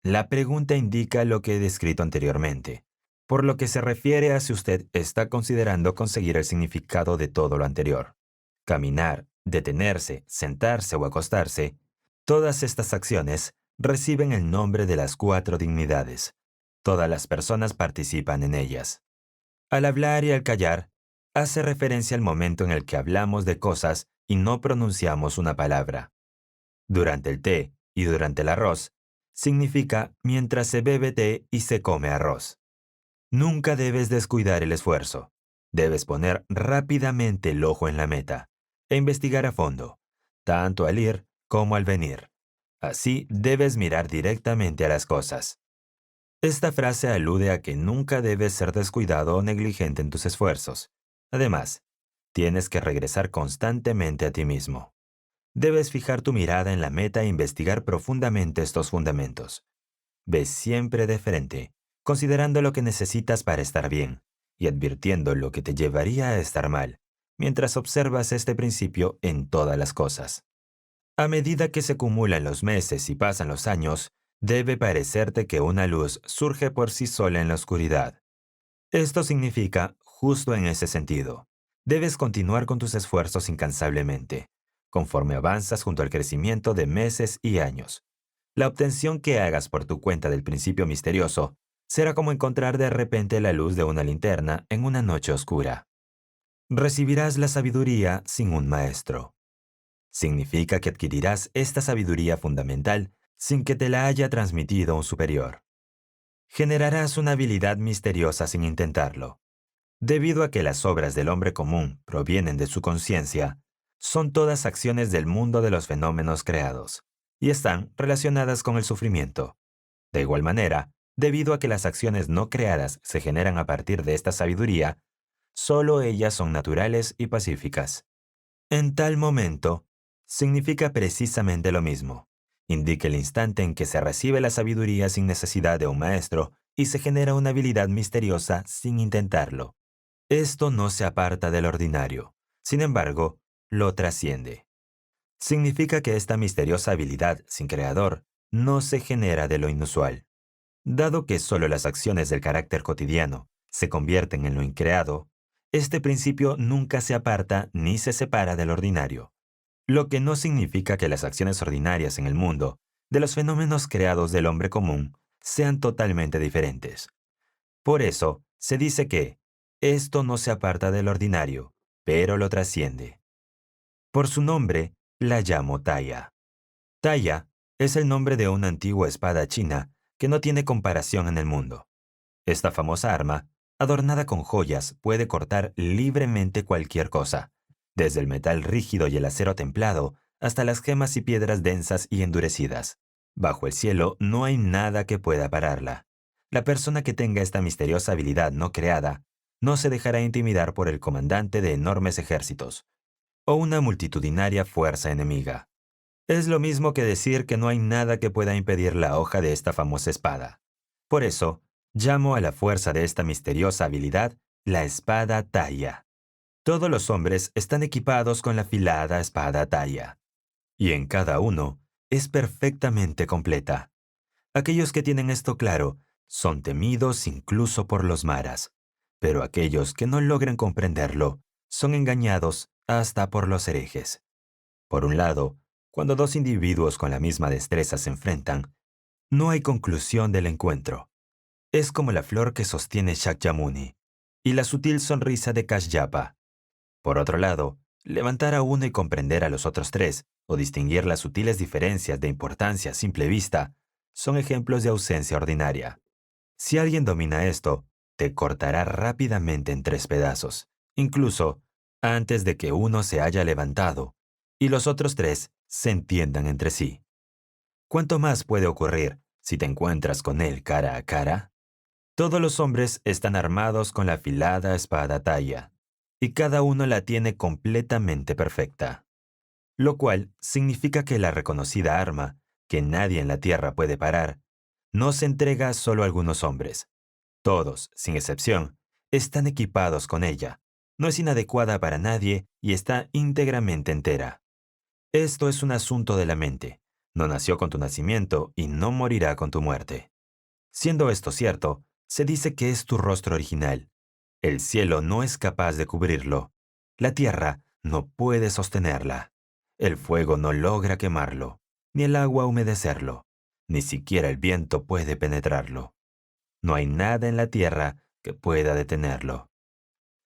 [SPEAKER 1] La pregunta indica lo que he descrito anteriormente, por lo que se refiere a si usted está considerando conseguir el significado de todo lo anterior. Caminar, detenerse, sentarse o acostarse, todas estas acciones reciben el nombre de las 4 dignidades. Todas las personas participan en ellas. Al hablar y al callar, hace referencia al momento en el que hablamos de cosas y no pronunciamos una palabra. Durante el té y durante el arroz, significa mientras se bebe té y se come arroz. Nunca debes descuidar el esfuerzo. Debes poner rápidamente el ojo en la meta e investigar a fondo, tanto al ir como al venir. Así debes mirar directamente a las cosas. Esta frase alude a que nunca debes ser descuidado o negligente en tus esfuerzos. Además, tienes que regresar constantemente a ti mismo. Debes fijar tu mirada en la meta e investigar profundamente estos fundamentos. Ve siempre de frente, considerando lo que necesitas para estar bien y advirtiendo lo que te llevaría a estar mal, mientras observas este principio en todas las cosas. A medida que se acumulan los meses y pasan los años, debe parecerte que una luz surge por sí sola en la oscuridad. Esto significa justo en ese sentido. Debes continuar con tus esfuerzos incansablemente, conforme avanzas junto al crecimiento de meses y años. La obtención que hagas por tu cuenta del principio misterioso será como encontrar de repente la luz de una linterna en una noche oscura. Recibirás la sabiduría sin un maestro. Significa que adquirirás esta sabiduría fundamental sin que te la haya transmitido un superior. Generarás una habilidad misteriosa sin intentarlo. Debido a que las obras del hombre común provienen de su conciencia, son todas acciones del mundo de los fenómenos creados, y están relacionadas con el sufrimiento. De igual manera, debido a que las acciones no creadas se generan a partir de esta sabiduría, solo ellas son naturales y pacíficas. En tal momento, significa precisamente lo mismo. Indica el instante en que se recibe la sabiduría sin necesidad de un maestro y se genera una habilidad misteriosa sin intentarlo. Esto no se aparta del ordinario. Sin embargo, lo trasciende. Significa que esta misteriosa habilidad sin creador no se genera de lo inusual. Dado que solo las acciones del carácter cotidiano se convierten en lo increado, este principio nunca se aparta ni se separa del ordinario, lo que no significa que las acciones ordinarias en el mundo de los fenómenos creados del hombre común sean totalmente diferentes. Por eso, se dice que esto no se aparta del ordinario, pero lo trasciende. Por su nombre, la llamo Taya. Taya es el nombre de una antigua espada china que no tiene comparación en el mundo. Esta famosa arma, adornada con joyas, puede cortar libremente cualquier cosa, desde el metal rígido y el acero templado hasta las gemas y piedras densas y endurecidas. Bajo el cielo no hay nada que pueda pararla. La persona que tenga esta misteriosa habilidad no creada no se dejará intimidar por el comandante de enormes ejércitos o una multitudinaria fuerza enemiga. Es lo mismo que decir que no hay nada que pueda impedir la hoja de esta famosa espada. Por eso, llamo a la fuerza de esta misteriosa habilidad la espada Taya. Todos los hombres están equipados con la afilada espada Taya, y en cada uno es perfectamente completa. Aquellos que tienen esto claro son temidos incluso por los maras, pero aquellos que no logran comprenderlo son engañados hasta por los herejes. Por un lado, cuando dos individuos con la misma destreza se enfrentan, no hay conclusión del encuentro. Es como la flor que sostiene Shakyamuni y la sutil sonrisa de Kashyapa. Por otro lado, levantar a uno y comprender a los otros tres, o distinguir las sutiles diferencias de importancia a simple vista, son ejemplos de ausencia ordinaria. Si alguien domina esto, te cortará rápidamente en 3 pedazos, incluso antes de que uno se haya levantado y los otros 3 se entiendan entre sí. ¿Cuánto más puede ocurrir si te encuentras con él cara a cara? Todos los hombres están armados con la afilada espada Taya, y cada uno la tiene completamente perfecta, lo cual significa que la reconocida arma, que nadie en la tierra puede parar, no se entrega solo a algunos hombres. Todos, sin excepción, están equipados con ella. No es inadecuada para nadie y está íntegramente entera. Esto es un asunto de la mente. No nació con tu nacimiento y no morirá con tu muerte. Siendo esto cierto, se dice que es tu rostro original. El cielo no es capaz de cubrirlo. La tierra no puede sostenerla. El fuego no logra quemarlo, ni el agua humedecerlo. Ni siquiera el viento puede penetrarlo. No hay nada en la tierra que pueda detenerlo.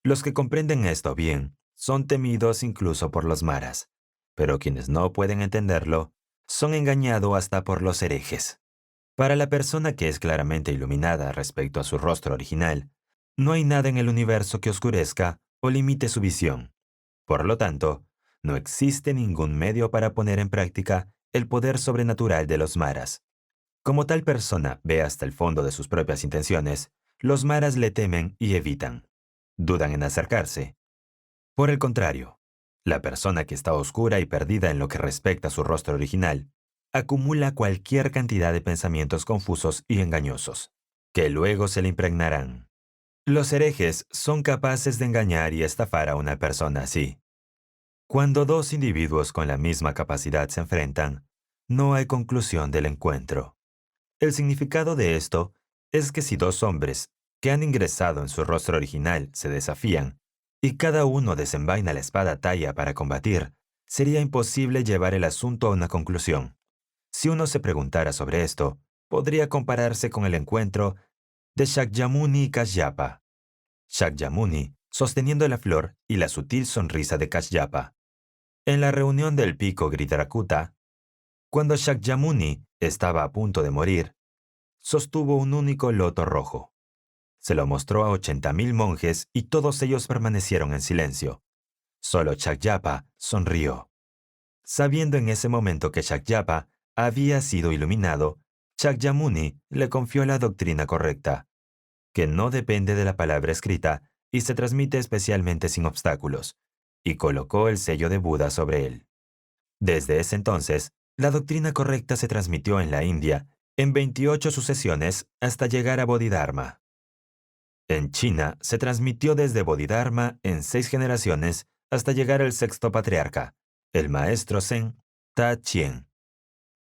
[SPEAKER 1] Los que comprenden esto bien son temidos incluso por los maras, pero quienes no pueden entenderlo son engañados hasta por los herejes. Para la persona que es claramente iluminada respecto a su rostro original, no hay nada en el universo que oscurezca o limite su visión. Por lo tanto, no existe ningún medio para poner en práctica el poder sobrenatural de los maras. Como tal persona ve hasta el fondo de sus propias intenciones, los maras le temen y evitan. Dudan en acercarse. Por el contrario, la persona que está oscura y perdida en lo que respecta a su rostro original, acumula cualquier cantidad de pensamientos confusos y engañosos, que luego se le impregnarán. Los herejes son capaces de engañar y estafar a una persona así. Cuando dos individuos con la misma capacidad se enfrentan, no hay conclusión del encuentro. El significado de esto es que si dos hombres que han ingresado en su rostro original se desafían y cada uno desenvaina la espada Taya para combatir, sería imposible llevar el asunto a una conclusión. Si uno se preguntara sobre esto, podría compararse con el encuentro de Shakyamuni y Kashyapa. Shakyamuni sosteniendo la flor y la sutil sonrisa de Kashyapa. En la reunión del pico Gridrakuta, cuando Shakyamuni estaba a punto de morir, sostuvo un único loto rojo. Se lo mostró a 80,000 monjes y todos ellos permanecieron en silencio. Solo Shakyapa sonrió. Sabiendo en ese momento que Shakyapa había sido iluminado, Shakyamuni le confió la doctrina correcta, que no depende de la palabra escrita y se transmite especialmente sin obstáculos, y colocó el sello de Buda sobre él. Desde ese entonces, la doctrina correcta se transmitió en la India en 28 sucesiones hasta llegar a Bodhidharma. En China se transmitió desde Bodhidharma en 6 generaciones hasta llegar al sexto patriarca, el maestro Zen Ta Chien.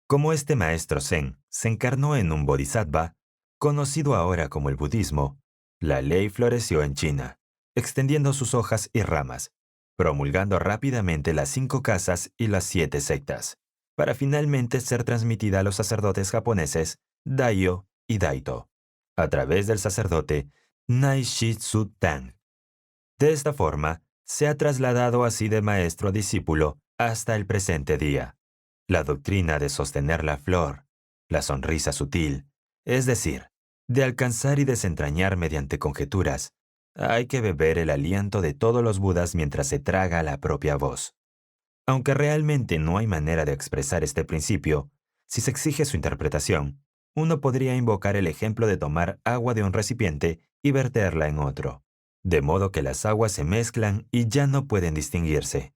[SPEAKER 1] Como este maestro Zen se encarnó en un bodhisattva, conocido ahora como el budismo, la ley floreció en China, extendiendo sus hojas y ramas, promulgando rápidamente las 5 casas y las 7 sectas, para finalmente ser transmitida a los sacerdotes japoneses Daio y Daito, a través del sacerdote Naishi Tzu Tang. De esta forma, se ha trasladado así de maestro a discípulo hasta el presente día. La doctrina de sostener la flor, la sonrisa sutil, es decir, de alcanzar y desentrañar mediante conjeturas, hay que beber el aliento de todos los Budas mientras se traga la propia voz. Aunque realmente no hay manera de expresar este principio, Si se exige su interpretación, uno podría invocar el ejemplo de tomar agua de un recipiente y verterla en otro, de modo que las aguas se mezclan y ya no pueden distinguirse.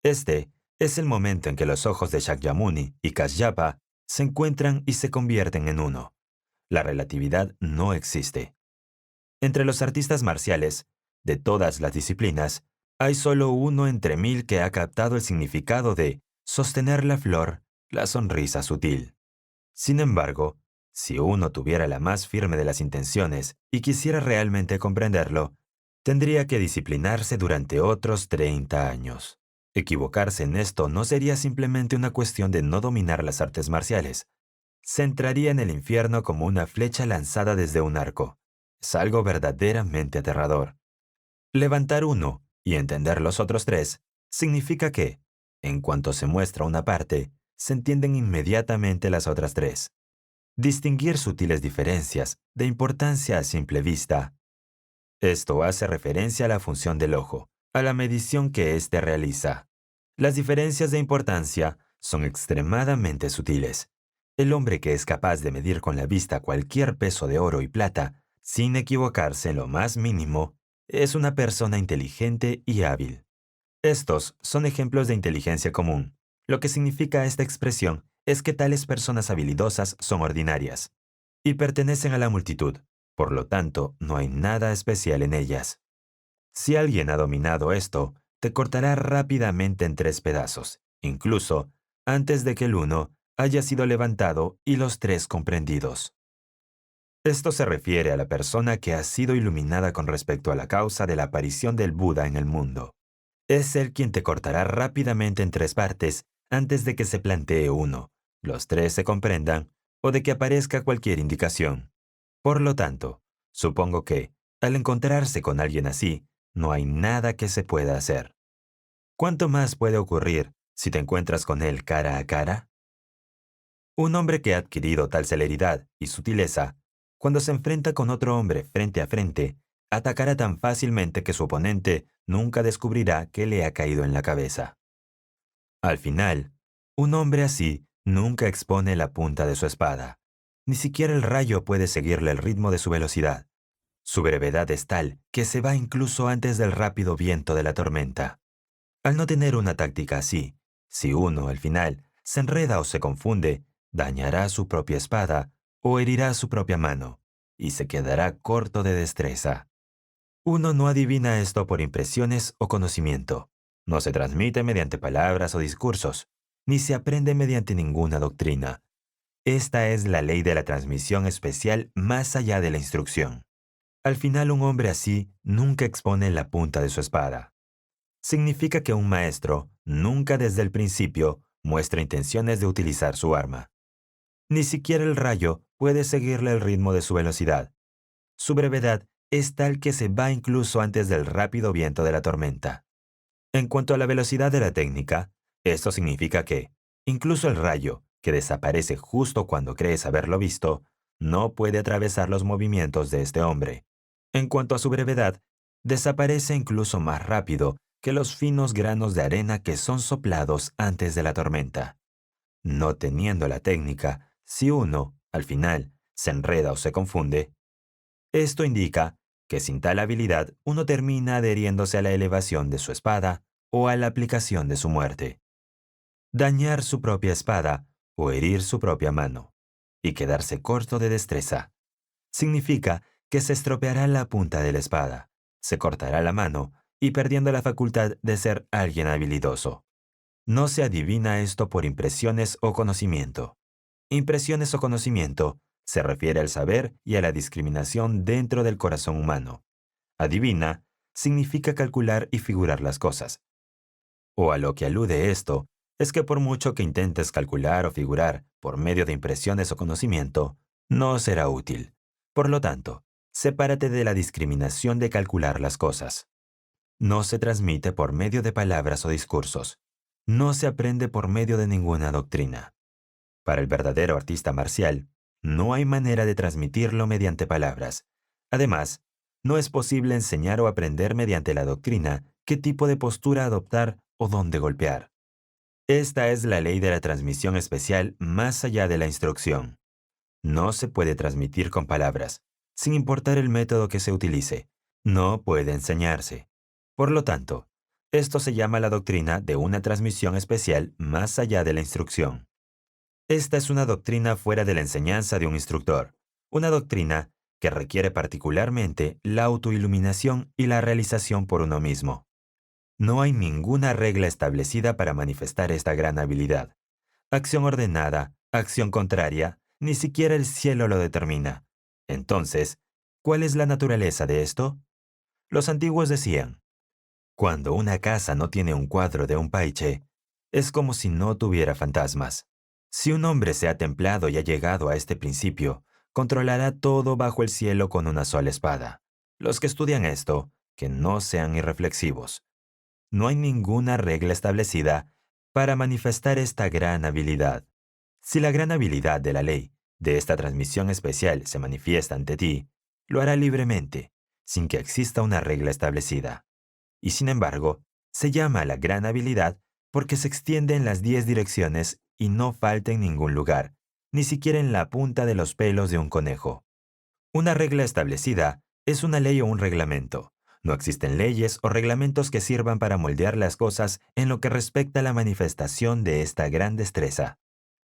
[SPEAKER 1] Este es el momento en que los ojos de Shakyamuni y Kashyapa se encuentran y se convierten en uno. La relatividad no existe. Entre los artistas marciales, de todas las disciplinas, hay solo uno entre mil que ha captado el significado de sostener la flor, la sonrisa sutil. Sin embargo, si uno tuviera la más firme de las intenciones y quisiera realmente comprenderlo, tendría que disciplinarse durante otros 30 años. Equivocarse en esto no sería simplemente una cuestión de no dominar las artes marciales. Se entraría en el infierno como una flecha lanzada desde un arco. Es algo verdaderamente aterrador. Levantar uno y entender los otros tres significa que, en cuanto se muestra una parte, se entienden inmediatamente las otras tres. Distinguir sutiles diferencias de importancia a simple vista. Esto hace referencia a la función del ojo, a la medición que éste realiza. Las diferencias de importancia son extremadamente sutiles. El hombre que es capaz de medir con la vista cualquier peso de oro y plata, sin equivocarse en lo más mínimo, es una persona inteligente y hábil. Estos son ejemplos de inteligencia común. Lo que significa esta expresión es que tales personas habilidosas son ordinarias y pertenecen a la multitud. Por lo tanto, no hay nada especial en ellas. Si alguien ha dominado esto, te cortará rápidamente en 3 pedazos, incluso antes de que el uno haya sido levantado y los 3 comprendidos. Esto se refiere a la persona que ha sido iluminada con respecto a la causa de la aparición del Buda en el mundo. Es él quien te cortará rápidamente en 3 partes antes de que se plantee uno, los 3 se comprendan o de que aparezca cualquier indicación. Por lo tanto, supongo que, al encontrarse con alguien así, no hay nada que se pueda hacer. ¿Cuánto más puede ocurrir si te encuentras con él cara a cara? Un hombre que ha adquirido tal celeridad y sutileza, cuando se enfrenta con otro hombre frente a frente, atacará tan fácilmente que su oponente nunca descubrirá que le ha caído en la cabeza. Al final, un hombre así nunca expone la punta de su espada. Ni siquiera el rayo puede seguirle el ritmo de su velocidad. Su brevedad es tal que se va incluso antes del rápido viento de la tormenta. Al no tener una táctica así, si uno, al final, se enreda o se confunde, dañará su propia espada o herirá su propia mano, y se quedará corto de destreza. Uno no adivina esto por impresiones o conocimiento. No se transmite mediante palabras o discursos, ni se aprende mediante ninguna doctrina. Esta es la ley de la transmisión especial más allá de la instrucción. Al final, un hombre así nunca expone la punta de su espada. Significa que un maestro nunca desde el principio muestra intenciones de utilizar su arma. Ni siquiera el rayo puede seguirle el ritmo de su velocidad. Su brevedad es tal que se va incluso antes del rápido viento de la tormenta. En cuanto a la velocidad de la técnica, esto significa que, incluso el rayo, que desaparece justo cuando crees haberlo visto, no puede atravesar los movimientos de este hombre. En cuanto a su brevedad, desaparece incluso más rápido que los finos granos de arena que son soplados antes de la tormenta. No teniendo la técnica, si uno, al final, se enreda o se confunde, esto indica que sin tal habilidad uno termina adheriéndose a la elevación de su espada o a la aplicación de su muerte. Dañar su propia espada o herir su propia mano y quedarse corto de destreza significa que se estropeará la punta de la espada, se cortará la mano y perdiendo la facultad de ser alguien habilidoso. No se adivina esto por impresiones o conocimiento. Impresiones o conocimiento se refiere al saber y a la discriminación dentro del corazón humano. Adivina significa calcular y figurar las cosas. O a lo que alude esto es que por mucho que intentes calcular o figurar por medio de impresiones o conocimiento, no será útil. Por lo tanto, sepárate de la discriminación de calcular las cosas. No se transmite por medio de palabras o discursos. No se aprende por medio de ninguna doctrina. Para el verdadero artista marcial, no hay manera de transmitirlo mediante palabras. Además, no es posible enseñar o aprender mediante la doctrina qué tipo de postura adoptar o dónde golpear. Esta es la ley de la transmisión especial más allá de la instrucción. No se puede transmitir con palabras, sin importar el método que se utilice. No puede enseñarse. Por lo tanto, esto se llama la doctrina de una transmisión especial más allá de la instrucción. Esta es una doctrina fuera de la enseñanza de un instructor, una doctrina que requiere particularmente la autoiluminación y la realización por uno mismo. No hay ninguna regla establecida para manifestar esta gran habilidad. Acción ordenada, acción contraria, ni siquiera el cielo lo determina. Entonces, ¿cuál es la naturaleza de esto? Los antiguos decían, cuando una casa no tiene un cuadro de un paiche, es como si no tuviera fantasmas. Si un hombre se ha templado y ha llegado a este principio, controlará todo bajo el cielo con una sola espada. Los que estudian esto, que no sean irreflexivos. No hay ninguna regla establecida para manifestar esta gran habilidad. Si la gran habilidad de la ley, de esta transmisión especial, se manifiesta ante ti, lo hará libremente, sin que exista una regla establecida. Y sin embargo, se llama la gran habilidad porque se extiende en las 10 direcciones y no falta en ningún lugar, ni siquiera en la punta de los pelos de un conejo. Una regla establecida es una ley o un reglamento. No existen leyes o reglamentos que sirvan para moldear las cosas en lo que respecta a la manifestación de esta gran destreza.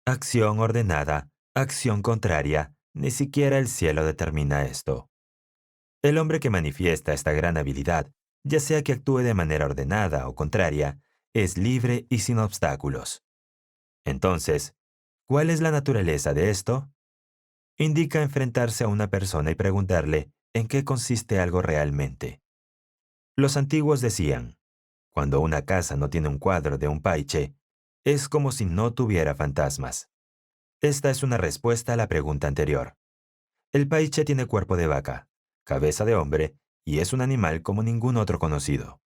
[SPEAKER 1] Acción ordenada, acción contraria, ni siquiera el cielo determina esto. El hombre que manifiesta esta gran habilidad, ya sea que actúe de manera ordenada o contraria, es libre y sin obstáculos. Entonces, ¿cuál es la naturaleza de esto? Indica enfrentarse a una persona y preguntarle en qué consiste algo realmente. Los antiguos decían, cuando una casa no tiene un cuadro de un paiche, es como si no tuviera fantasmas. Esta es una respuesta a la pregunta anterior. El paiche tiene cuerpo de vaca, cabeza de hombre y es un animal como ningún otro conocido.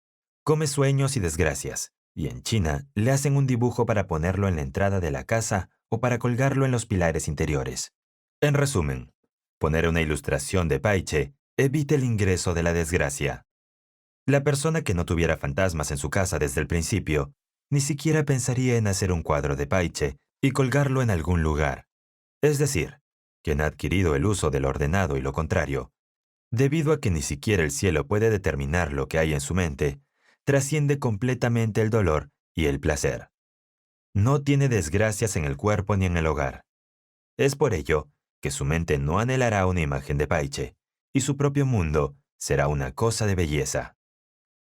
[SPEAKER 1] Come sueños y desgracias, y en China le hacen un dibujo para ponerlo en la entrada de la casa o para colgarlo en los pilares interiores. En resumen, poner una ilustración de paiche evita el ingreso de la desgracia. La persona que no tuviera fantasmas en su casa desde el principio, ni siquiera pensaría en hacer un cuadro de paiche y colgarlo en algún lugar. Es decir, quien ha adquirido el uso del ordenado y lo contrario, debido a que ni siquiera el cielo puede determinar lo que hay en su mente, trasciende completamente el dolor y el placer. No tiene desgracias en el cuerpo ni en el hogar. Es por ello que su mente no anhelará una imagen de paiche, y su propio mundo será una cosa de belleza.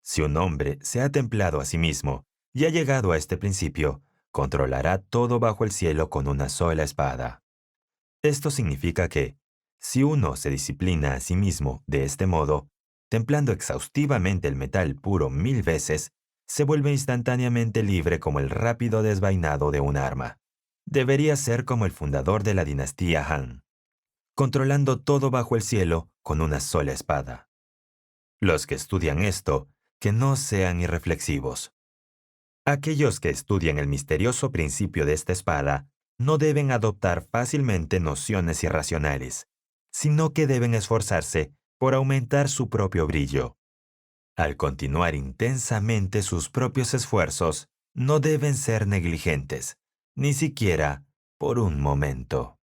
[SPEAKER 1] Si un hombre se ha templado a sí mismo y ha llegado a este principio, controlará todo bajo el cielo con una sola espada. Esto significa que, si uno se disciplina a sí mismo de este modo, templando exhaustivamente el metal puro 1000 veces, se vuelve instantáneamente libre como el rápido desvainado de un arma. Debería ser como el fundador de la dinastía Han, controlando todo bajo el cielo con una sola espada. Los que estudian esto, que no sean irreflexivos. Aquellos que estudian el misterioso principio de esta espada no deben adoptar fácilmente nociones irracionales, sino que deben esforzarse por aumentar su propio brillo. Al continuar intensamente sus propios esfuerzos, no deben ser negligentes, ni siquiera por un momento.